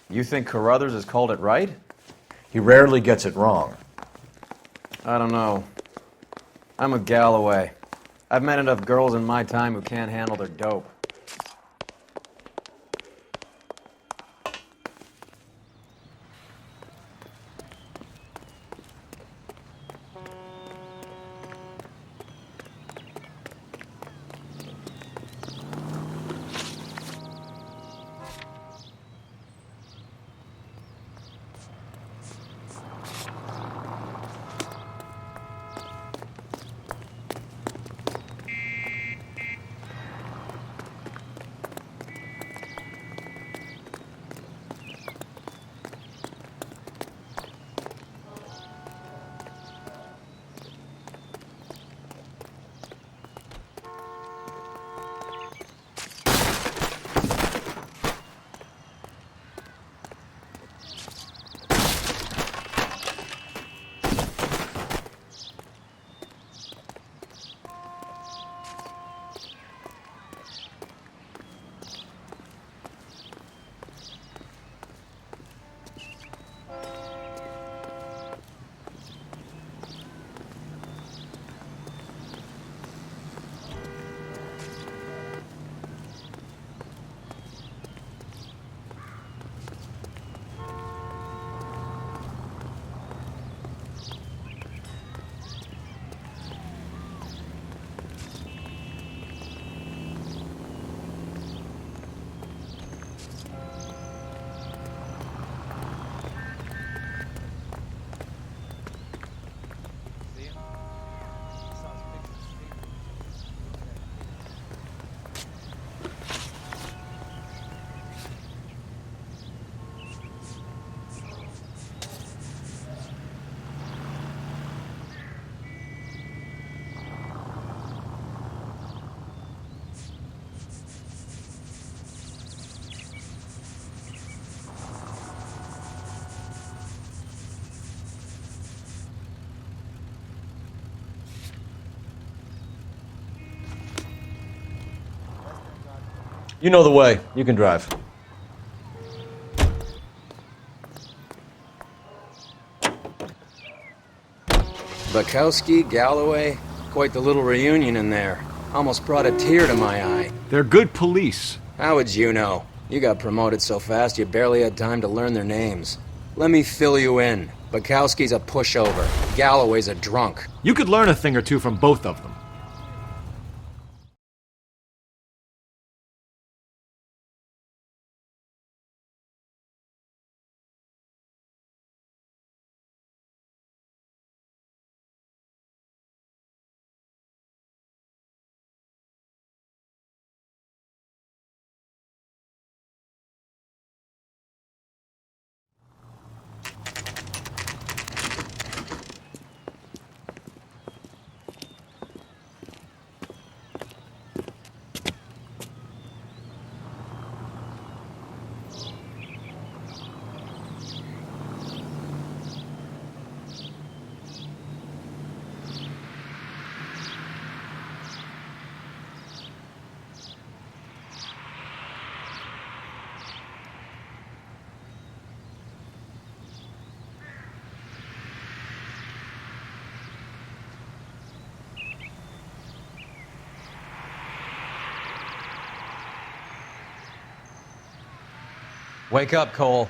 You think Carruthers has called it right? He rarely gets it wrong. I don't know. I'm a Galloway. I've met enough girls in my time who can't handle their dope. You know the way. You can drive. Bukowski, Galloway, quite the little reunion in there. Almost brought a tear to my eye. They're good police. How would you know? You got promoted so fast you barely had time to learn their names. Let me fill you in. Bukowski's a pushover. Galloway's a drunk. You could learn a thing or two from both of them. Wake up, Cole.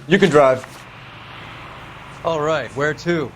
You can drive. All right, where to?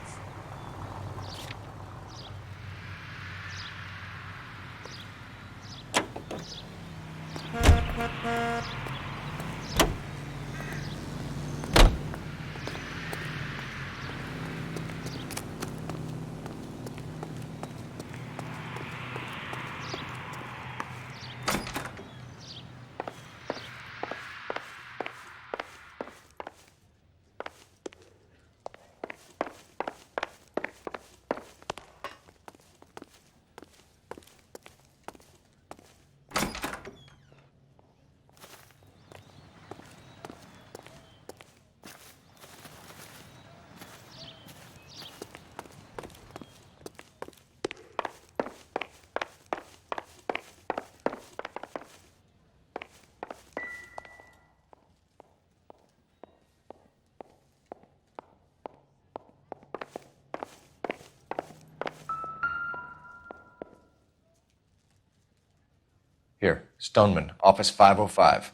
Here, Stoneman, office 505.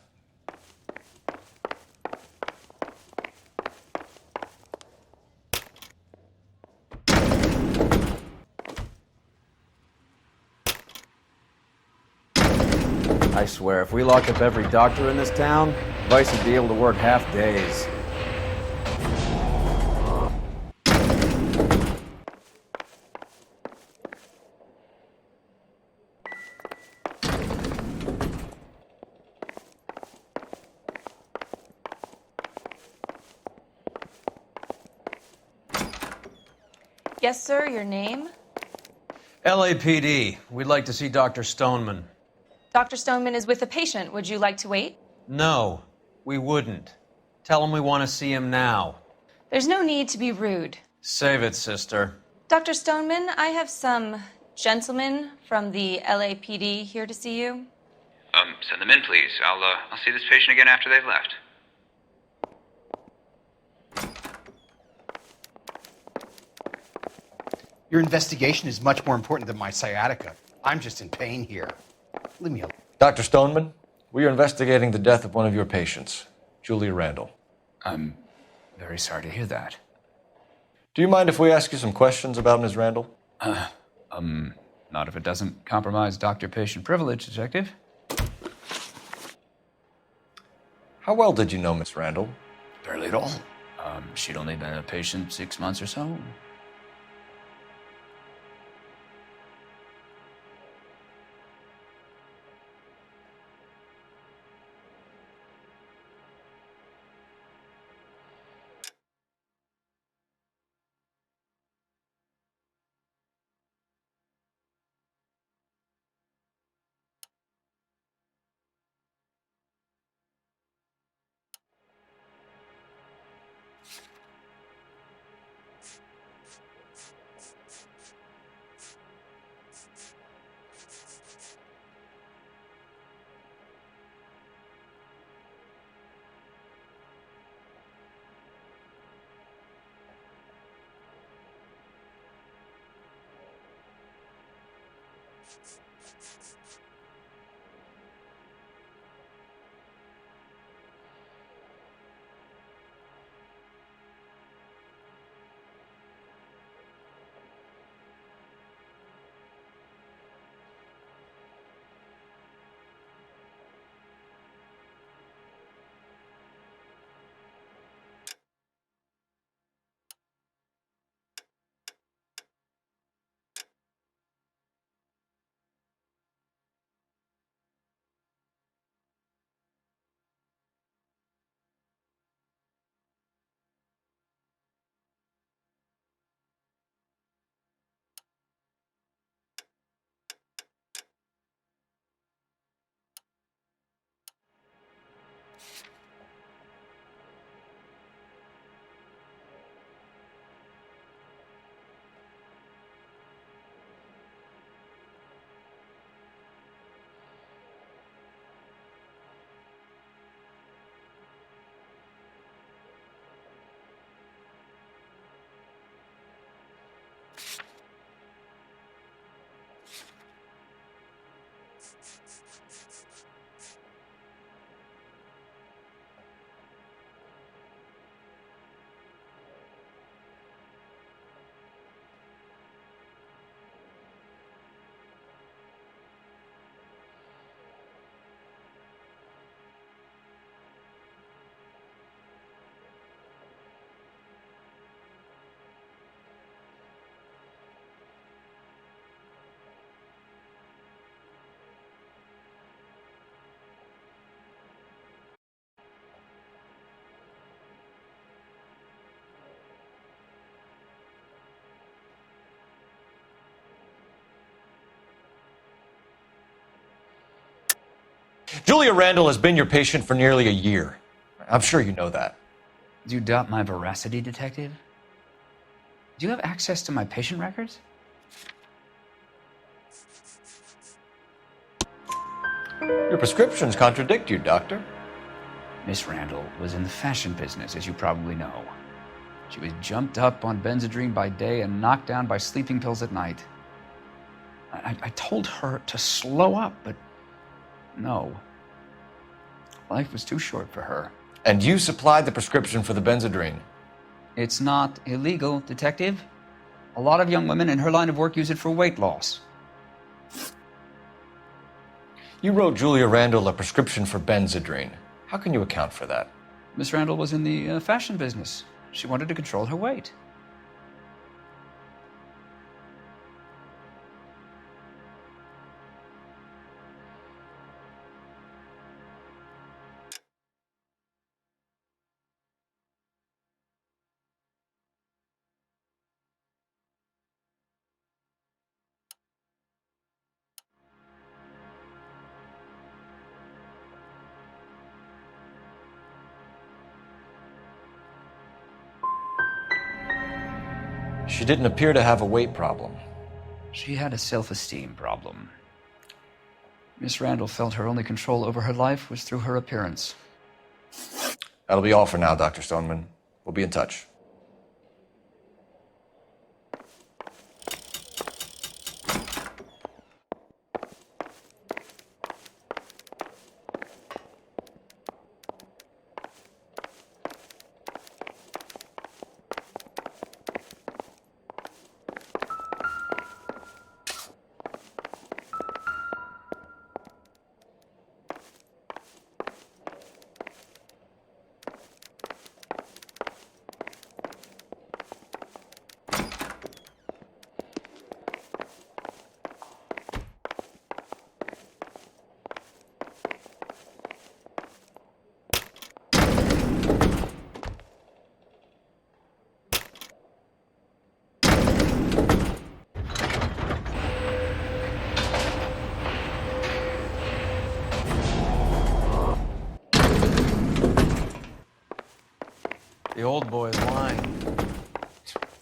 I swear, if we locked up every doctor in this town, Vice would be able to work half days. Yes, sir, your name? LAPD. We'd like to see Dr. Stoneman. Dr. Stoneman is with a patient. Would you like to wait? No, we wouldn't. Tell him we want to see him now. There's no need to be rude. Save it, sister. Dr. Stoneman, I have some gentlemen from the LAPD here to see you. Send them in, please. I'll see this patient again after they've left. Your investigation is much more important than my sciatica. I'm just in pain here. Leave me alone. Dr. Stoneman, we are investigating the death of one of your patients, Julia Randall. I'm very sorry to hear that. Do you mind if we ask you some questions about Ms. Randall? Not if it doesn't compromise doctor-patient privilege, Detective. How well did you know Miss Randall? Barely at all. She'd only been a patient 6 months or so. Julia Randall has been your patient for nearly a year. I'm sure you know that. Do you doubt my veracity, Detective? Do you have access to my patient records? Your prescriptions contradict you, Doctor. Miss Randall was in the fashion business, as you probably know. She was jumped up on Benzedrine by day and knocked down by sleeping pills at night. I told her to slow up, but no. Life was too short for her. And you supplied the prescription for the Benzedrine. It's not illegal, Detective. A lot of young women in her line of work use it for weight loss. You wrote Julia Randall a prescription for Benzedrine. How can you account for that? Miss Randall was in the fashion business. She wanted to control her weight. She didn't appear to have a weight problem. She had a self-esteem problem. Miss Randall felt her only control over her life was through her appearance. That'll be all for now, Dr. Stoneman. We'll be in touch. The old boy is lying.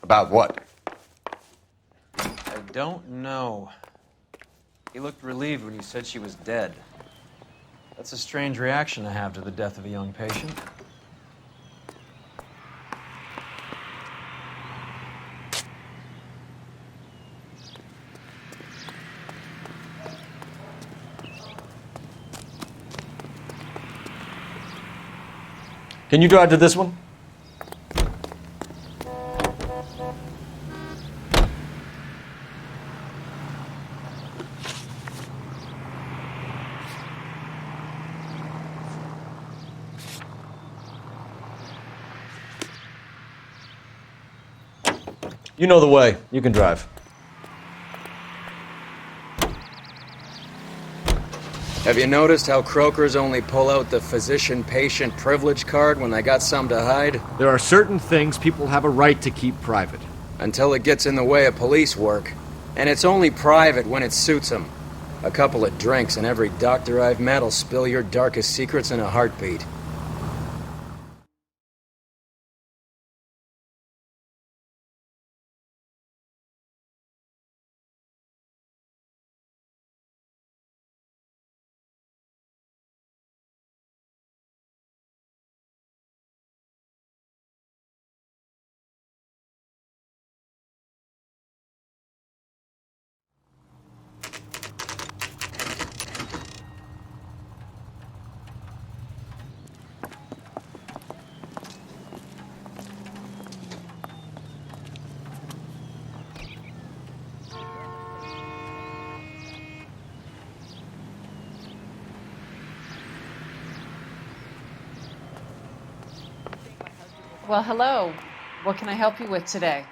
About what? I don't know. He looked relieved when you said she was dead. That's a strange reaction to have to the death of a young patient. Can you drive to this one? You know the way. You can drive. Have you noticed how croakers only pull out the physician-patient privilege card when they got something to hide? There are certain things people have a right to keep private. Until it gets in the way of police work. And it's only private when it suits them. A couple of drinks and every doctor I've met will spill your darkest secrets in a heartbeat. Well, hello. What can I help you with today?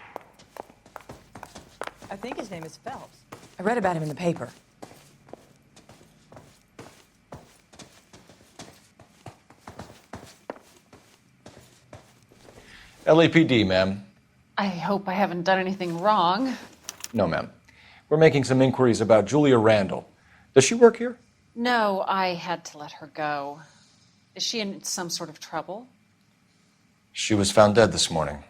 I think his name is Phelps. I read about him in the paper. LAPD, ma'am. I hope I haven't done anything wrong. No, ma'am. We're making some inquiries about Julia Randall. Does she work here? No, I had to let her go. Is she in some sort of trouble? She was found dead this morning.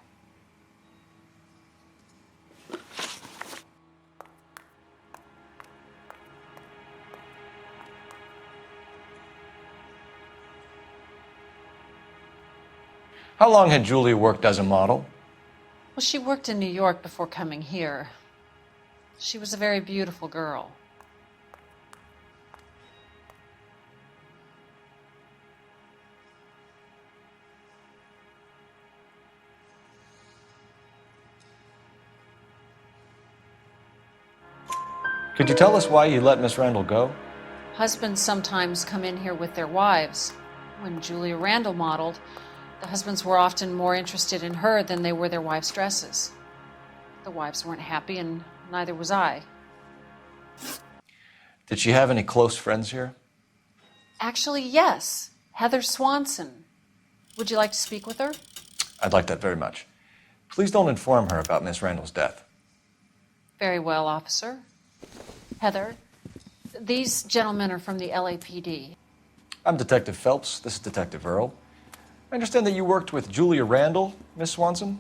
How long had Julia worked as a model? Well, she worked in New York before coming here. She was a very beautiful girl. Could you tell us why you let Miss Randall go? Husbands sometimes come in here with their wives. When Julia Randall modeled, the husbands were often more interested in her than they were their wives' dresses. The wives weren't happy, and neither was I. Did she have any close friends here? Actually, yes. Heather Swanson. Would you like to speak with her? I'd like that very much. Please don't inform her about Miss Randall's death. Very well, officer. Heather, these gentlemen are from the LAPD. I'm Detective Phelps. This is Detective Earl. I understand that you worked with Julia Randall, Miss Swanson?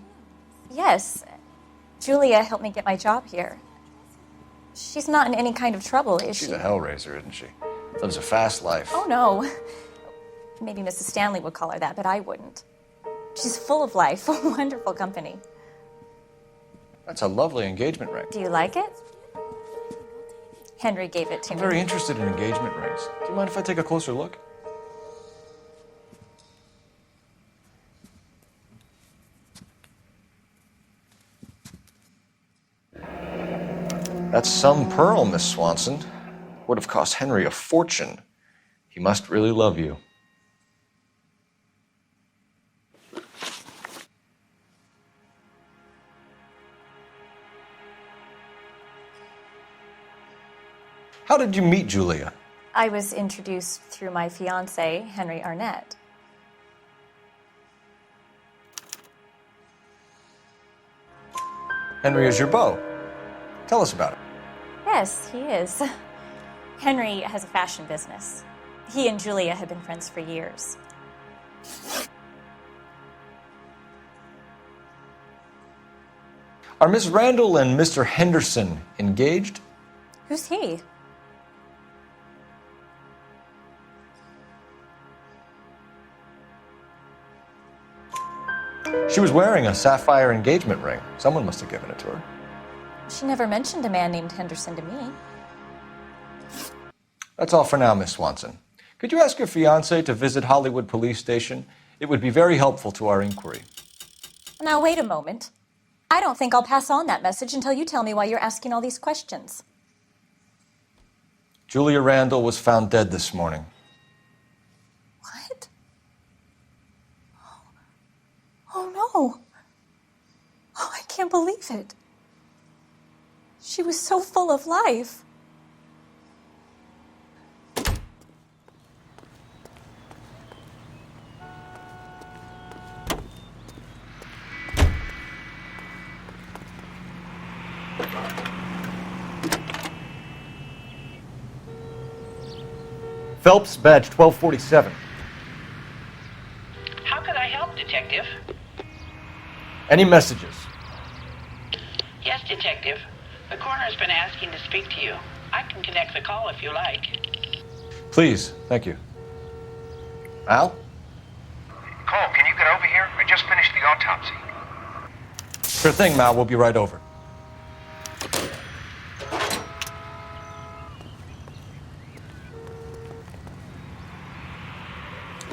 Yes. Julia helped me get my job here. She's not in any kind of trouble, is she? She's a hellraiser, isn't she? Lives a fast life. Oh, no. Maybe Mrs. Stanley would call her that, but I wouldn't. She's full of life, a wonderful company. That's a lovely engagement ring. Do you like it? Henry gave it to I'm me. very interested in engagement rings. Do you mind if I take a closer look? That's some pearl, Miss Swanson. Would have cost Henry a fortune. He must really love you. How did you meet Julia? I was introduced through my fiancé, Henry Arnett. Henry is your beau. Tell us about it. Yes, he is. Henry has a fashion business. He and Julia have been friends for years. Are Miss Randall and Mr. Henderson engaged? Who's he? She was wearing a sapphire engagement ring. Someone must have given it to her. She never mentioned a man named Henderson to me. That's all for now, Miss Swanson. Could you ask your fiancé to visit Hollywood Police Station? It would be very helpful to our inquiry. Now, wait a moment. I don't think I'll pass on that message until you tell me why you're asking all these questions. Julia Randall was found dead this morning. What? Oh, no. Oh, I can't believe it. She was so full of life. Phelps, badge 1247. How could I help, Detective? Any messages? Yes, Detective. The coroner's been asking to speak to you. I can connect the call if you like. Please, thank you. Al? Cole, can you get over here? I just finished the autopsy. Sure thing, Mal. We'll be right over.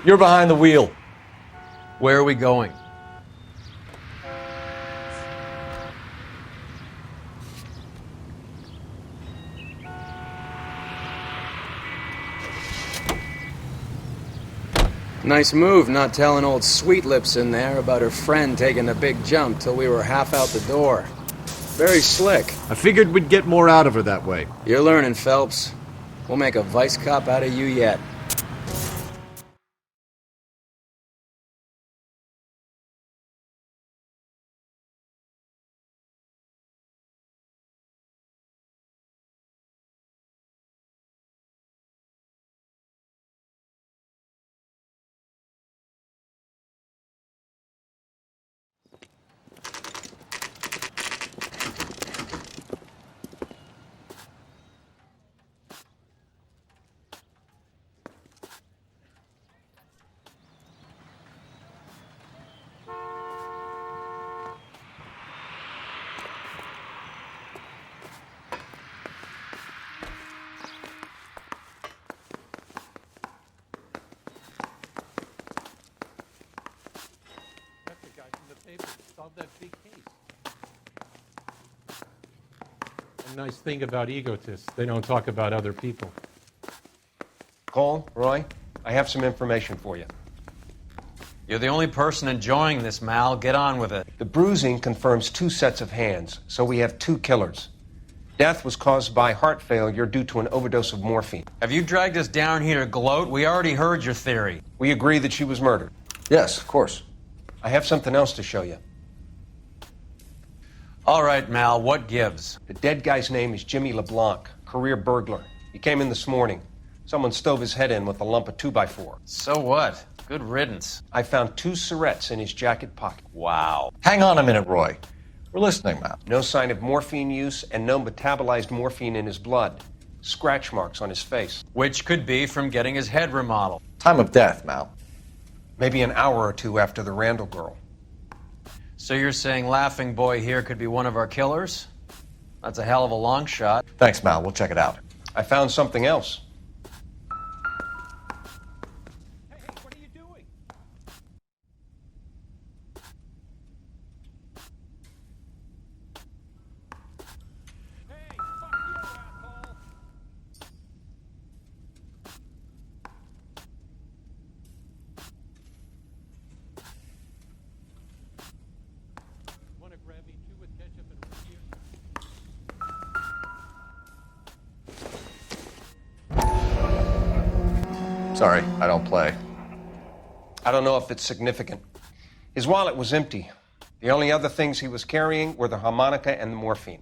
You're behind the wheel. Where are we going? Nice move not telling old Sweet Lips in there about her friend taking the big jump till we were half out the door. Very slick. I figured we'd get more out of her that way. You're learning, Phelps. We'll make a vice cop out of you yet. solve that big case. A nice thing about egotists, they don't talk about other people. Cole, Roy, I have some information for you. You're the only person enjoying this, Mal. Get on with it. The bruising confirms 2 sets of hands, so we have 2 killers. Death was caused by heart failure due to an overdose of morphine. Have you dragged us down here to gloat? We already heard your theory. We agree that she was murdered. Yes, of course. I have something else to show you. All right, Mal, what gives? The dead guy's name is Jimmy LeBlanc, career burglar. He came in this morning. Someone stove his head in with a lump of 2x4. So what? Good riddance. I found 2 cigarettes in his jacket pocket. Wow. Hang on a minute, Roy. We're listening, Mal. No sign of morphine use and no metabolized morphine in his blood. Scratch marks on his face. Which could be from getting his head remodeled. Time of death, Mal. Maybe an hour or 2 after the Randall girl. So you're saying Laughing Boy here could be one of our killers? That's a hell of a long shot. Thanks, Mal. We'll check it out. I found something else. Sorry, I don't play. I don't know if it's significant. His wallet was empty. The only other things he was carrying were the harmonica and the morphine.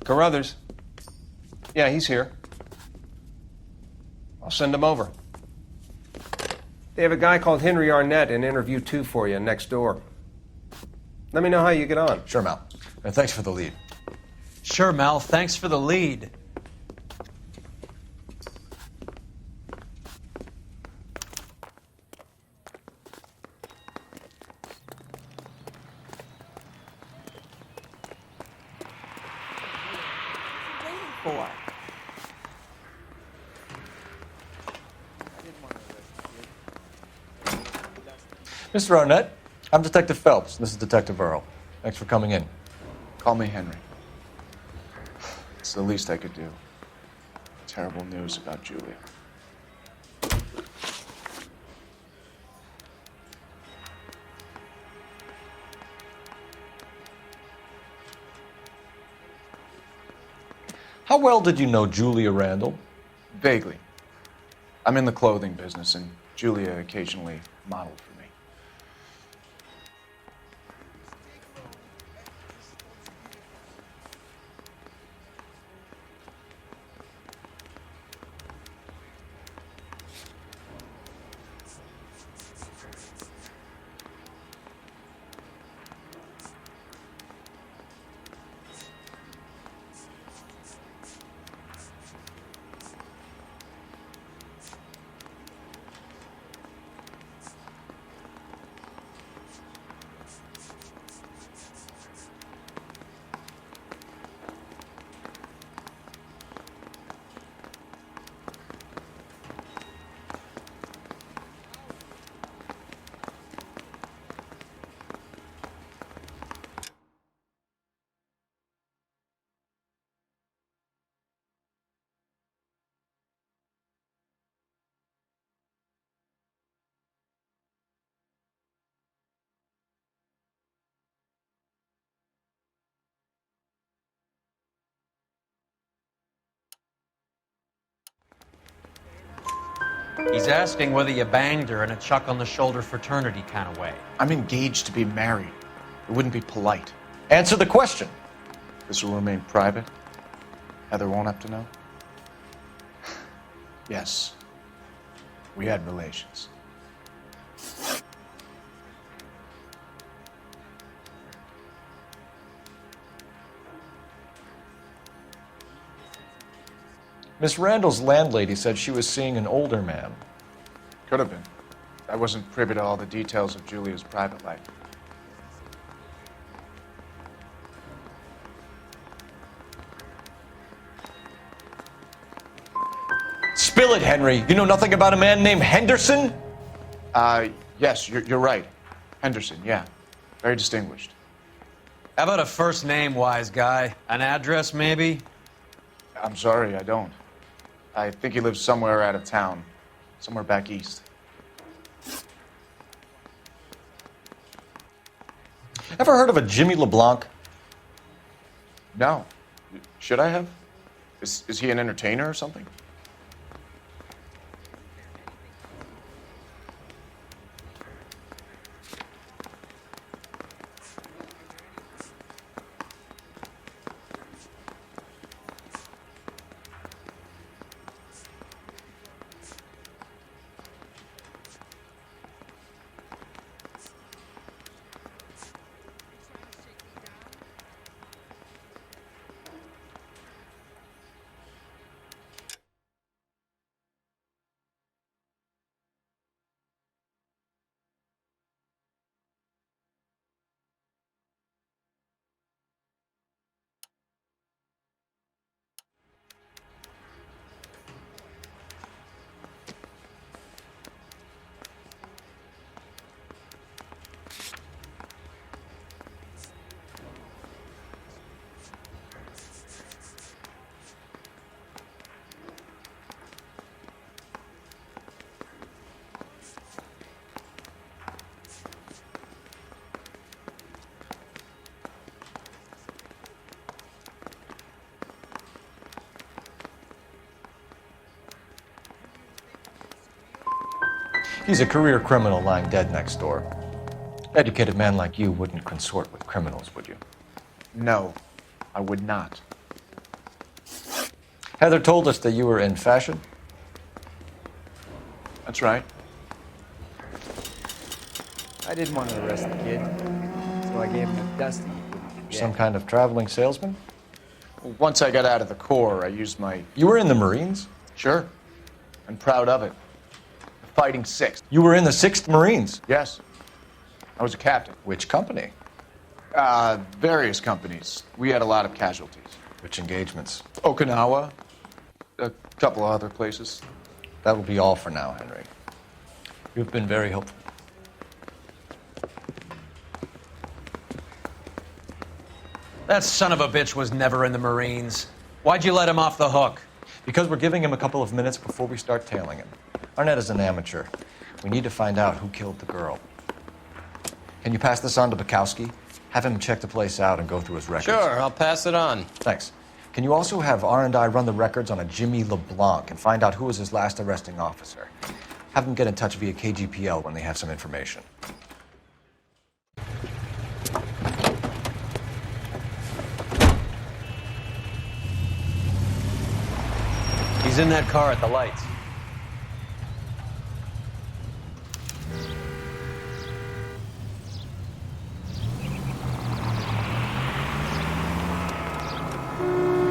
Carruthers. Yeah, he's here. I'll send him over. They have a guy called Henry Arnett in interview 2 for you next door. Let me know how you get on. Sure, Mal. And thanks for the lead. Sure, Mal. Thanks for the lead. Mr. Arnett, I'm Detective Phelps. This is Detective Earl. Thanks for coming in. Call me Henry. It's the least I could do. Terrible news about Julia. How well did you know Julia Randall? Vaguely. I'm in the clothing business, and Julia occasionally modeled for me. He's asking whether you banged her in a chuck-on-the-shoulder fraternity kind of way. I'm engaged to be married. It wouldn't be polite. Answer the question. This will remain private. Heather won't have to know. Yes. We had relations. Miss Randall's landlady said she was seeing an older man. Could have been. I wasn't privy to all the details of Julia's private life. Spill it, Henry. You know nothing about a man named Henderson? Yes, you're right. Henderson, yeah. Very distinguished. How about a first name, wise guy? An address, maybe? I'm sorry, I don't. I think he lives somewhere out of town. Somewhere back east. Ever heard of a Jimmy LeBlanc? No. Should I have? Is he an entertainer or something? He's a career criminal lying dead next door. Educated man like you wouldn't consort with criminals, would you? No, I would not. Heather told us that you were in fashion. That's right. I didn't want to arrest the kid, so I gave him a dusting. Some kind of traveling salesman? Once I got out of the Corps, I used my... You were in the Marines? Sure. I'm proud of it. Fighting 6th. You were in the 6th Marines? Yes. I was a captain. Which company? Various companies. We had a lot of casualties. Which engagements? Okinawa. A couple of other places. That will be all for now, Henry. You've been very helpful. That son of a bitch was never in the Marines. Why'd you let him off the hook? Because we're giving him a couple of minutes before we start tailing him. Arnett is an amateur. We need to find out who killed the girl. Can you pass this on to Bukowski? Have him check the place out and go through his records. Sure, I'll pass it on. Thanks. Can you also have R&I run the records on a Jimmy LeBlanc and find out who was his last arresting officer? Have them get in touch via KGPL when they have some information. He's in that car at the lights.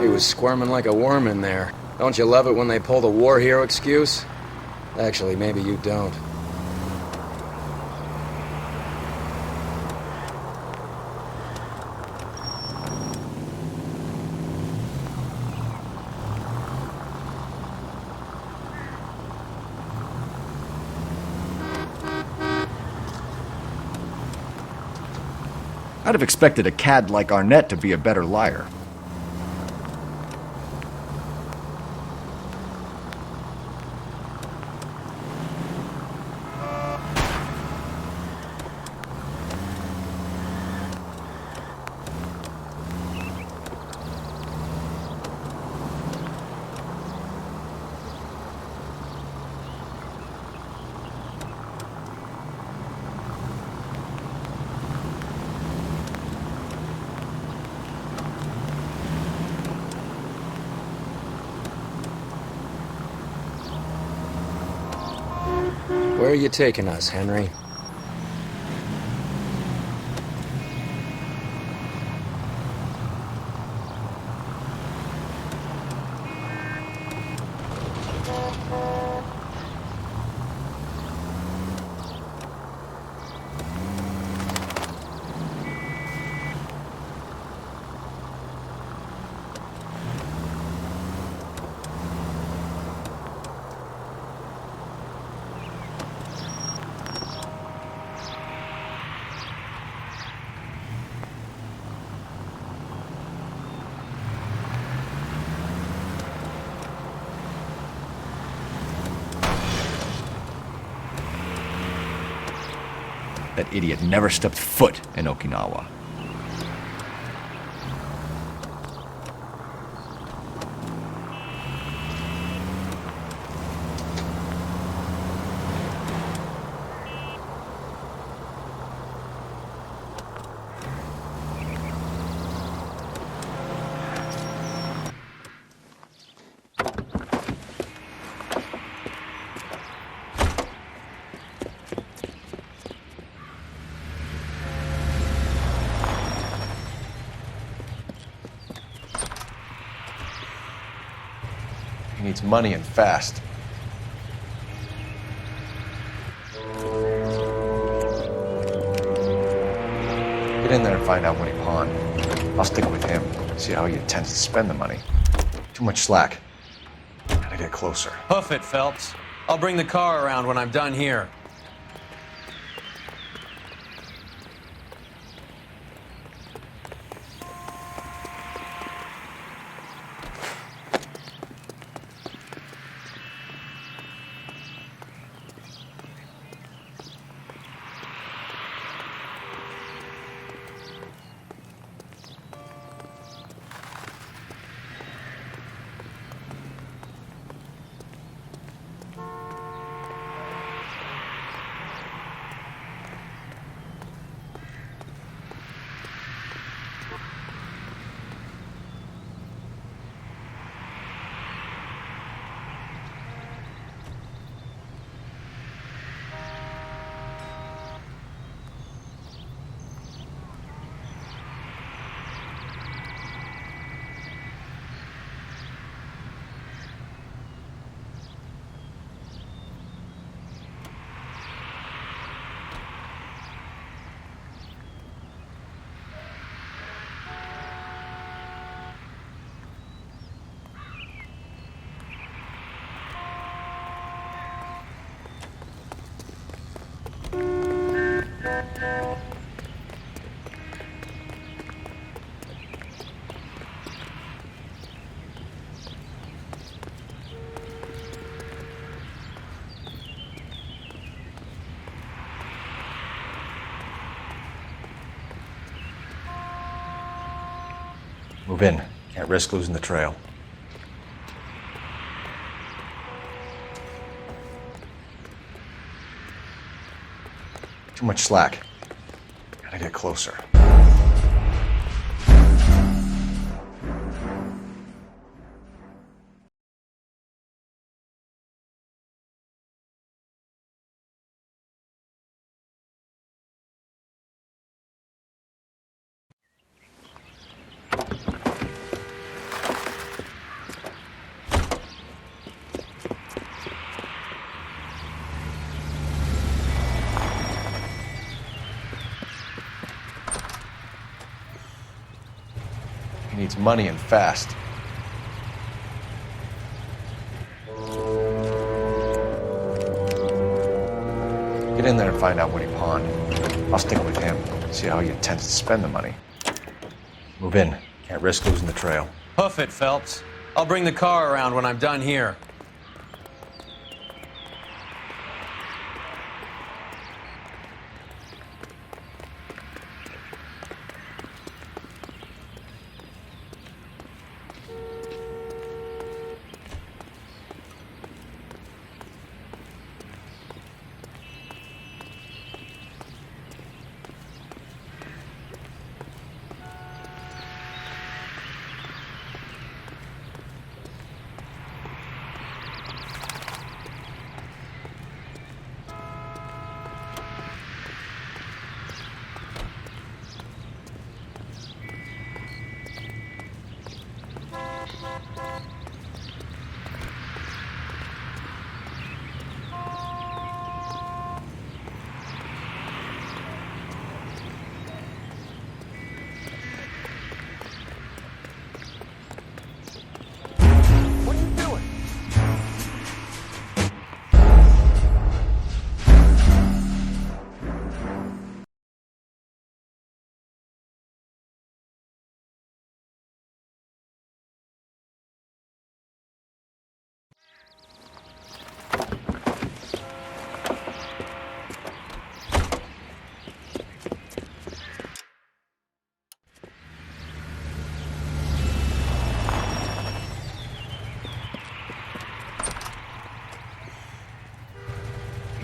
He was squirming like a worm in there. Don't you love it when they pull the war hero excuse? Actually, maybe you don't. I'd have expected a cad like Arnett to be a better liar. Where are you taking us, Henry? that idiot never stepped foot in Okinawa. He needs money and fast. Get in there and find out what he pawned. I'll stick with him, see how he intends to spend the money. Too much slack. Gotta get closer. Hoof it, Phelps. I'll bring the car around when I'm done here. Move in. Can't risk losing the trail. Too much slack. Gotta get closer. He needs money and fast. Get in there and find out what he pawned. I'll stick with him, see how he intends to spend the money. Move in. Can't risk losing the trail. Hoof it, Phelps. I'll bring the car around when I'm done here.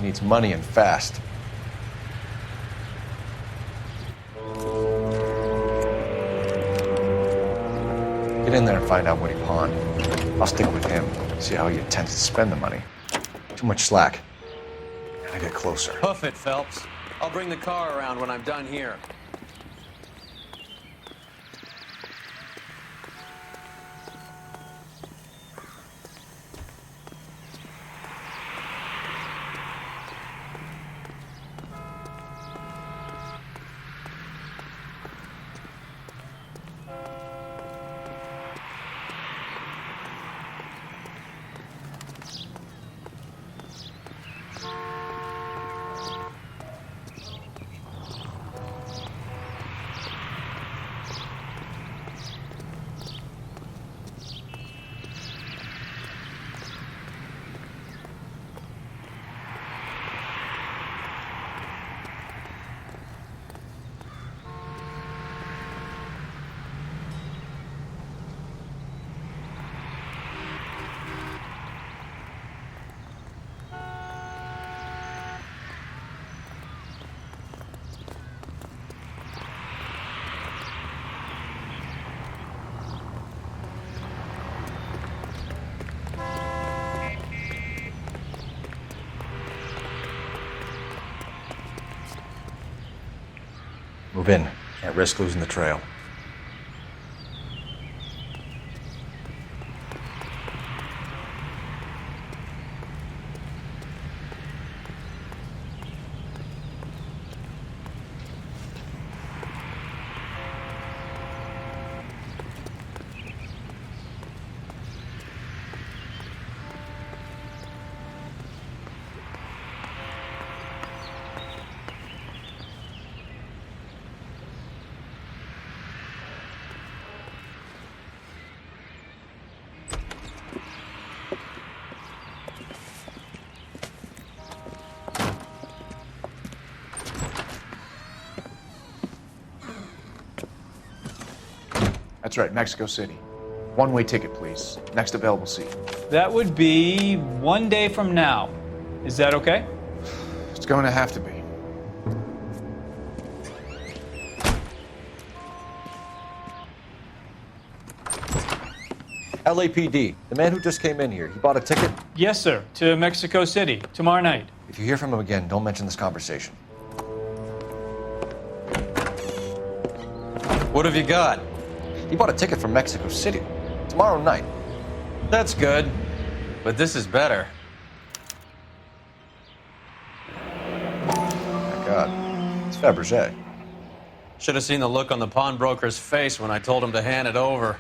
needs money and fast. Get in there and find out what he pawned. I'll stick with him, see how he intends to spend the money. Too much slack. Gotta get closer. Hoof it, Phelps. I'll bring the car around when I'm done here. Move in. Can't risk losing the trail. That's right, Mexico City. One-way ticket, please. Next available seat. That would be 1 day from now. Is that okay? It's going to have to be. LAPD, the man who just came in here, he bought a ticket? Yes, sir. To Mexico City, tomorrow night. If you hear from him again, don't mention this conversation. What have you got? He bought a ticket from Mexico City. Tomorrow night. That's good. But this is better. My God. It's Fabergé. Should have seen the look on the pawnbroker's face when I told him to hand it over.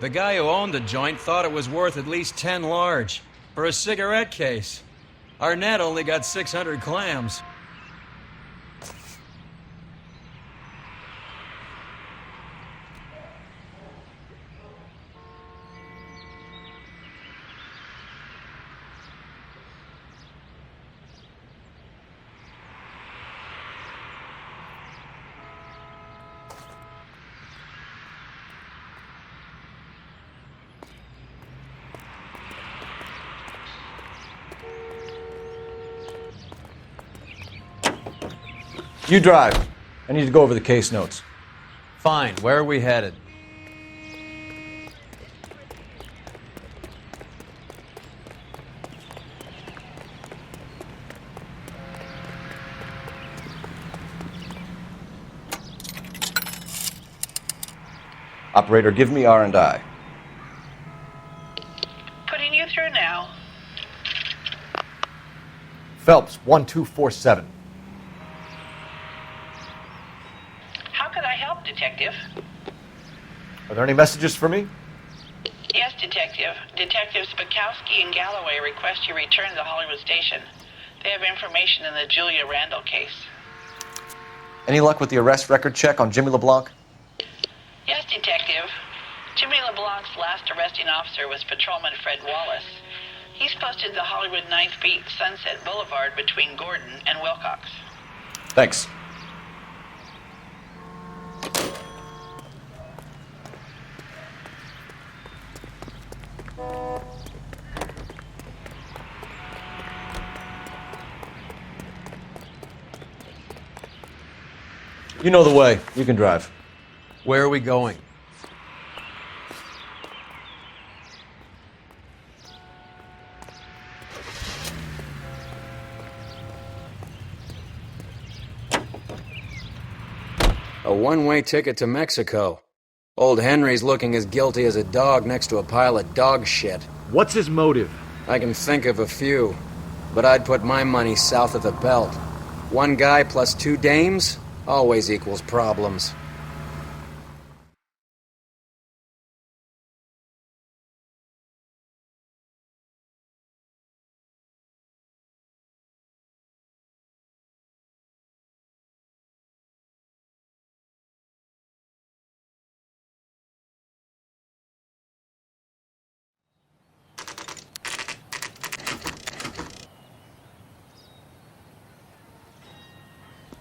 The guy who owned the joint thought it was worth at least 10 large for a cigarette case. Arnett only got 600 clams. You drive. I need to go over the case notes. Fine. Where are we headed? Operator, give me R&I. Putting you through now. Phelps, 1247. How could I help, Detective? Are there any messages for me? Yes, Detective. Detectives Spakowski and Galloway request you return to the Hollywood station. They have information in the Julia Randall case. Any luck with the arrest record check on Jimmy LeBlanc? Yes, Detective. Jimmy LeBlanc's last arresting officer was Patrolman Fred Wallace. He's posted the Hollywood 9th Beat, Sunset Boulevard between Gordon and Wilcox. Thanks. You know the way. You can drive. Where are we going? A one-way ticket to Mexico. Old Henry's looking as guilty as a dog next to a pile of dog shit. What's his motive? I can think of a few, but I'd put my money south of the belt. One guy plus two dames always equals problems.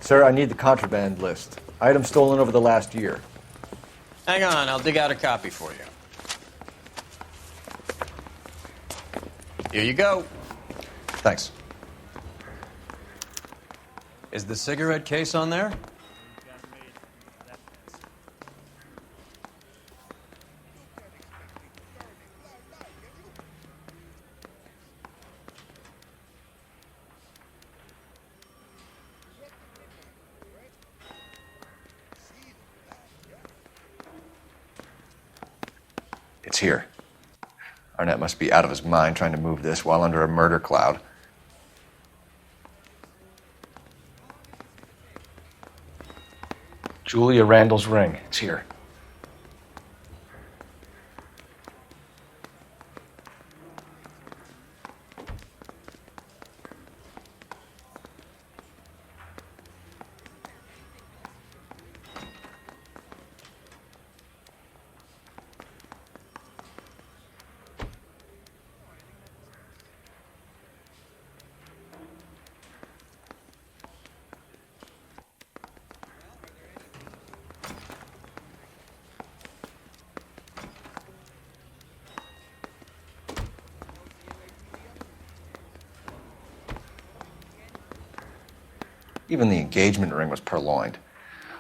Sir, I need the contraband list. Items stolen over the last year. Hang on, I'll dig out a copy for you. Here you go. Thanks. Is the cigarette case on there? It's here. Arnett must be out of his mind trying to move this while under a murder cloud. Julia Randall's ring. It's here. Even the engagement ring was purloined.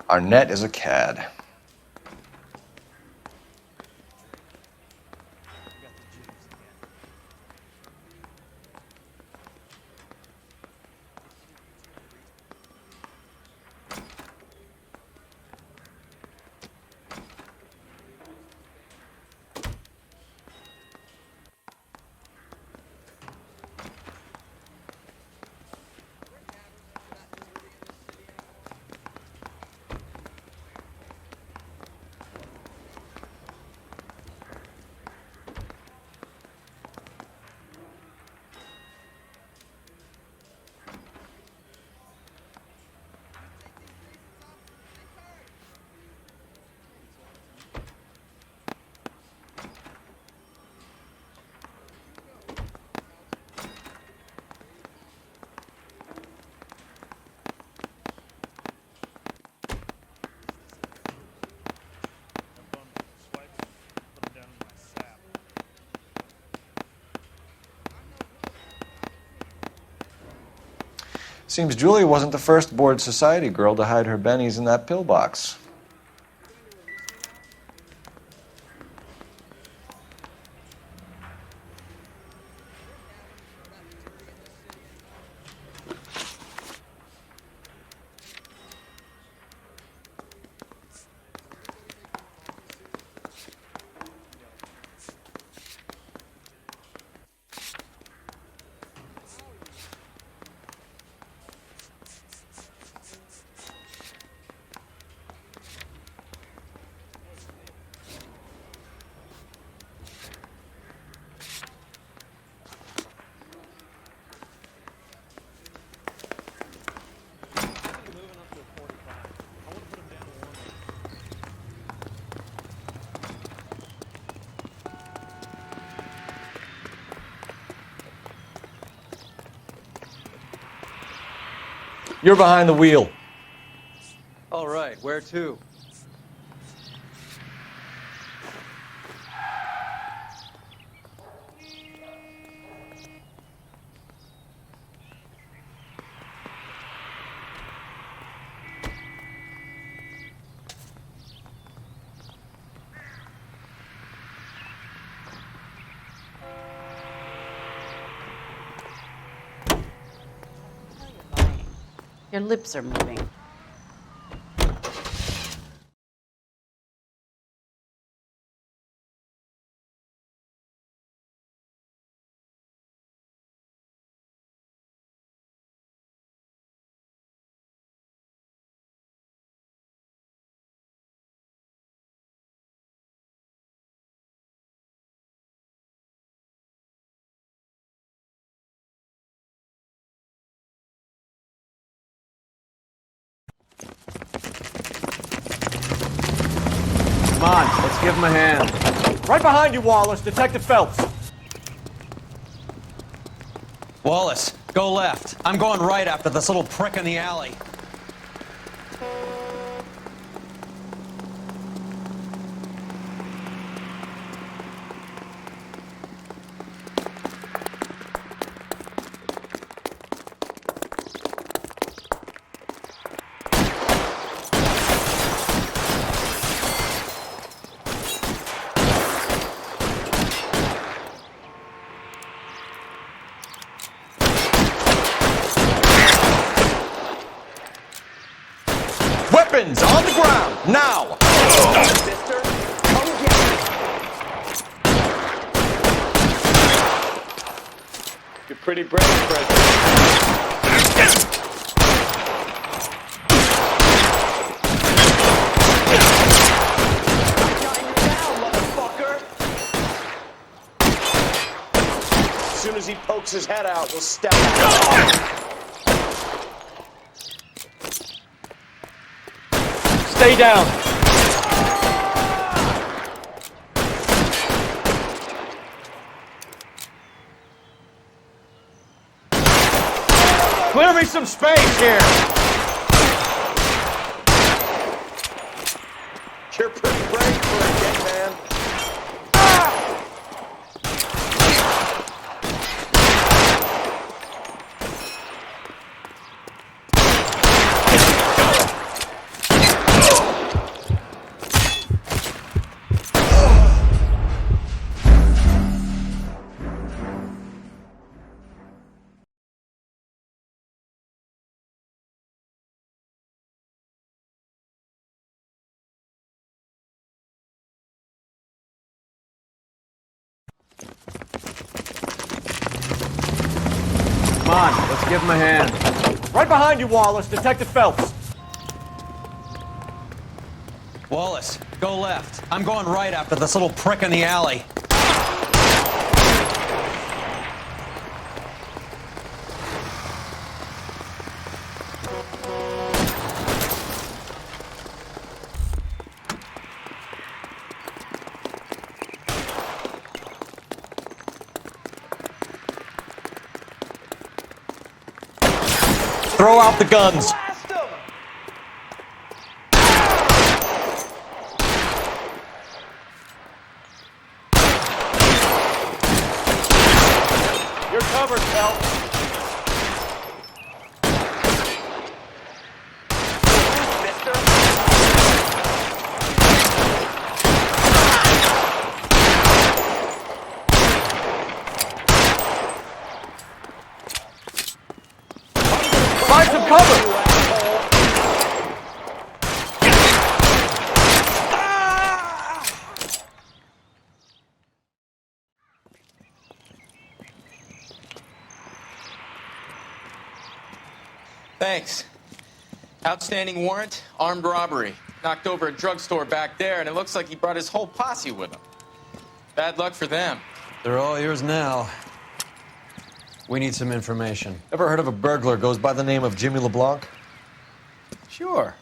Arnett is a cad. Seems Julia wasn't the first bored society girl to hide her bennies in that pillbox. You're behind the wheel. All right, where to? Your lips are moving. Come on, let's give him a hand. Right behind you, Wallace. Detective Phelps. Wallace, go left. I'm going right after this little prick in the alley. Weapons on the ground, now! Mister, come get me. You're pretty brave, President. As soon as he pokes his head out, we'll step out. Stay down. Clear me some space here. You're pretty brave for a dead man. Come on, let's give him a hand. Right behind you, Wallace. Detective Phelps. Wallace, go left. I'm going right after this little prick in the alley. Throw out the guns. You're covered, Phelps. Find some cover. Thanks. Outstanding warrant, armed robbery. Knocked over a drugstore back there, and it looks like he brought his whole posse with him. Bad luck for them. They're all yours now. We need some information. Ever heard of a burglar goes by the name of Jimmy LeBlanc? Sure.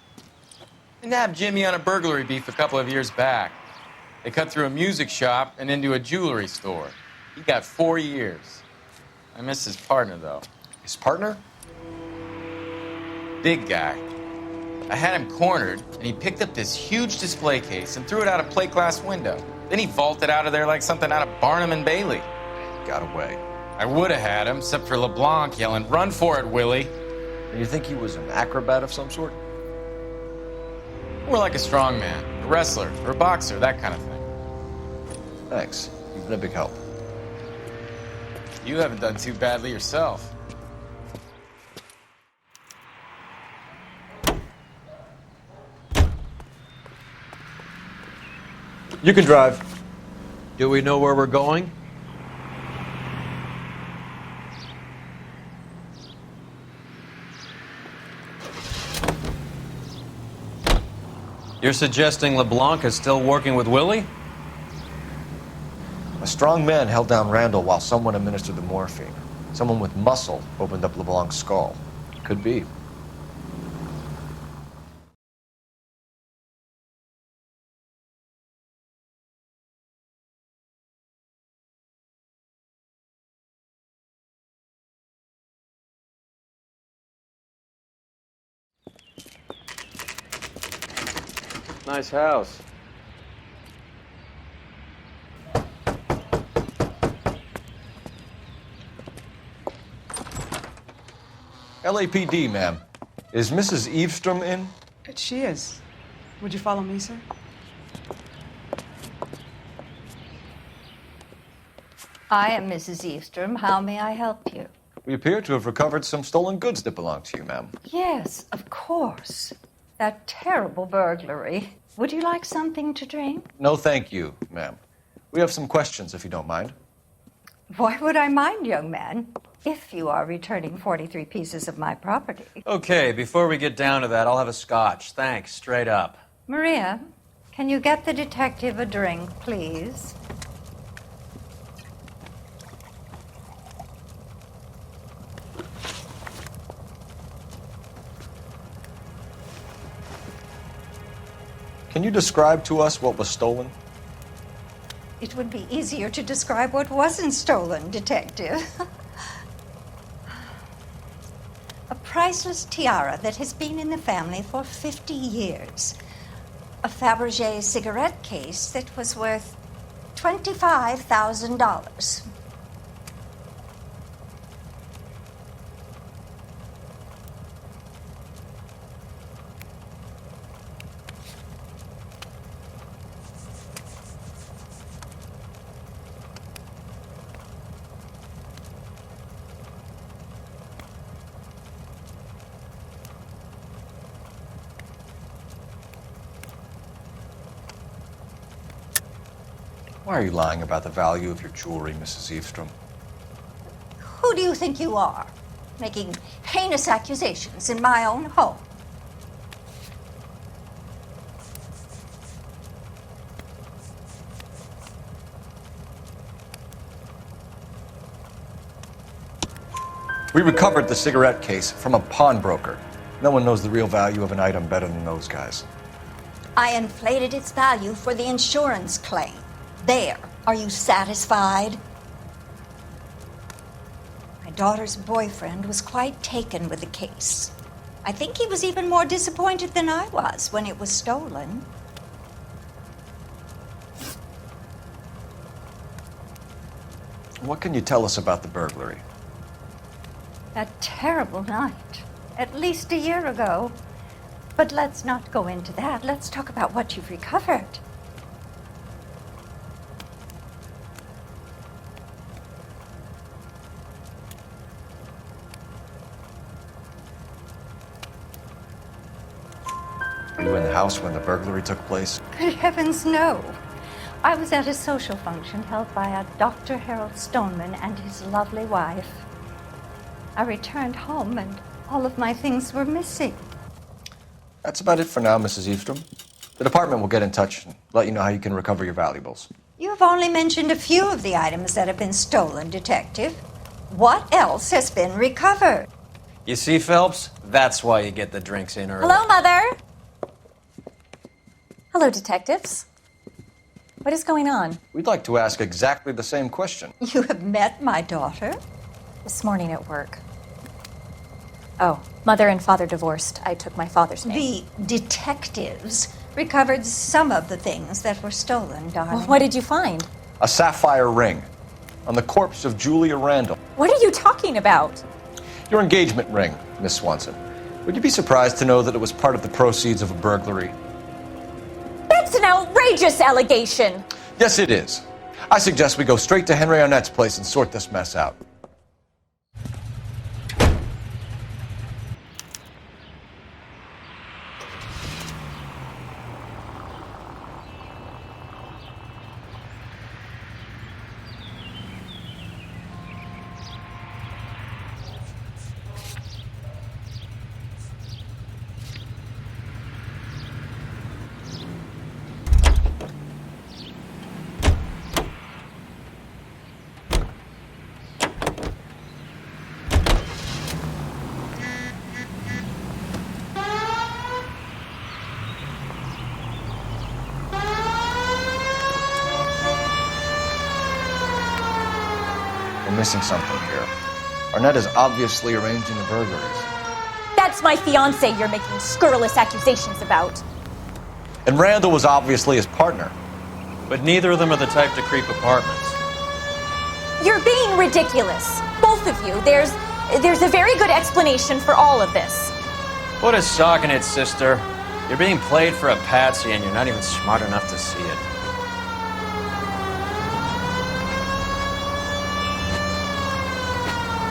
I nabbed Jimmy on a burglary beef a couple of years back. They cut through a music shop and into a jewelry store. He got 4 years. I miss his partner, though. His partner? Big guy. I had him cornered, and he picked up this huge display case and threw it out a plate glass window. Then he vaulted out of there like something out of Barnum and Bailey. Got away. I would have had him, except for LeBlanc yelling, "Run for it, Willie!" And you think he was an acrobat of some sort? More like a strongman, a wrestler, or a boxer, that kind of thing. Thanks. You've been a big help. You haven't done too badly yourself. You can drive. Do we know where we're going? You're suggesting LeBlanc is still working with Willie? A strong man held down Randall while someone administered the morphine. Someone with muscle opened up LeBlanc's skull. Could be. Nice house. LAPD, ma'am. Is Mrs. Eavestrom in? She is. Would you follow me, sir? I am Mrs. Eavestrom. How may I help you? We appear to have recovered some stolen goods that belong to you, ma'am. Yes, of course. That terrible burglary. Would you like something to drink? No, thank you, ma'am. We have some questions, if you don't mind. Why would I mind, young man, if you are returning 43 pieces of my property? Okay, before we get down to that, I'll have a scotch. Thanks, straight up. Maria, can you get the detective a drink, please? Can you describe to us what was stolen? It would be easier to describe what wasn't stolen, Detective. A priceless tiara that has been in the family for 50 years. A Fabergé cigarette case that was worth $25,000. Why are you lying about the value of your jewelry, Mrs. Eavestrom? Who do you think you are, making heinous accusations in my own home? We recovered the cigarette case from a pawnbroker. No one knows the real value of an item better than those guys. I inflated its value for the insurance claim. There. Are you satisfied? My daughter's boyfriend was quite taken with the case. I think he was even more disappointed than I was when it was stolen. What can you tell us about the burglary? That terrible night. At least a year ago. But let's not go into that. Let's talk about what you've recovered. Were you in the house when the burglary took place? Good heavens, no. I was at a social function held by a Dr. Harold Stoneman and his lovely wife. I returned home and all of my things were missing. That's about it for now, Mrs. Eavestrom. The department will get in touch and let you know how you can recover your valuables. You have only mentioned a few of the items that have been stolen, Detective. What else has been recovered? You see, Phelps? That's why you get the drinks in early. Hello, Mother. Hello, detectives. What is going on? We'd like to ask exactly the same question. You have met my daughter? This morning at work. Oh, mother and father divorced. I took my father's name. The detectives recovered some of the things that were stolen, darling. Well, what did you find? A sapphire ring on the corpse of Julia Randall. What are you talking about? Your engagement ring, Miss Swanson. Would you be surprised to know that it was part of the proceeds of a burglary? That's an outrageous allegation! Yes, it is. I suggest we go straight to Henry Arnett's place and sort this mess out. missing something here. Arnett is obviously arranging the burglaries. That's my fiance you're making scurrilous accusations about. And Randall was obviously his partner. But neither of them are the type to creep apartments. You're being ridiculous. Both of you. There's a very good explanation for all of this. Put a sock in it, sister. You're being played for a patsy and you're not even smart enough to see it.